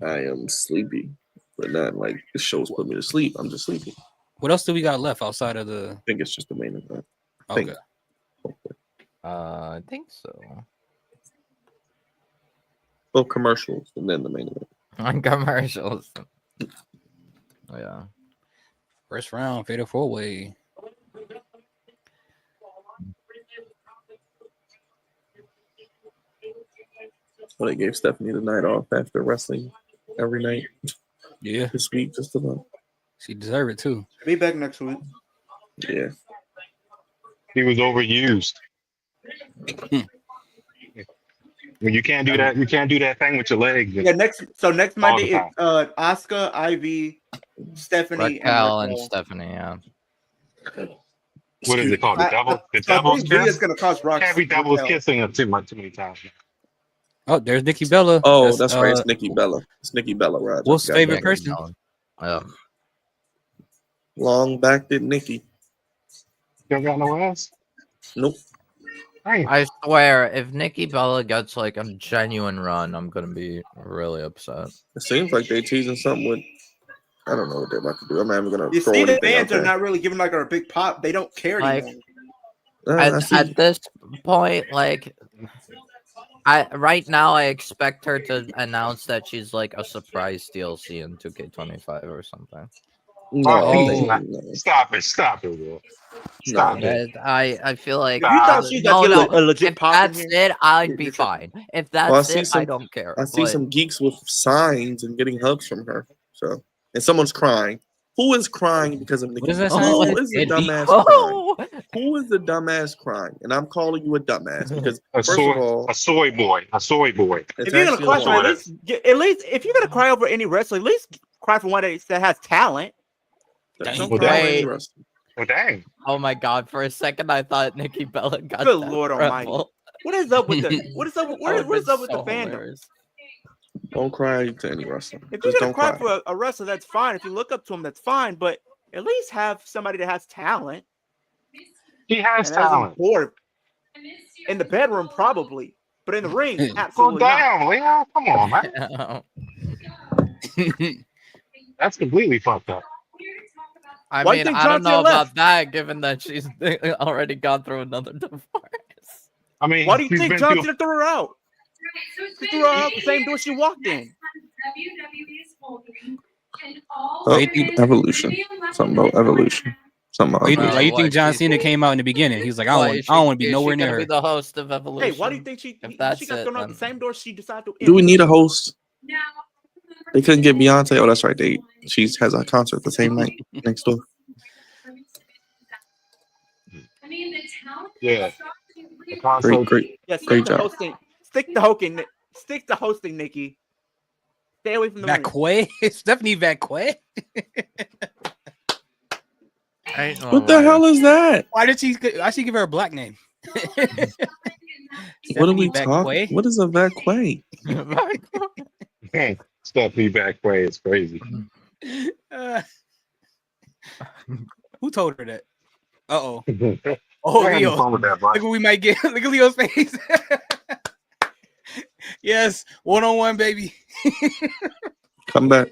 I am sleepy, but not like the show's put me to sleep. I'm just sleepy. What else do we got left outside of the? I think it's just the main event. Okay. I think so. Well, commercials and then the main event. On commercials. Yeah. First round, fatal 4-way. Well, they gave Stephanie the night off after wrestling every night. Yeah. This week, just about. She deserved it too. Be back next week. Yeah. He was overused. When you can't do that, you can't do that thing with your legs. Yeah, next Monday the is Asuka, Ivy, Stephanie, Raquel and Raquel. Stephanie, yeah. What is it called? The double? The So I doubles think Rhea's kiss? gonna cost Rock. Can't be doubles Raquel. kissing too many times. Oh, there's Nikki Bella. Oh, that's right. It's Nikki Bella. It's Nikki Bella, Roger. Wolf's Got favorite that. person. Yeah. Long back did Nikki. You got no ass? Nope. I swear, if Nikki Bella gets like a genuine run, I'm gonna be really upset. It seems like they're teasing something with. I don't know what they're about to do. I'm not even gonna You throw see, the anything out fans are there. not really giving like her a big pop. They don't care Like, anymore. I see. At this point, like, right now I expect her to announce that she's like a surprise DLC in 2K25 or something. Stop it, Will. Stop it. I feel like If you thought she's gonna get a legit if pop in that's here, it, I'd be fine. If that's Well, I see it, some. I don't care. I see but- some geeks with signs and getting hugs from her. So, and someone's crying. Who is crying because of Nikki? What is that Who sign? is the Deadbeat? dumbass Oh! crying? Who is the dumbass crying? And I'm calling you a dumbass because A first of all, soy boy. it's if you're gonna actually cry a for woman. at least if you're gonna cry over any wrestler, at least cry for one that has talent. Don't Well, cry over wait. any wrestler. Well, dang. Oh my god! For a second, I thought Nikki Bella got Good that Lord Rebel. Almighty. What is up with the what is up with, That would've what is been up with the so fandom? hilarious. Don't cry to any wrestler. If Just you're gonna don't cry cry. for a wrestler, that's fine. If you look up to him, that's fine. But at least have somebody that has talent. He has And that isn't talent. bored. In the bedroom, probably, but in the ring, Go absolutely not. down, Leo. Come on, man. That's completely fucked up. I Why do you mean, think I John don't know Cena about left? that, given that she's already gone through another divorce. I mean, Why do you she's think been John through- Cena threw her out? He threw her out the same door she walked in. Oh, evolution. Something about evolution. Something about Why you evolution. think John Cena came out in the beginning? He was like, I don't want to be nowhere near her. Be the host of Evolution. Hey, why do you think she If that's she got it, thrown out then- the same door she decided to? Do we need a host? They couldn't get Beyonce. Oh, that's right. She has a concert the same night next door. Yeah. The concert. Great. Yeah, stick Great to job. hosting. Stick to hosting, Nikki. Stay away from the ring. Vacquet? Stephanie Vacquet? What the hell is that? Why she give her a black name? What are we Stephanie Vacquet? talking? What is a vacquet? Stephanie back way is crazy. Who told her that? Uh-oh. Oh, Oh, I had no Leo. fun with that, Look bro. what we might get. Look at Leo's face. Yes, 1-on-1, baby. Come back.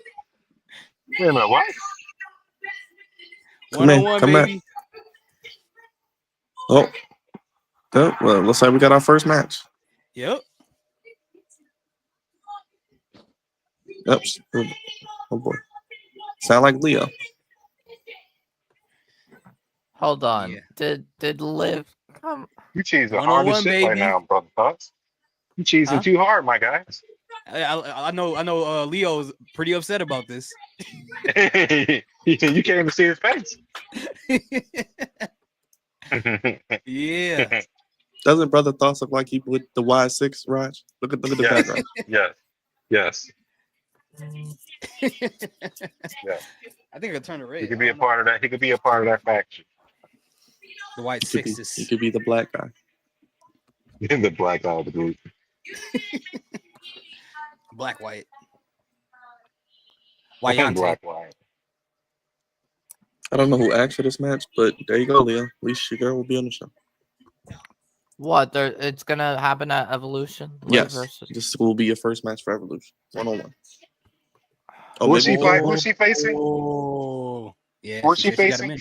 Wait a minute, what? Come in. 1-on-1, Come back. baby. Oh. Oh, well, looks like we got our first match. Yep. Oops. Oh boy. Sound like Leo. Hold on. Yeah. Did Liv come? You cheesing hard as 1-on-1, shit right baby. now, brother Thoughts. You cheesing Huh? too hard, my guy. I know. Leo's pretty upset about this. You can't even see his face. Yeah. Doesn't Brother Thoughts look like he with the Y6, Raj? Look at the Yes. background. Yes. Yeah. I think I turned it red. He could be a part of that. He could be a part of that faction. The white He sixes. could be the black guy. The black guy of the group. Black white. I think Wayante. black white. I don't know who asked for this match, but there you go, Leo. At least your girl will be on the show. What? It's gonna happen at Evolution. Liv Yes. versus- This will be your first match for Evolution. 1-on-1. Oh, Who's maybe she fight? Who's she facing? Oh. Yeah. Who's she said got him facing? in.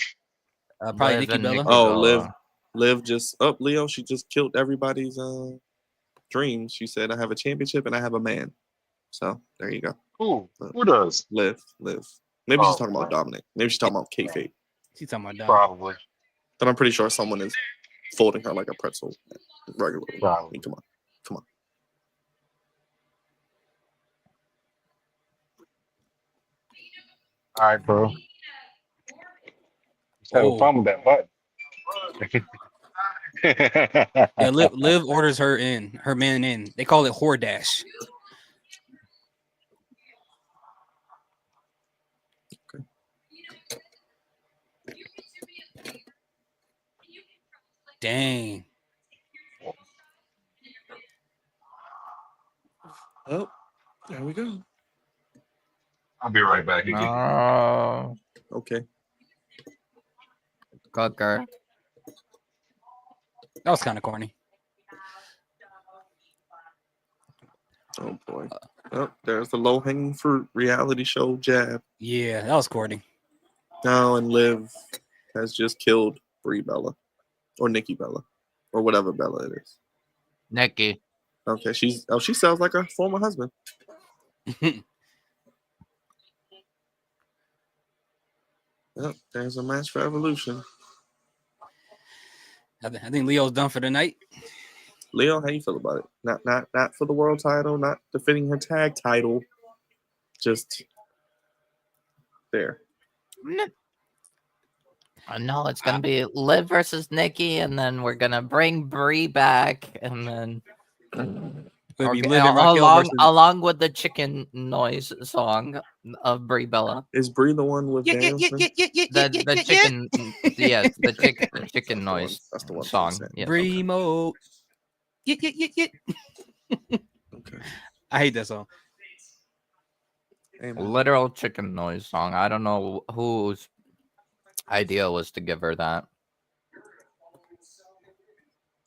Probably Liv Nikki and Bella. Nikki Oh, Bella. Liv just up. Leo, she just killed everybody's dreams. She said, I have a championship and I have a man. So there you go. Who does? Liv. Maybe Oh, she's talking about Dominic. Maybe she's talking about kayfabe. She's talking about Dom. Probably. But I'm pretty sure someone is folding her like a pretzel regularly. Probably. I mean, come on. All right, bro. Just having fun with that button. Yeah, Liv orders her man in. They call it whore dash. Dang. Oh, there we go. I'll be right back. No. Okay. Cooker. That was kind of corny. Oh boy. Oh, there's the low hanging fruit reality show jab. Yeah, that was corny. Now and Liv has just killed Brie Bella or Nikki Bella or whatever Bella it is. Nikki. Okay, she sounds like her former husband. Yep, there's a match for Evolution. I think Leo's done for the night. Leo, how you feel about it? Not for the world title, not defending her tag title. Just there. No, it's gonna be Liv versus Nikki, and then we're gonna bring Brie back, and then It'll be Liv and Raquel along with the chicken noise song of Brie Bella. Is Brie the one with Danielson? The chicken, yes, the chicken noise. That's the one song. Yes. Brie mode. Okay. I hate that song. Literal chicken noise song. I don't know whose idea was to give her that.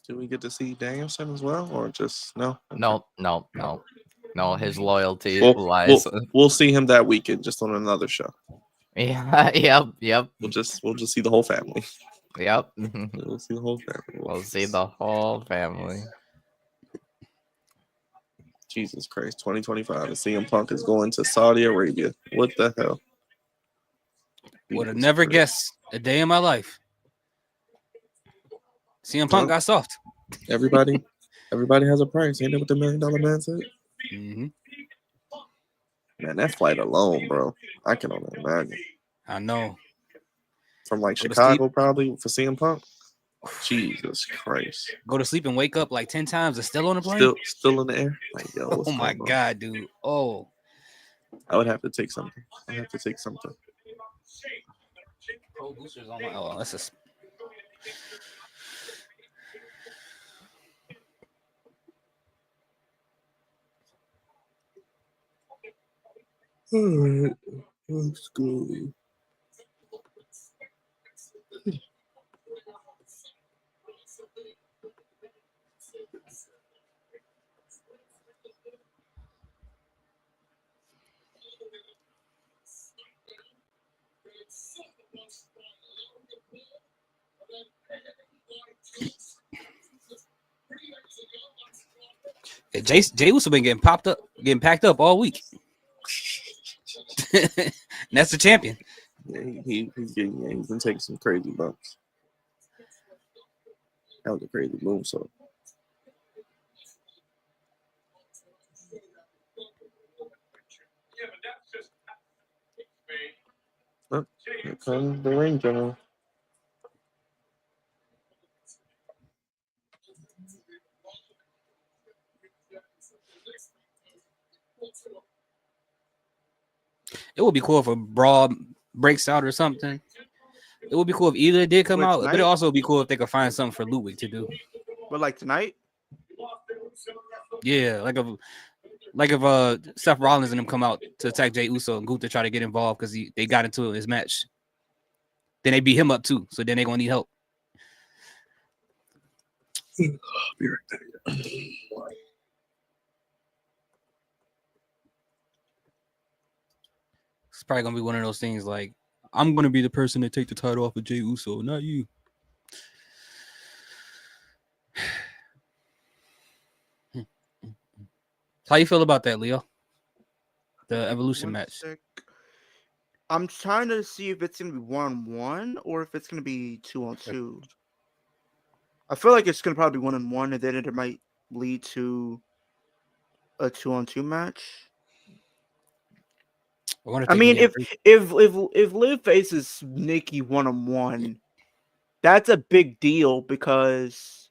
Do we get to see Danielson as well, or just no? No. His loyalty We'll, lies. we'll see him that weekend, just on another show. Yeah. Yep. We'll just see the whole family. Yep. We'll see the whole family. We'll see the whole family. Jesus Christ, 2025, and CM Punk is going to Saudi Arabia. What the hell? Would have never guessed a day in my life. CM Punk got soft. Everybody has a price. Ain't that what the $1 Million Man said? Mm-hmm. Man, that flight alone, bro. I can only imagine. I know. From like Go to Chicago, sleep. probably for CM Punk. Jesus Christ. Go to sleep and wake up like 10 times and still on the plane? Still in the air. Like, yo, what's Oh my going on? God, dude. Oh. I would have to take something. Pro boosters on my. Oh, that's a. All right, let's go. Jay Uso been getting packed up all week. And that's the champion. Yeah, he's been taking some crazy bumps. That was a crazy move, so. Yeah, but that's just me. Oh, here comes the ring general. It would be cool if a brawl breaks out or something. It would be cool if either did come Wait, out, but it tonight? also would be cool if they could find something for Ludwig to do. But like tonight, Yeah, like if Seth Rollins and them come out to attack Jey Uso and Gunther try to get involved because they got into his match. Then they beat him up too, so then they're gonna need help. Be right back. It's probably gonna be one of those things like, I'm gonna be the person to take the title off of Jey Uso, not you. How you feel about that, Leo? The Evolution match. I'm trying to see if it's gonna be 1-on-1 or if it's gonna be 2-on-2. I feel like it's gonna probably be 1-on-1, and then it might lead to a 2-on-2 match. I mean, if Liv faces Nikki 1-on-1, that's a big deal because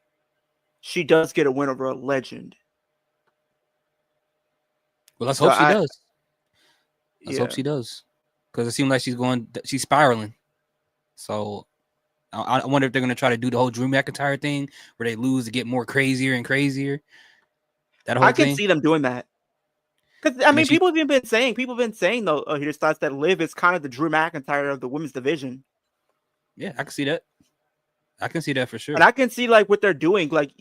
she does get a win over a legend. Well, let's hope she does. Let's hope she does, because it seems like she's spiraling. So I wonder if they're gonna try to do the whole Drew McIntyre thing where they lose to get more crazier and crazier. That whole I can thing. see them doing that. Because I mean, people have been saying though, here's thoughts that Liv is kind of the Drew McIntyre of the women's division. Yeah, I can see that. I can see that for sure. And I can see like what they're doing. Like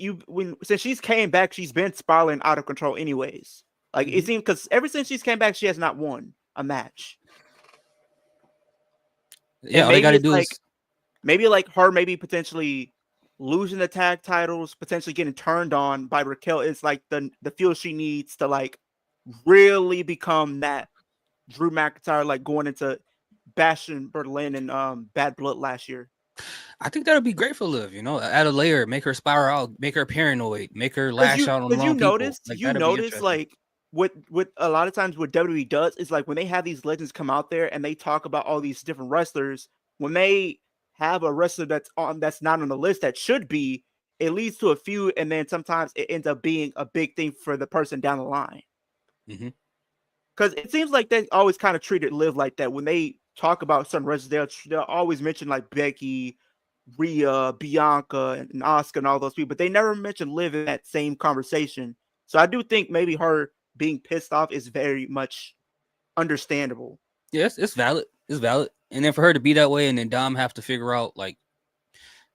since she's came back, she's been spiraling out of control anyways. Like it seems because ever since she's came back, she has not won a match. Yeah, all they gotta do is maybe potentially losing the tag titles, potentially getting turned on by Raquel is like the fuel she needs to like really become that Drew McIntyre, like going into Bastion Berlin and Bad Blood last year. I think that would be great for Liv, add a layer, make her spiral out, make her paranoid, make her lash out on the wrong people. You notice like what a lot of times what WWE does is like when they have these legends come out there and they talk about all these different wrestlers, when they have a wrestler that's not on the list that should be, it leads to a feud, and then sometimes it ends up being a big thing for the person down the line. Because it seems like they always kind of treated Liv like that. When they talk about certain wrestlers, they'll always mention like Becky, Rhea, Bianca, and Asuka and all those people, but they never mention Liv in that same conversation. So I do think maybe her being pissed off is very much understandable. Yes, it's valid. It's valid. And then for her to be that way, and then Dom have to figure out like,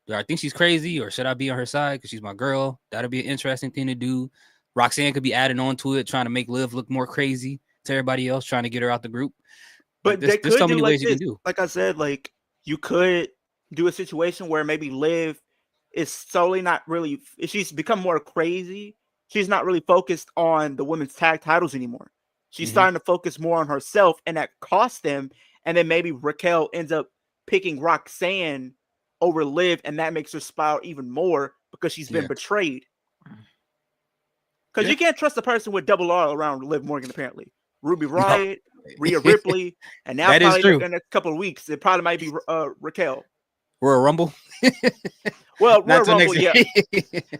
do I think she's crazy or should I be on her side because she's my girl? That'll be an interesting thing to do. Roxanne could be adding on to it, trying to make Liv look more crazy to everybody else, trying to get her out the group. But like, there's so many ways you can do. Like I said, like you could do a situation where maybe Liv is solely not really, she's become more crazy. She's not really focused on the women's tag titles anymore. She's starting to focus more on herself, and that costs them. And then maybe Raquel ends up picking Roxanne over Liv, and that makes her spiral even more because she's been betrayed. Because you can't trust a person with double R around Liv Morgan, apparently. Ruby Riott, Rhea Ripley, and now that probably is true. in the next couple of weeks, it probably might be Raquel. Royal Rumble? Well, Not Royal Rumble, next year.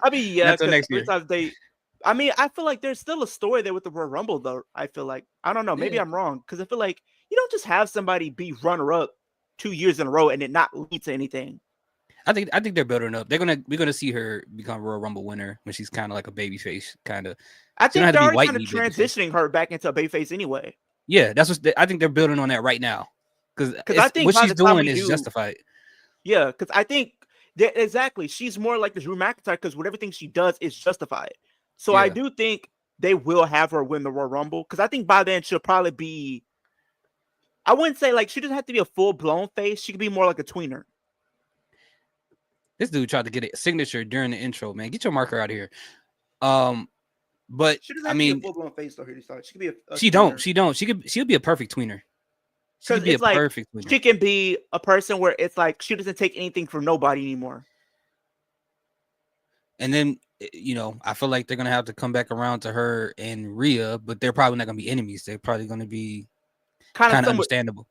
I mean, yeah. Not till next year. I mean, I feel like there's still a story there with the Royal Rumble, though. I feel like, I don't know, maybe I'm wrong, because I feel like you don't just have somebody be runner-up 2 years in a row and it not lead to anything. I think they're building up. We're gonna see her become Royal Rumble winner when she's kind of like a babyface, kind of. I think they're already kind of transitioning her back into a babyface anyway. Yeah, that's what I think they're building on that right now, because I think what she's doing is justified. Yeah, because I think exactly she's more like the Drew McIntyre because with everything she does is justified. So I do think they will have her win the Royal Rumble because I think by then she'll probably be. I wouldn't say like she doesn't have to be a full blown face. She could be more like a tweener. This dude tried to get a signature during the intro, man. Get your marker out of here. But She doesn't I have to be a mean, full blown face though. Here, she could be a she tweener. don't. She'll be a perfect tweener. She Because could be a it's like perfect tweener. she can be a person where it's like she doesn't take anything from nobody anymore. And then I feel like they're gonna have to come back around to her and Rhea, but they're probably not gonna be enemies. They're probably gonna be Kind kind of of understandable.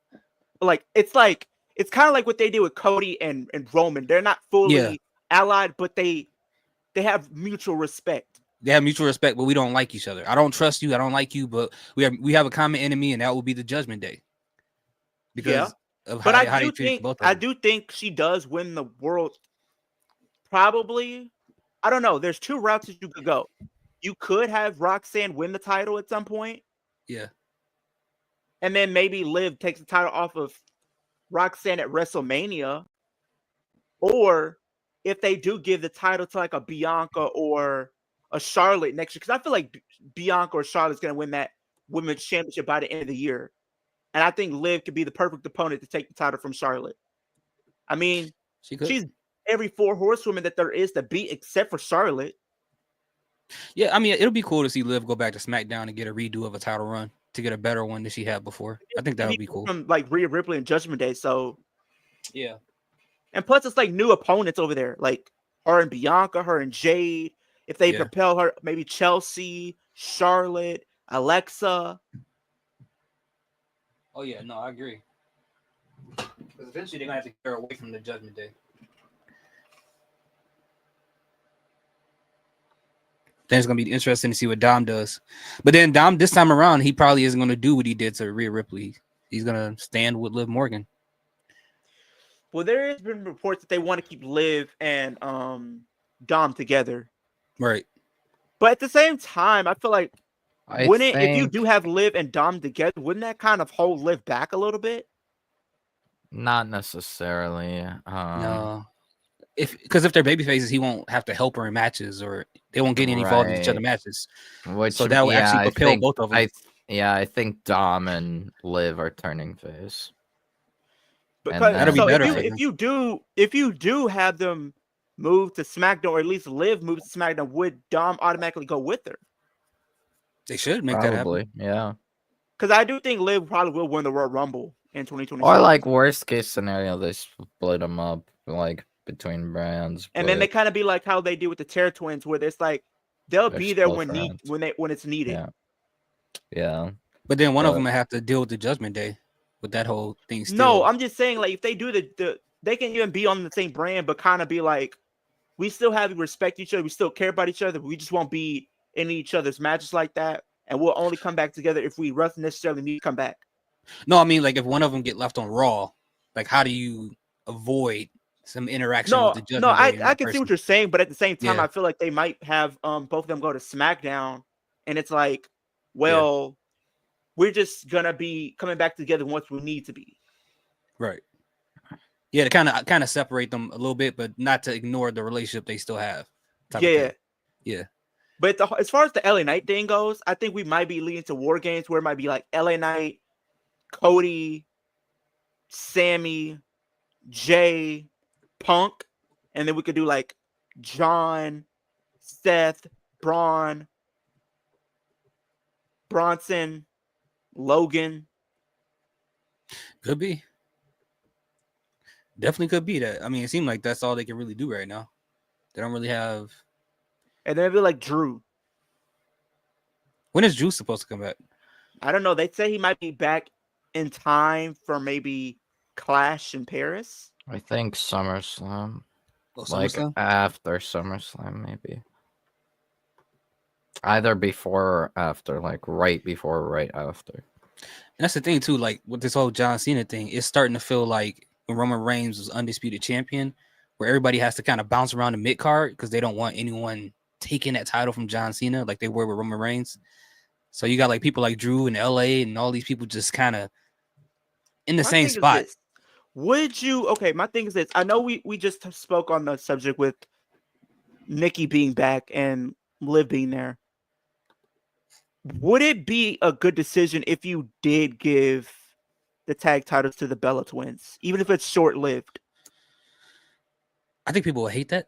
like it's kind of like what they did with Cody and Roman. They're not fully allied, but they have mutual respect. They have mutual respect, but we don't like each other. I don't trust you. I don't like you, but we have a common enemy, and that will be the Judgment Day. Because of But how they treat both of them. I do think she does win the world. Probably, I don't know. There's two routes that you could go. You could have Roxanne win the title at some point. Yeah. And then maybe Liv takes the title off of Roxanne at WrestleMania. Or if they do give the title to like a Bianca or a Charlotte next year, because I feel like Bianca or Charlotte's going to win that women's championship by the end of the year. And I think Liv could be the perfect opponent to take the title from Charlotte. I mean, she's every 4 horsewomen that there is to beat except for Charlotte. Yeah, I mean, it'll be cool to see Liv go back to SmackDown and get a redo of a title run to get a better one than she had before. I think that would be cool. From like Rhea Ripley and Judgment Day. So, yeah. And plus, it's like new opponents over there, like her and Bianca, her and Jade. If they propel her, maybe Chelsea, Charlotte, Alexa. Oh yeah, no, I agree. Because eventually they're gonna have to get her away from the Judgment Day. Then it's gonna be interesting to see what Dom does. But then Dom, this time around, he probably isn't gonna do what he did to Rhea Ripley. He's gonna stand with Liv Morgan. Well, there has been reports that they want to keep Liv and Dom together. Right. But at the same time, I feel like if you do have Liv and Dom together, wouldn't that kind of hold Liv back a little bit? Not necessarily. No. Because if they're baby faces, he won't have to help her in matches, or they won't get any involved in each other matches. So that will actually propel both of them. I think Dom and Liv are turning face. Because if you do have them move to SmackDown, or at least Liv moves to SmackDown, would Dom automatically go with her? They should make that happen. Yeah. Because I do think Liv probably will win the Royal Rumble in 2026. Or like worst case scenario, they split them up like between brands. And then they kind of be like how they do with the Terror Twins, where it's like they'll be there when it's needed. Yeah. But then one of them might have to deal with the Judgment Day with that whole thing. No, I'm just saying, like, if they do they can even be on the same brand, but kind of be like, we still have respect each other, we still care about each other, but we just won't be in each other's matches like that, and we'll only come back together if we necessarily need to come back. No, I mean, like, if one of them get left on Raw, like, how do you avoid some interaction with the Judgment Day? I can see what you're saying, but at the same time, I feel like they might have both of them go to SmackDown, and it's like, well, we're just gonna be coming back together once we need to be. Right. Yeah, to kind of separate them a little bit, but not to ignore the relationship they still have. Yeah. But as far as the LA Knight thing goes, I think we might be leading to War Games where it might be like LA Knight, Cody, Sammy, Jay, Punk, and then we could do like John, Seth, Bronson, Logan. Could be. Definitely could be that. I mean, it seemed like that's all they can really do right now. They don't really have. And then it'd be like Drew. When is Drew supposed to come back? I don't know. They say he might be back in time for maybe Clash in Paris. I think SummerSlam. Like after SummerSlam, maybe. Either before or after, like right before or right after. And that's the thing too, like with this whole John Cena thing, it's starting to feel like when Roman Reigns was undisputed champion, where everybody has to kind of bounce around the mid card because they don't want anyone taking that title from John Cena like they were with Roman Reigns. So you got like people like Drew in LA and all these people just kind of in the same spot. Would you? Okay, my thing is this. I know we just spoke on the subject with Nikki being back and Liv being there. Would it be a good decision if you did give the tag titles to the Bella Twins, even if it's short-lived? I think people will hate that.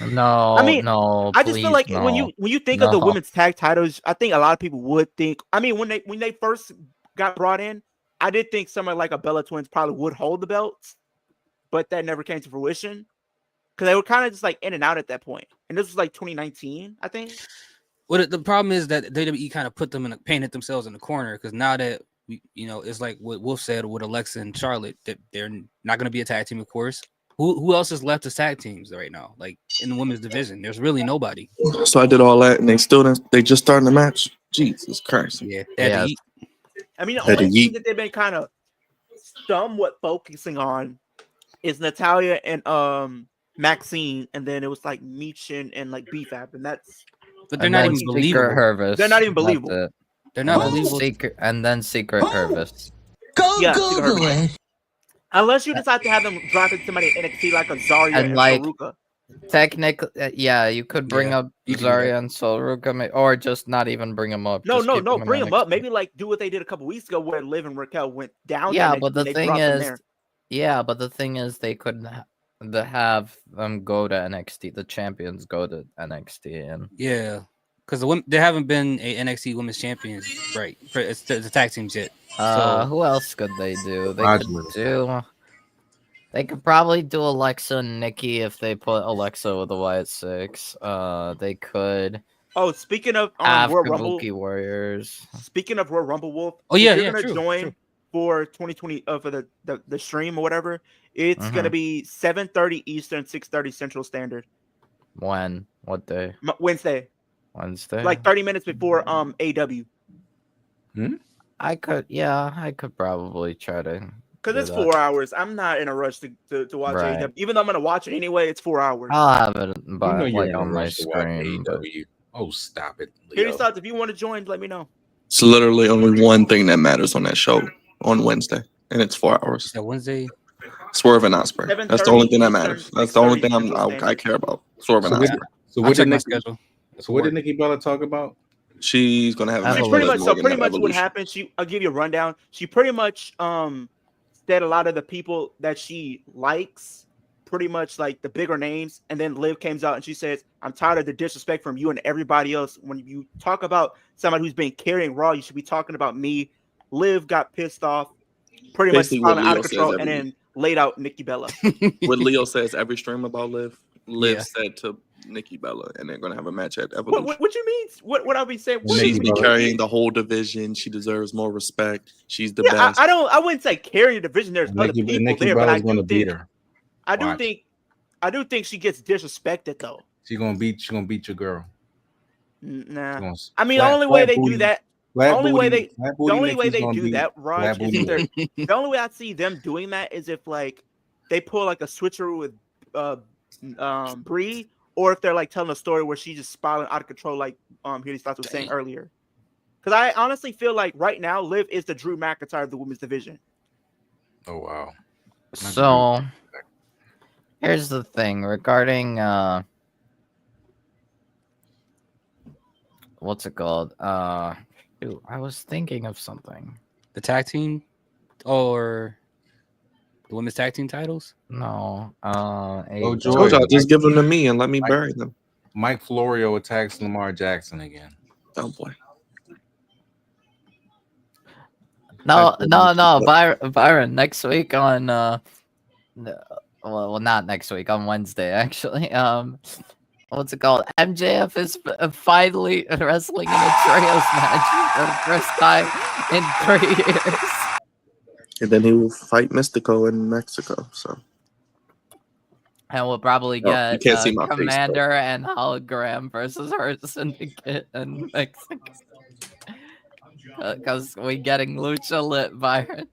No, I mean, no, I just feel please, like when no. you think of the No. women's tag titles, I think a lot of people would think. I mean, when they first got brought in, I did think someone like a Bella Twins probably would hold the belts, but that never came to fruition because they were kind of just like in and out at that point. And this was like 2019, I think. Well, the problem is that WWE kind of put them painted themselves in the corner because now that it's like what Wolf said with Alexa and Charlotte that they're not going to be a tag team, of course. Who else is left as tag teams right now? Like in the women's division, there's really nobody. So I did all that, and they just starting the match. Jesus Christ! Yeah, they had to Yes. eat. I mean, the Had to only thing yeet. that they've been kind of somewhat focusing on is Natalia and Maxine, and then it was like Michin and like BFAB, and that's But they're And not then even Secret believable. Hervis. They're not even That's believable. it. They're not And then believable. Secret Hervis. yeah, Secret Hervis. Unless you decide to have them dropping somebody in NXT like a Zarya And and like Saruka. technically, yeah, you could bring Yeah, up you can do that. Zarya and Solruka, or just not even bring them up. No, just keep in bring them up. NXT. Maybe like do what they did a couple weeks ago where Liv and Raquel went down. Yeah, to NXT, but the they thing dropped them is, there. they couldn't have them go to NXT. The champions go to NXT, and Yeah, because there haven't been a NXT Women's Champions, right? It's the tag teams yet. So who else could they do? They Modular. could do. They could probably do Alexa and Nikki if they put Alexa with the Wyatt Six. They could Oh, speaking of have Royal Rumble, Kabuki Warriors. speaking of Royal Rumble, Wolf. Oh, yeah, if you're yeah, gonna true, join true. for 2020 for the stream or whatever, it's gonna Mhm. be 7:30 Eastern, 6:30 Central Standard, When? What day? Wednesday, Wednesday. like 30 minutes before AW. I could probably try to. Because do it's that. 4 hours. I'm not in a rush to watch Right. AW. Even though I'm gonna watch it anyway, it's 4 hours. I'll have it You by, know you're like in a on my rush to watch screen. But AEW. Oh, stop it, Here Leo. thoughts. If you want to join, let me know. It's literally only one thing that matters on that show on Wednesday, and it's 4 hours. that Wednesday. Swerve and Osprey. That's the only thing that matters. That's the only thing 6:30 Central I Standard. care about. Swerve and So what, Osprey. so I'll what check did my Nikki? schedule. So what did Nikki Bella talk about? She's gonna have a match She's with pretty Liv much Morgan at what Evolution. happened. I'll give you a rundown. She pretty much said a lot of the people that she likes, pretty much like the bigger names, and then Liv comes out and she says, "I'm tired of the disrespect from you and everybody else. When you talk about somebody who's been carrying Raw, you should be talking about me." Liv got pissed off, pretty Basically much what spiraling out Leo of control, says and every then laid out Nikki Bella. what Leo says every stream about Liv. Liv Yeah. said to Nikki Bella, and they're gonna have a match at What Evolution. what you mean? What I'll be saying? What She's do be you mean? carrying the whole division. She deserves more respect. She's the Yeah, best. I wouldn't say carry the division. There's other people Nikki there, but I Bella's going do to beat think her. I do Watch. think I do think she gets disrespected though. She's gonna beat your girl. Nah. Gonna I mean, flat- the only way flat they booty- do that, flat the only way booty- they, flat the booty only way Nikki's they gonna do beat that, Raj, flat is booty if they're Nikki. the only way I see them doing that is if like they pull like a switcheroo with Bree, or if they're like telling a story where she's just spiraling out of control, like Here Styles was saying earlier. Because I honestly feel like right now, Liv is the Drew McIntyre of the women's division. Oh wow. so here's the thing regarding what's it called? Shoot, I was thinking of something. The tag team or the women's tag team titles? No. Oh, Told George. y'all, just give them to me and let me Mike- bury them. Mike Florio attacks Lamar Jackson again. Oh boy. No, Byron. Next week on well, not next week, on Wednesday actually. What's it called? MJF is finally wrestling in a trios match for the first time in 3 years. And then he will fight Mystico in Mexico. So And we'll probably No, you get can't see my face, Commander and Hologram versus Hurt Syndicate in Mexico. Because we're getting lucha lit, Byron.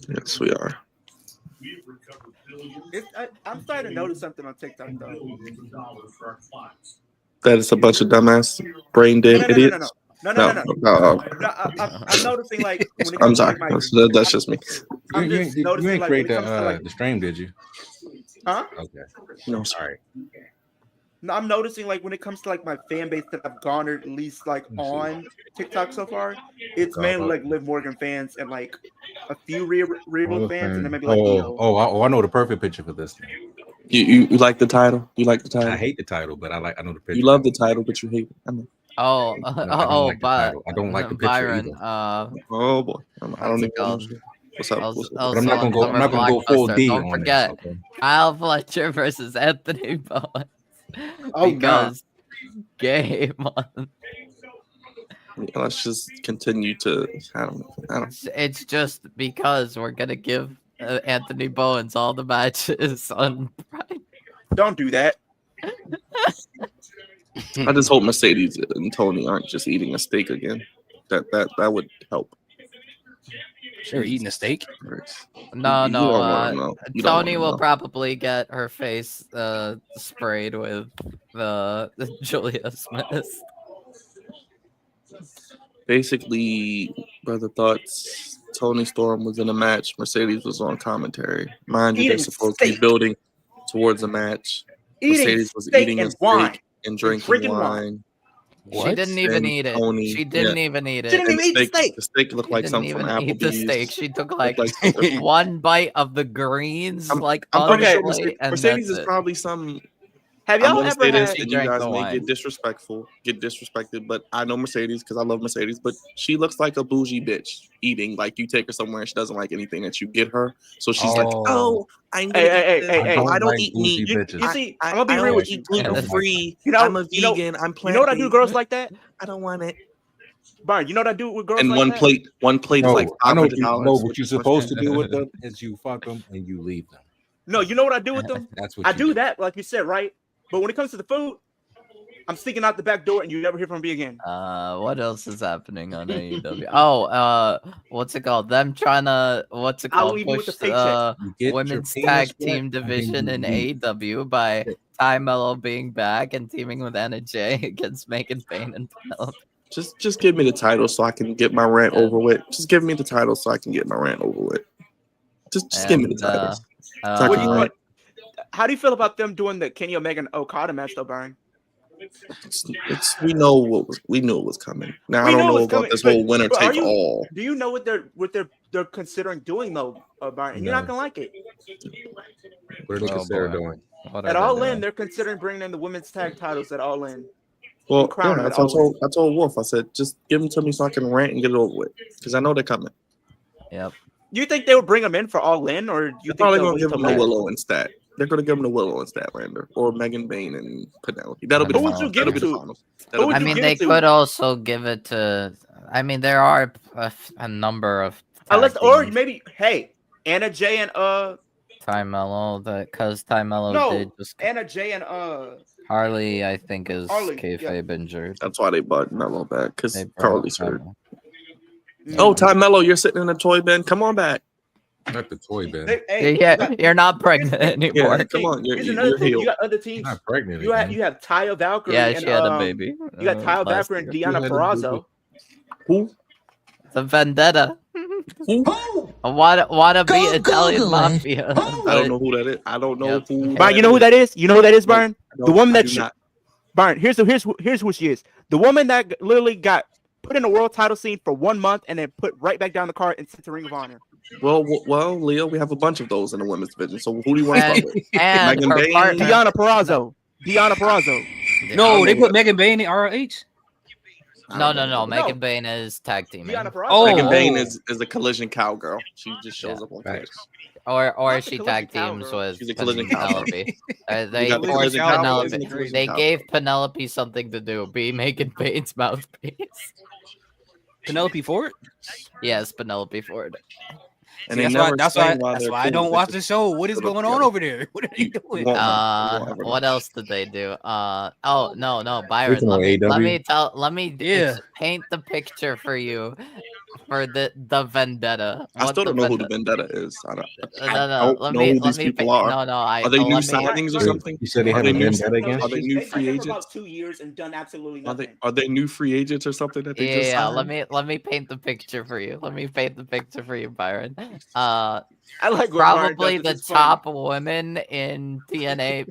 yes, we are. I'm starting to notice something on TikTok though. That is a bunch of dumbass brain dead idiots. No. I'm noticing like when it I'm comes to sorry. like, That's just me. I'm You just ain't noticing like when create it comes to like the stream, did you? huh? Okay. No, All right. No, I'm noticing like when it comes to like my fan base that I've garnered at least like on TikTok so far, it's mainly like Liv Morgan fans and like a few Real fans, and then maybe like Io. I know the perfect picture for this. You like the title? You like the I title? hate the title, but I know the picture. You love the title, but you hate it. I know. Oh, No, I don't like the title. I don't like the picture Byron. either. Oh boy, I don't What's know it what called? shit. What's up? What's up? But I'm not gonna go. I'm not gonna go full Blockbuster. D Don't on forget, this. Okay? Kyle Fletcher versus Anthony Bowens. Oh, because game on. Let's just continue to. I don't know. It's just because we're gonna give Anthony Bowens all the matches on Pride. Don't do that. I just hope Mercedes and Tony aren't just eating a steak again. That would help. They're eating a steak. No, You don't wanna know. You don't Tony wanna will know. probably get her face sprayed with the Julia Smith. Basically, brother thoughts. Tony Storm was in a match. Mercedes was on commentary. Mind you, they're Eating supposed to be steak. building towards a match. Eating Mercedes was steak eating a and wine. steak and drinking wine. She didn't even And eat it. Tony- She didn't yeah. even eat it. She didn't And even eat the steak. The steak looked like She something didn't from even eat the Applebee's. steak. She took Looked like something- one bite of the greens, I'm on pretty the sure plate, and Mercedes that's is it. probably some. Have I'm y'all gonna ever say this, had? She and you drank guys the may wine. get disrespected, but I know Mercedes because I love Mercedes. But she looks like a bougie bitch eating. Like you take her somewhere and she doesn't like anything that you get her, so she's like, "Oh, I'm gonna Hey, eat this. hey, I don't like eat bougie meat. bitches. You see, I I'm gonna be real only with you. eat gluten free. You know, I'm a you know- vegan. I'm You plant. know what I do to girls like that? I don't want it. Byron, you know what I do with girls And like one that? plate is like No, I know $500. what you're supposed to do with them is you fuck them and you leave them. No, you know what I do with them? That's what I you do that, like you said, right? But when it comes to the food, I'm sneaking out the back door, and you never hear from me again. What else is happening on AEW? Oh, what's it called? Them trying to I'll leave you with push the paycheck. You get your women's penis tag wet, team and then division you in leave. AEW by Ty Mello being back and teaming with Anna Jay against Megan Payne and Penelope. Just give me the title so I can get my rant over with. Just give me the title so I can get my rant over with. Just give me the titles. So I What can do you rant. How do you feel about them doing the Kenny Omega and Okada match, though, Byron? We knew it was coming. Now I We don't know know it's about coming, this whole winner but take all. Do you know what they're considering doing though, Byron? You're not gonna like it. What are they consider doing? At All In, they're considering bringing in the women's tag titles at All In. Well, Crown yeah, them at that's what All In. I told Wolf. I said, just give them to me so I can rant and get it over with. Because I know they're coming. Yep. You think they would bring them in for All In, or do you They're think probably they'll going wait to give till them to later? Willow and Stat. They're going to give them to Willow and Statlander. Or Megan Bain and Penelope. That'll be Who the would you finals. give That'll it be the to? finals. Who would I you mean, give they it to? could also give it to. I mean, there are a number of Unless, tag or teams. maybe, hey, Anna Jay and Ty Mello, because Ty Mello no, did just Anna Jay and Harley, I think, is Harley, kayfabe injured. That's why they brought Mello back. Because They brought Carly's hurt. Mello. Oh, Ty Mello, you're sitting in a toy bin. Come on back. Not the toy bin. Hey, Yeah, you're not pregnant anymore. Yeah, come on. Here's another thing. healed. You got other teams. Not pregnant. You have Taya Valkyrie. Yeah, and, she had a baby. You got Taya last Valkyrie and year. Deanna Purrazzo. Who? The Vendetta. Who? Wanna be Italian mafia. I don't know who that is. I don't know who. Byron, you know who that is? You know who that is, Byron? No, The woman I that do not. Byron, here's who she is. The woman that literally got put in a world title scene for 1 month and then put right back down the card and sent to Ring of Honor. Well, Leo, we have a bunch of those in the women's division. So who do you want to start with? And Megan her Bain? partner. Deanna Purrazzo. No, they put Megan Bain in ROH. No. Megan Bain is tag teaming. Deanna Purrazzo. Oh, Megan Bain is a collision cowgirl. She just shows Yeah. up on stage. Or Not the she collision tag cowgirl. teams with She's a collision cowgirl. Penelope. You They got the forced collision cowgirl Penelope. and the collision They cowgirl. gave Penelope something to do. Be Megan Bain's mouthpiece. Penelope Ford. Yes, Penelope Ford. And See, they that's why. never That's why. explain why That's they're why I cool. don't They watch just the show. What is put them going on together. over there? What are they doing? won't know. You won't ever know. What else did they do? Oh no, Byron. Speaking of Let me Yeah. paint the picture for you for the vendetta. I still don't know who the Vendetta is. I don't No. Let know me who these people are. I Are they new let me- signings or something? You said they Are have they a new? vendetta again? Are they new They've been free there for agents? about 2 years and done absolutely Are nothing. they new free agents or something that they just Yeah, signed? let me paint the picture for you. Let me paint the picture for you, Byron. I like what Byron Probably does. the This is funny. top woman in TNA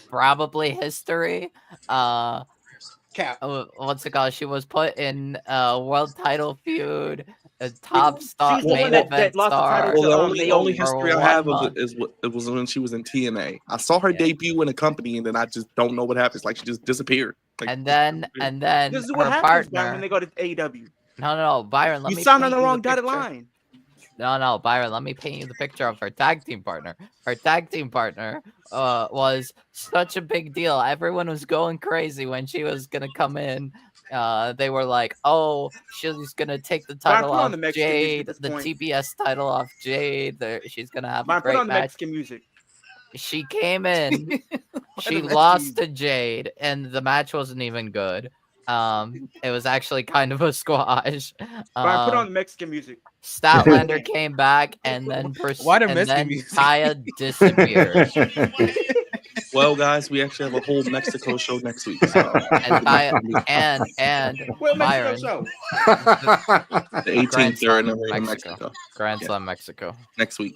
probably history. Cap. What's it called? She was put in a world title feud top star, She's the main one that event lost the title star. Well, the to only Naomi. history I For have 1 of it month. is it was when she was in TNA. I saw her Yeah. debut in a company, and then I just don't know what happens. Like she just disappeared. Like, And then This is her what happens, Byron, when partner. they go to AEW. No, Byron. Let You me sound on paint the you wrong dotted picture. line. No, Byron, let me paint you the picture of her tag team partner. Her tag team partner was such a big deal. Everyone was going crazy when she was gonna come in. They were like, "Oh, she's gonna take the Byron, title put on off the Mexican music Jade, at this the point. TBS title off Jade. She's gonna have a Byron, put great on the match." Mexican music. She came in, she the lost to Jade, and the match wasn't even good. It was actually kind of a squash. Byron, put on the Mexican music. Statlander came back, and then Why the and Mexican then music? Taya disappeared. well, guys, we actually have a whole Mexico show next week. So And Taya and Well, Mexico Byron, show. the 18th, Grand they're in Slam Mexico. Mexico. Grand Yeah. Slam Mexico. Next week.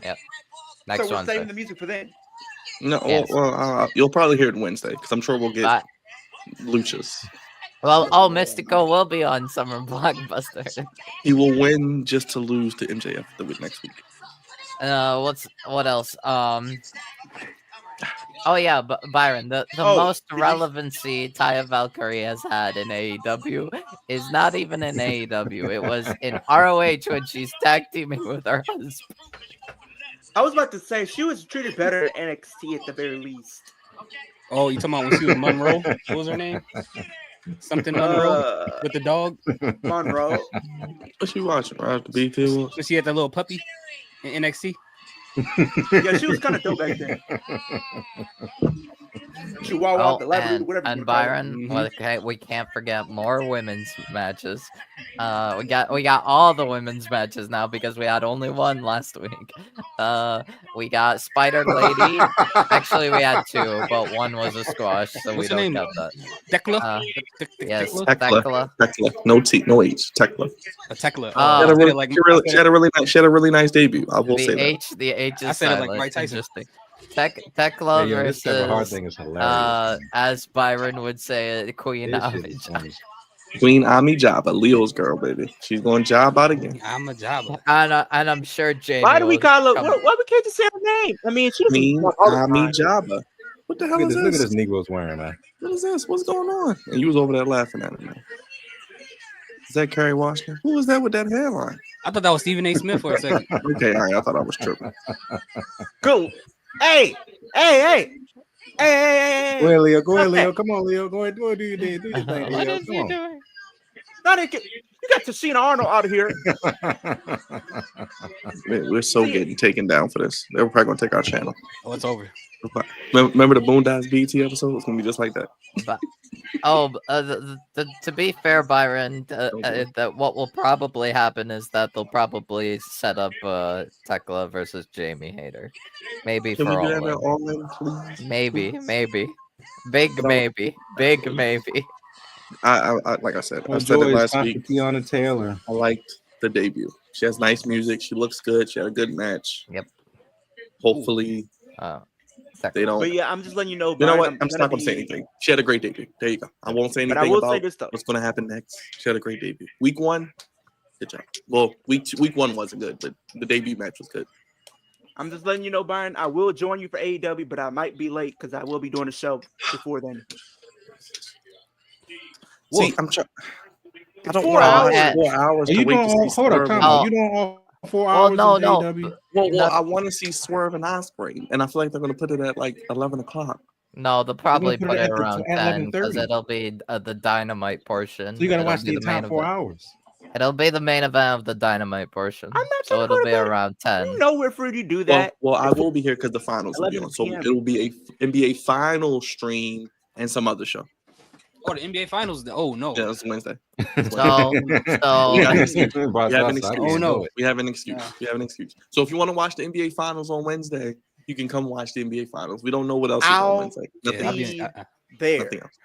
Yep. So Next we're Wednesday. saving the music for then. No, Yes. you'll probably hear it Wednesday because I'm sure we'll get But, luchas. well, Mystico will be on Summer Blockbuster. He will win just to lose to MJF the week next week. What else? Oh yeah, Byron, the most relevancy Taya Valkyrie has had in AEW is not even in AEW. It was in ROH when she's tag teaming with her husband. I was about to say she was treated better at NXT at the very least. Oh, you talking about when she was Monroe? What was her name? Something Monroe with the dog. Monroe. What you watching? Right, the BT was. When she had that little puppy in NXT. Yeah, she was kind of dope back then. Chihuahua, the Labrador, whatever. And Byron, okay, we can't forget more women's matches. We got all the women's matches now because we had only one last week. We got Spider Lady. Actually, we had two, but one was a squash, so What's we her don't name? count that. Tekla. Yes, Tekla. No T, no H. Tekla. Tekla. She had a really nice debut. I will say that. The H is I said it silent. like Mike Tyson. Interesting. Tekla Yeah, this Kevin Hart versus thing is hilarious. as Byron would say, Queen This shit Ami. is funny. Queen Ami Jabba, Leo's girl, baby. She's going to job out again. I'm a jobber. And I'm sure Jamie. Why do we will call her? come- Why we can't just say her name? I mean, she's Queen Ami Jabba. What the hell is Look at this? this Negro's wearing, man. What is this? What's going on? And you was over there laughing at him, man. Is that Kerry Washington? Who was that with that hairline? I thought that was Stephen A. Smith for a second. Okay, all right. I thought I was tripping. Cool. Hey. Go ahead, Leo. Go ahead, Leo. Come on, Leo. Go ahead. Do your thing. Do your thing, What Leo. is Come he on. doing? Now you got Tashina Arnold out of here. Man, we're so getting taken down for this. They're probably going to take our channel. Oh, it's over. Remember the Boondocks BT episode? It's going to be just like that. But, to be fair, Byron, that what will probably happen is that they'll probably set up Tekla versus Jamie Hayter. Maybe Can for we do all that in. all in, please? Maybe. Big maybe. I like I said, I said it Joy is last week. Tiana Taylor. I liked the debut. She has nice music. She looks good. She had a good match. Yep. Hopefully, they don't. But yeah, I'm just letting you know. You know Byron, what? I'm just not going to say anything. She had a great debut. There you go. I won't say anything But I will say about this, though. what's going to happen next. She had a great debut. Week 1, good job. Well, week 1 wasn't good, but the debut match was good. I'm just letting you know, Byron. I will join you for AEW, but I might be late because I will be doing a show before then. See, I'm trying. I don't 4 want hours. 4 hours Are to you wait doing to see all, hold up, Swerve. come on. You doing all 4 Well, hours no, of no. AEW? Well, I want to see Swerve and Ospreay, and I feel like they're going to put it at like 11 o'clock. No, they'll probably put put it it at around 10 because 11:30. it'll be the Dynamite portion. So you got to It'll watch be the entire main 4 event. hours. It'll be the main event of the Dynamite portion. I'm not So trying to it'll go be to bed. around 10. You know we're free to do that. Well, I will be here because the finals will be 11 on. So PM. it'll be a NBA final stream and some other show. Oh, the NBA Finals. Oh no. Yeah, it's Wednesday. So We have an excuse. Brought We have us an up, I excuse. can't Oh, no. do it. We have an excuse. Yeah. We have an excuse. So if you want to watch the NBA finals on Wednesday, you can come watch the NBA finals. We don't know what else is I'll on Wednesday. Nothing Yeah, I'll else. be There. Nothing else.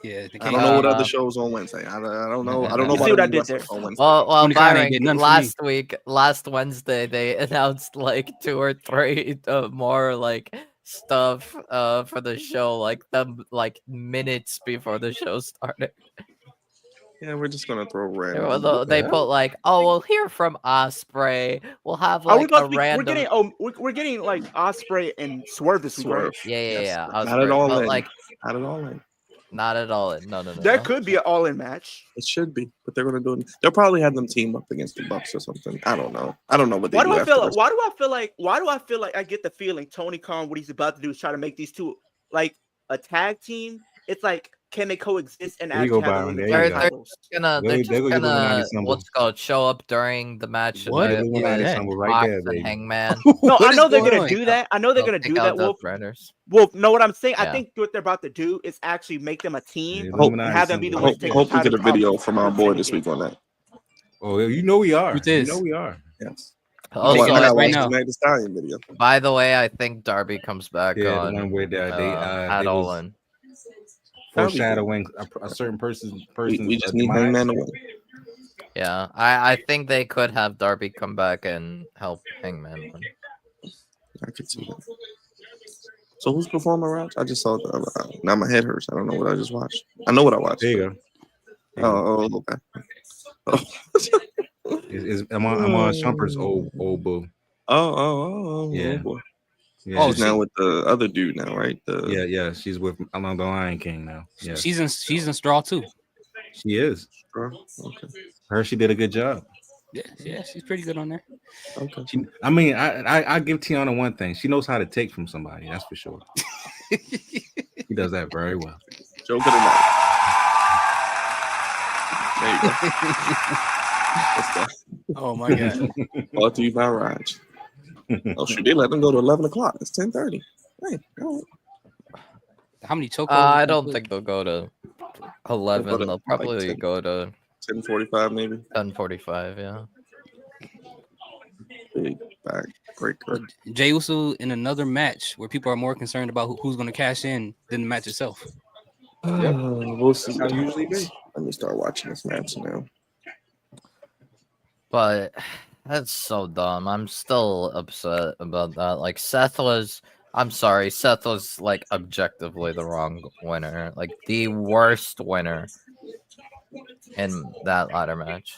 yeah. I don't know what other shows on Wednesday. I don't know. I don't know You see about what I any did wrestlers there? on Wednesday. Well, Tony Khan ain't Byron, getting none from me. last Wednesday, they announced like 2 or 3 more like stuff for the show, like minutes before the show started. Yeah, we're just gonna throw They random. they put like, oh, we'll hear from Osprey. We'll have Are we like supposed a to be? random. We're getting like Osprey and Swerve this week, right? Swerve. Yeah, Yes. yeah. Not Osprey, at all but in. like Not at all in. not at all. No. There could be an all-in match. It should be, but they're gonna do it. They'll probably have them team up against the Bucks or something. I don't know. I don't know what they Why do do I after feel? this. Why do I feel like I get the feeling Tony Khan, what he's about to do is try to make these two like a tag team. It's like, can they coexist and There you actually go, have Byron. the There you They're go. titles? they're just There go your Illuminati gonna symbol. what's it called show up during the match. What? Your is Illuminati that? symbol right Fox there, and baby. Hangman. No, I What know is they're going gonna on? do that. I know they're They'll gonna take do out that, Dust Wolf. Riders. Wolf, know what I'm saying? I Yeah. think what they're about to do is actually make them a team The Hope- and Illuminati have them be the symbol ones right I taking there. hope we get a titles off video of from our the boy this syndicate. week on that. Oh, you know we are. Truth You is. know we are. Yes. Also, I gotta right watch now. the Meg Thee Stallion video. by the way, I think Darby comes back Yeah, the on one where at they All was In. foreshadowing a certain We person's just need demise. Hangman to win. Yeah, I think they could have Darby come back and help Hangman win. I could see that. So who's performing, Raj? I just saw the. Now my head hurts. I don't know what I just watched. I know what I watched. There you go. There you go. Oh, okay. I'm on Shumper's old boo. Oh, Yeah. boy. Yeah. She's now with the other dude now, right? Yeah. She's with along the Lion King now. Yeah. She's in Straw too. She is. Okay. Her, she did a good job. Yeah, she's pretty good on there. Okay. I mean, I give Tiana one thing. She knows how to take from somebody. That's for sure. She does that very well. Joe, good night. There you go. Let's go. Oh my god. Brought to you by Raj. Oh shoot, they let them go to 11 o'clock. It's 10:30. Hey, all right. How many chokeholds? I don't think they'll go to 11. They'll go to, They'll probably like, go to 10:45 maybe. 10:45. Yeah. Big back breaker. Jey Uso in another match where people are more concerned about who's going to cash in than the match itself. Yep. We'll see. How it usually be. Let me start watching this match now. But that's so dumb. I'm still upset about that. Like I'm sorry, Seth was like objectively the wrong winner, like the worst winner in that ladder match.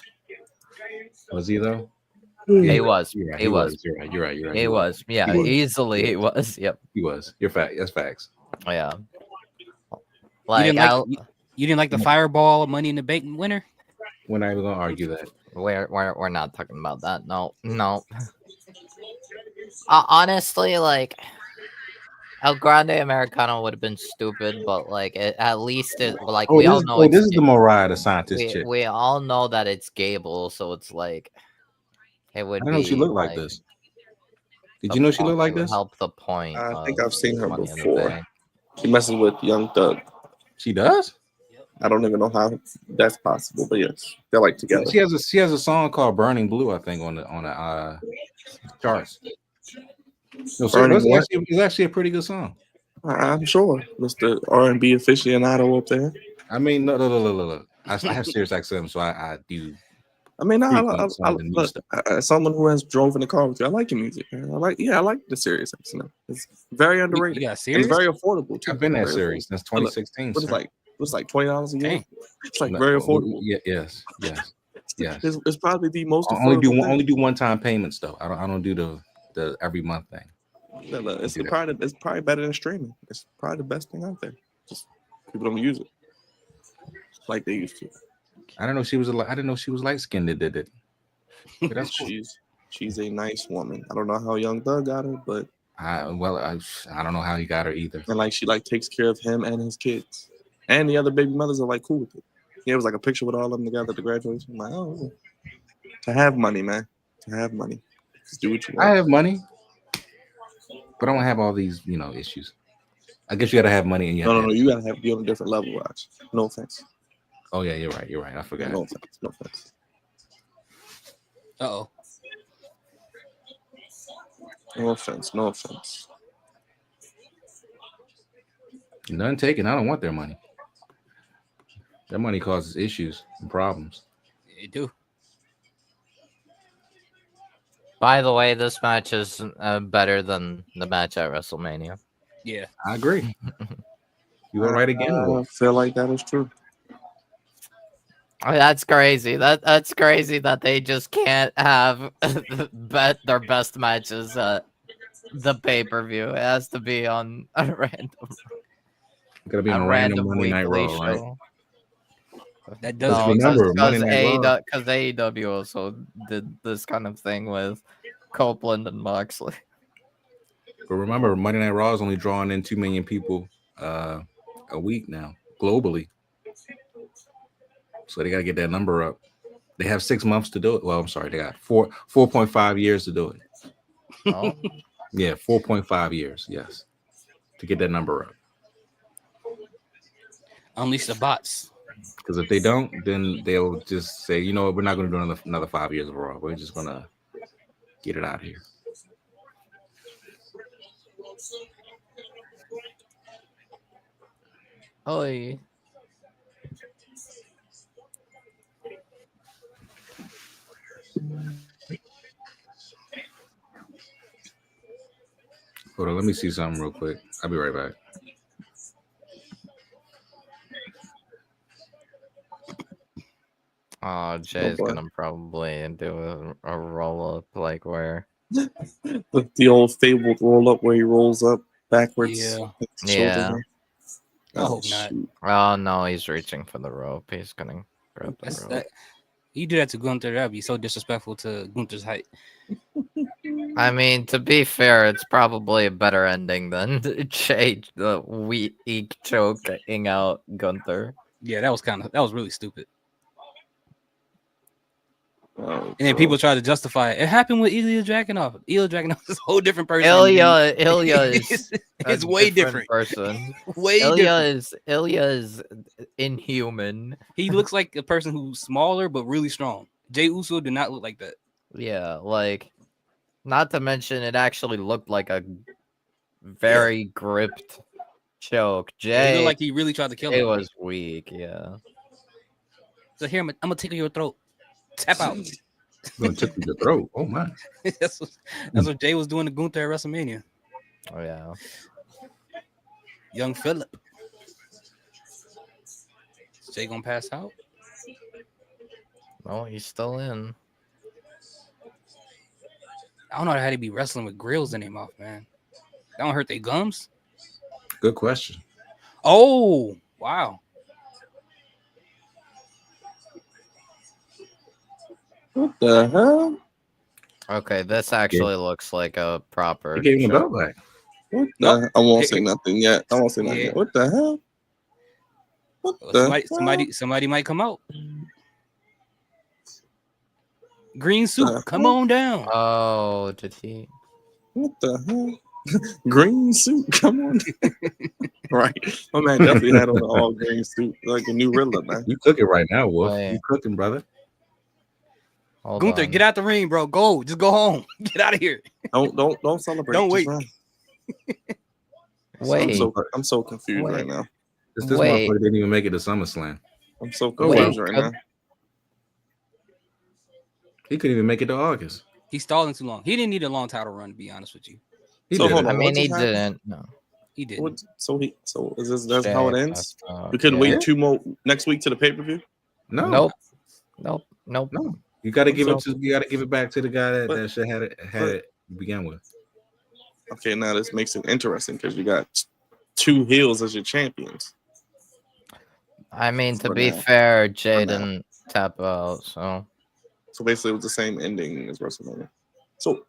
Was he though? He was. You're right, He was. You're right. He was. Yeah, He was. easily he was. Yep. He was. You're fact. That's facts. Yeah. You Like you didn't like the Fireball Money in the Bank winner? We're not even gonna argue that. we're not talking about that. No. Honestly, like El Grande Americano would have been stupid, but like at least it like we all know. This is the Mariah the scientist chick. We all know that it's Gable, so it's like it would. I don't know she looked like this. Did you know she looked like this? Help the point. I think I've seen her Money in the before. Bank. She messes with Young Thug. She does? I don't even know how that's possible, but yes, they're like together. She has a song called "Burning Blue," I think, on the charts. No, it's actually a pretty good song. I'm sure, Mr. R&B aficionado up there. I mean, look. I have Sirius XM, so I do. I mean, look, as someone who has drove in the car with you, I like your music. Man. I like the Sirius XM. It's very underrated. You got And Sirius? it's very affordable too. I've been that Very series since 2016. What is like? What's like $20 a year? Dang. It's like very affordable. Yes. It's probably the most. I only do one-time payments though. I don't do the every month thing. It's probably better than streaming. It's probably the best thing out there. Just people don't use it like they used to. I didn't know she was light skinned that did it. But that's cool. She's a nice woman. I don't know how Young Thug got her, but I don't know how he got her either. And like she like takes care of him and his kids, and the other baby mothers are like cool with it. Yeah, it was like a picture with all of them together at the graduation. I'm like, oh, to have money, man. To have money, just do what you want. I have money, but I don't have all these issues. I guess you gotta have money and no. You gotta be on a different level, Watch. No offense. Oh yeah, you're right. I forgot. No offense. Uh-oh. No offense. None taken. I don't want their money. Their money causes issues and problems. They do. By the way, this match is better than the match at WrestleMania. Yeah, I agree. You were right again. I feel like that is true. That's crazy. That's crazy that they just can't have their best matches at the pay-per-view. It has to be on a Gotta be on a random Monday Night weekly Raw, right? show. That does Just No, remember, Monday Night Raw. because AEW also did this kind of thing with Copeland and Moxley. But remember, Monday Night Raw is only drawing in 2 million people a week now, globally. So they got to get that number up. They have 6 months to do it. Well, I'm sorry, they got 4.5 years to do it. Oh. Yeah, 4.5 years, yes, to get that number up. Unleash the bots. Because if they don't, then they'll just say, you know what, we're not going to do another 5 years of Raw. We're just going to get it out of here. Oi. Hold on, let me see something real quick. I'll be right back. Oh, Jay's gonna probably do a roll up like where. The old fabled roll up where he rolls up backwards. Yeah. Yeah. I hope not. Oh no, he's reaching for the rope. He's gonna grab the rope. You do that to Gunther, that'd be so disrespectful to Gunther's height. I mean, to be fair, it's probably a better ending than Jay the weak choking out Gunther. Yeah, that was really stupid. Oh, and then people try to justify it. It happened with Ilya Dragunov. Ilya Dragunov is a whole different person. Ilya is it's way different person. Way different. Ilya is inhuman. He looks like a person who's smaller but really strong. Jey Uso did not look like that. Yeah, like not to mention it actually looked like a very gripped choke. Jay It looked like he really tried to kill him. It was weak, yeah. So here I'm gonna tickle your throat. Tap out. Gonna tickle your throat. Oh my. that's what Jay was doing to Gunther at WrestleMania. Oh yeah. Young Phillip. Is Jay gonna pass out? No, he's still in. I don't know how to be wrestling with grills in their mouth, man. That don't hurt their gums. Good question. Oh, wow. What the hell? Okay, this actually looks like a proper. He gave him a belt back. What the? I won't say nothing yet. I won't say nothing yet. What the hell? What the somebody might come out. Green suit, come on down. Oh, did he? What the hell? Green suit, come on. Right. My man definitely had on an all green suit, like a new Riddler, man. You cooking right now, Wolf. You cooking, brother. Hold Gunther, on. get out the ring, bro. Go. Just go home. Get out of here. Don't celebrate. Don't wait. Wait. I'm so confused right now. This motherfucker didn't even make it to SummerSlam. I'm so confused right now. He couldn't even make it to August. He's stalling too long. He didn't need a long title run, to be honest with you. So hold on. I mean, he didn't. No. He didn't. So is this that's how it ends? We couldn't wait 2 more next week to the pay-per-view? No. Nope. No. You gotta give it back to the guy that should had it to begin with. Okay, now this makes it interesting because you got 2 heels as your champions. I mean, to be fair, Jay didn't tap out, so basically it was the same ending as WrestleMania. So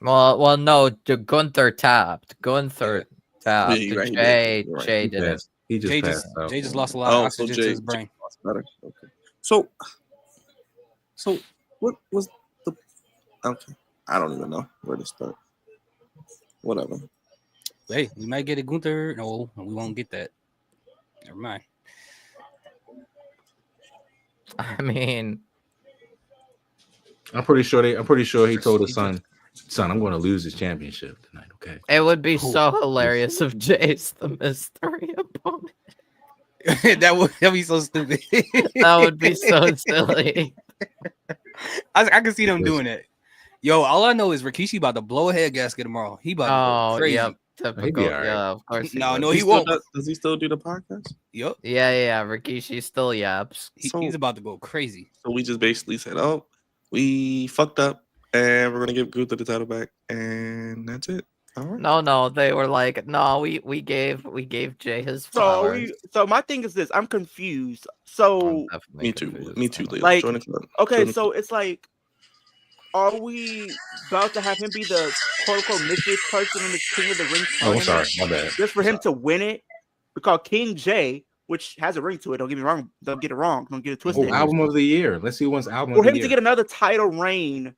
well, no, Gunther tapped. Gunther tapped. Yeah, right, Jay didn't. He just passed out. Jay just lost a lot of oxygen to his brain. Better. Okay. So what was the? Okay, I don't even know where to start. Whatever. Hey, we might get a Gunther. No, we won't get that. Never mind. I mean, I'm pretty sure he told his son, I'm going to lose this championship tonight. Okay. it would be so hilarious if Jay's the mystery opponent. that would be so stupid. That would be so silly. I can see them doing it. Yo, all I know is Rikishi about to blow a head gasket tomorrow. He about to go crazy. Yep. Typical. all right. Yeah, of course. No, does. no, He he still won't. does he still do the podcast? Yep. Yeah. Rikishi still yaps. He's about to go crazy. So we just basically said, "Oh, we fucked up, and we're gonna give Gunther the title back, and that's it." All right. No, they were like, no, we gave Jay his flowers. So my thing is this: I'm confused. I'm So definitely Me too. confused. Me too, Leo. Like, Join the club. okay, Join the so club. it's like, are we about to have him be the quote unquote misfit person in this King of the Ring Oh, I'm tournament sorry. My bad. just for him to win it? Because King Jay, which has a ring to it, don't get me wrong, don't get it wrong, don't get it Oh, twisted. album of the year. Let's see who wins album For of the him year. to get another title reign,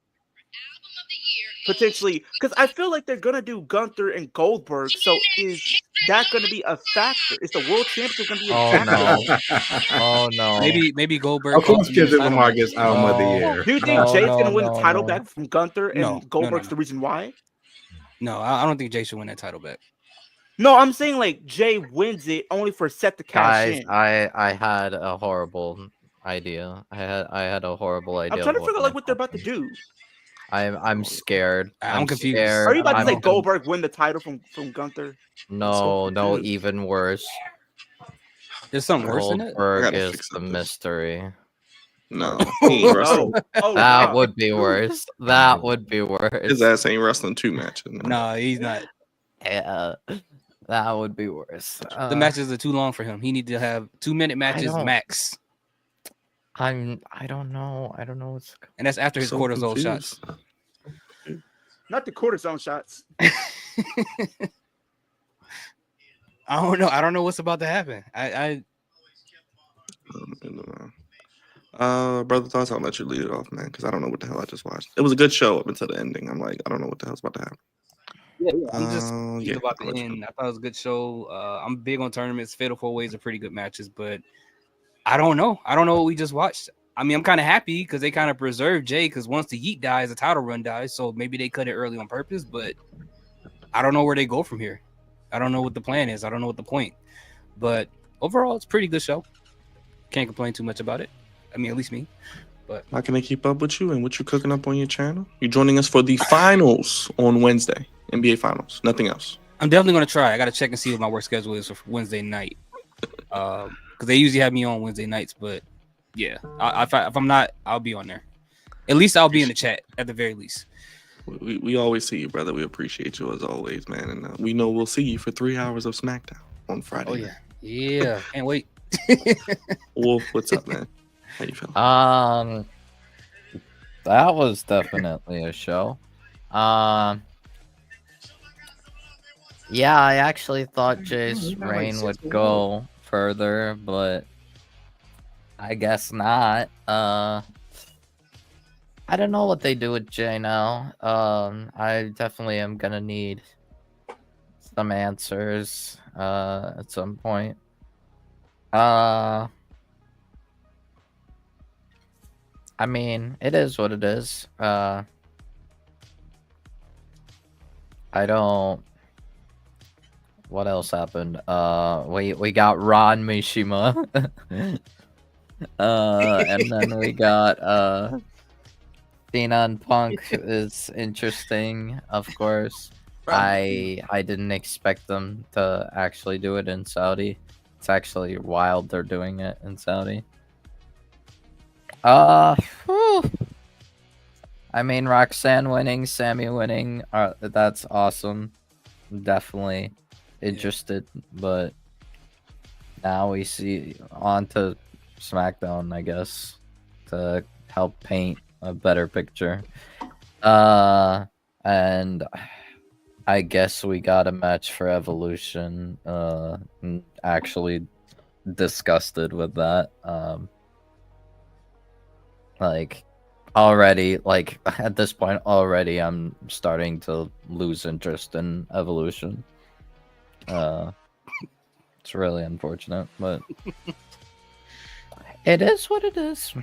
potentially, because I feel like they're gonna do Gunther and Goldberg. So is that gonna be a factor? Is the World Championship gonna be a Oh factor? no! Oh no! Maybe Goldberg. Of course, costs him the Kendrick title Lamar back. gets album of the No. year. Do you think Jay's gonna win the no, title no. back from Gunther and No, Goldberg's no. the reason why? No, I don't think Jay should win that title back. No, I'm saying like Jay wins it only for Seth to cash Guys, in. I had a horrible idea. I had a horrible idea. I'm trying to of figure out might like what they're about to happen. do. I'm scared. I'm confused. Scared. Are you about to say I'm- Goldberg win the title from Gunther? No, even worse. There's something worse than that. Goldberg gotta is fix the this. mystery. No, he ain't wrestling. Oh, That wow. would be worse. That would be His worse. ass ain't wrestling 2 matches. No, he's not. Yeah, that would be worse. The matches are too long for him. He need to have 2-minute matches don't- max, I don't know. I don't know what's. and that's after his So cortisol confused. shots. Not the cortisone shots. I don't know. I don't know what's about to happen. Brother thoughts, I'll let you lead it off, man, because I don't know what the hell I just watched. It was a good show up until the ending. I'm like, I don't know what the hell's about to happen. Yeah, I'm just yeah, about I'll the let you end. I thought it was a good show. I'm big on tournaments. Fatal 4-Ways are pretty good matches, but I don't know. I don't know what we just watched. I mean, I'm kind of happy because they kind of preserved Jay, because once the Yeet dies, the title run dies. So maybe they cut it early on purpose, but I don't know where they go from here. I don't know what the plan is. I don't know what the point. But overall, it's a pretty good show. Can't complain too much about it. I mean, at least me. But How can they keep up with you and what you cooking up on your channel? You're joining us for the finals on Wednesday, NBA Finals. Nothing else. I'm definitely going to try. I got to check and see what my work schedule is for Wednesday night. Because they usually have me on Wednesday nights. But yeah, if I'm not, I'll be on there. At least I'll be in the chat at the very least. We always see you, brother. We appreciate you as always, man. And we know we'll see you for 3 hours of SmackDown on Friday. Oh, yeah. Yeah. Can't wait. Wolf, what's up, man? How you feeling? That was definitely a show. Yeah, I actually thought Jay's reign would go further, but I guess not. I don't know what they do with Jay now. I definitely am gonna need some answers at some point. I mean, it is what it is. I don't. What else happened? We got Ron Mishima. And then we got Cena and Punk is interesting, of course. I didn't expect them to actually do it in Saudi. It's actually wild they're doing it in Saudi. Whew. I mean, Roxanne winning, Sammy winning, that's awesome. Definitely interested, but now we see on to SmackDown, I guess, to help paint a better picture. And I guess we got a match for Evolution. Actually disgusted with that. Like already, like at this point already I'm starting to lose interest in Evolution. It's really unfortunate, but it is what it is.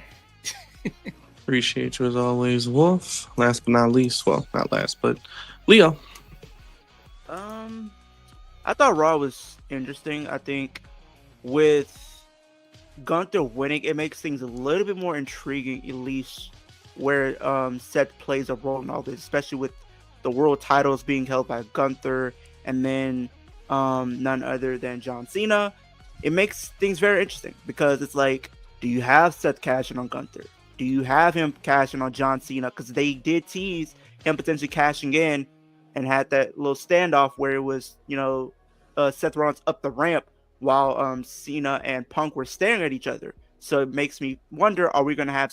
Appreciate you as always, Wolf. Last but not least, well, not last, but Leo. I thought Raw was interesting. I think with Gunther winning, it makes things a little bit more intriguing, at least where Seth plays a role in all this, especially with the world titles being held by Gunther and then none other than John Cena, it makes things very interesting because it's like, do you have Seth cashing on Gunther? Do you have him cashing on John Cena? Because they did tease him potentially cashing in and had that little standoff where it was, Seth Rollins up the ramp while Cena and Punk were staring at each other. So it makes me wonder, are we going to have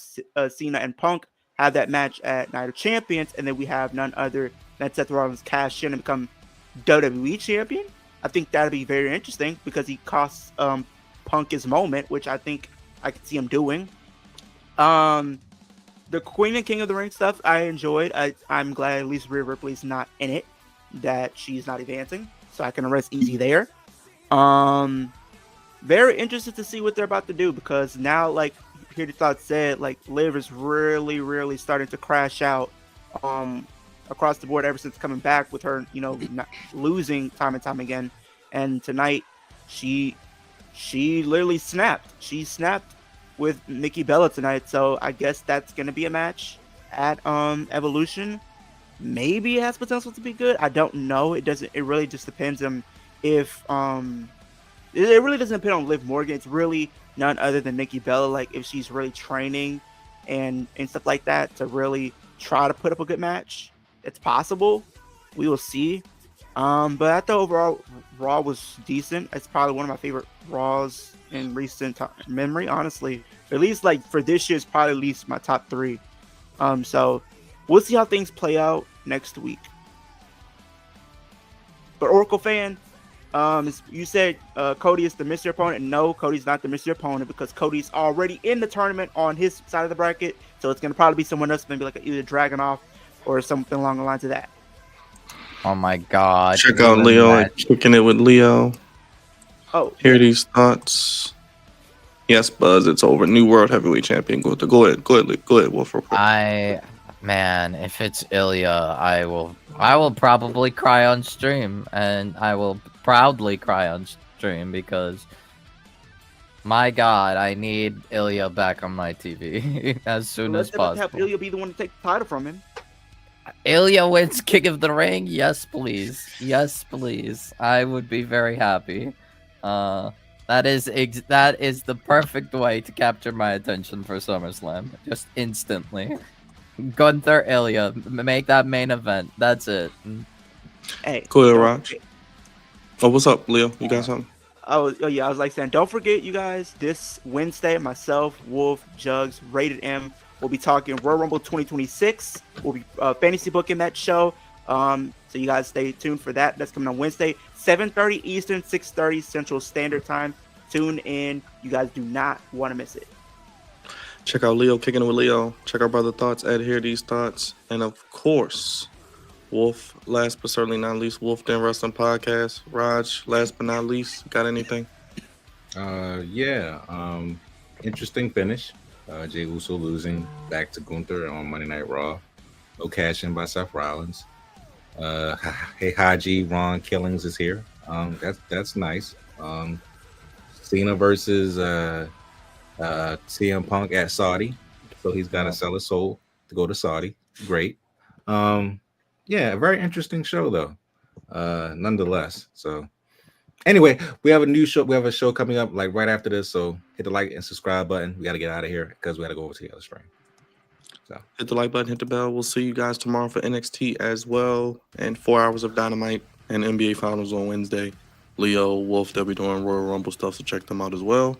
Cena and Punk have that match at Night of Champions, and then we have none other than Seth Rollins cash in and become WWE champion? I think that'd be very interesting because he costs Punk his moment, which I think I could see him doing. The Queen and King of the Ring stuff I enjoyed. I'm glad at least Rhea Ripley's not in it, that she's not advancing, so I can rest easy there. Very interested to see what they're about to do because now, like Here the Thought said, like Liv is really, really starting to crash out across the board ever since coming back with her, not losing time and time again. And tonight, she literally snapped. She snapped with Nikki Bella tonight, so I guess that's gonna be a match at Evolution. Maybe it has potential to be good. I don't know. It doesn't. It really just depends on if it really doesn't depend on Liv Morgan. It's really none other than Nikki Bella. Like if she's really training and stuff like that to really try to put up a good match. It's possible. We will see. But I thought overall Raw was decent. It's probably one of my favorite Raws in recent memory, honestly. At least like for this year, it's probably at least my top 3. So we'll see how things play out next week. But Oracle fan, you said Cody is the mystery opponent. No, Cody's not the mystery opponent because Cody's already in the tournament on his side of the bracket. So it's going to probably be someone else, maybe like either Dragunov or something along the lines of that. Oh my God. Check out Leo, kicking it with Leo. Oh, hear these thoughts. Yes, Buzz, it's over. New World Heavyweight Champion. Go ahead, Wolf. Real quick. Man, if it's Ilya, I will probably cry on stream, and I will proudly cry on stream because, my God, I need Ilya back on my TV as soon as possible. Have Ilya be the one to take the title from him. Ilya wins King of the Ring? Yes, please. Yes, please. I would be very happy. That is the perfect way to capture my attention for SummerSlam. Just instantly. Gunther, Ilya, make that main event. That's it. Hey, go ahead, Raj. Oh, what's up, Leo? You got something? I was like saying, don't forget, you guys, this Wednesday, myself, Wolf, Jugs, Rated M, we'll be talking Royal Rumble 2026. We'll be fantasy booking that show. So you guys stay tuned for that. That's coming on Wednesday, 7:30 Eastern, 6:30 Central Standard Time. Tune in. You guys do not want to miss it. Check out Leo, kicking it with Leo. Check out Brother Thoughts, Hear These Thoughts. And of course, Wolf, last but certainly not least, Wolf Den Wrestling Podcast. Raj, last but not least, got anything? Interesting finish. Jey Uso losing back to Gunther on Monday Night Raw. No cash in by Seth Rollins. Hey Haji, Ron Killings is here. That's nice. Cena versus CM Punk at Saudi. So he's got to sell his soul to go to Saudi. Great. A very interesting show though. Nonetheless. So anyway, we have a new show. We have a show coming up like right after this. So hit the like and subscribe button. We got to get out of here because we got to go over to the other stream. So hit the like button, hit the bell. We'll see you guys tomorrow for NXT as well. And 4 hours of Dynamite and NBA Finals on Wednesday. Leo, Wolf, they'll be doing Royal Rumble stuff, so check them out as well.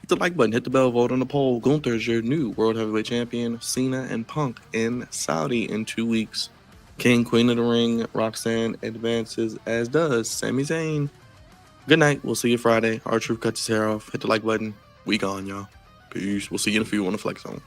Hit the like button, hit the bell, vote on the poll. Gunther is your new World Heavyweight Champion. Cena and Punk in Saudi in 2 weeks. King, Queen of the Ring, Roxanne advances, as does Sami Zayn. Good night. We'll see you Friday. R-Truth cuts his hair off. Hit the like button. We gone, y'all. Peace. We'll see you in a few on the Flex Zone.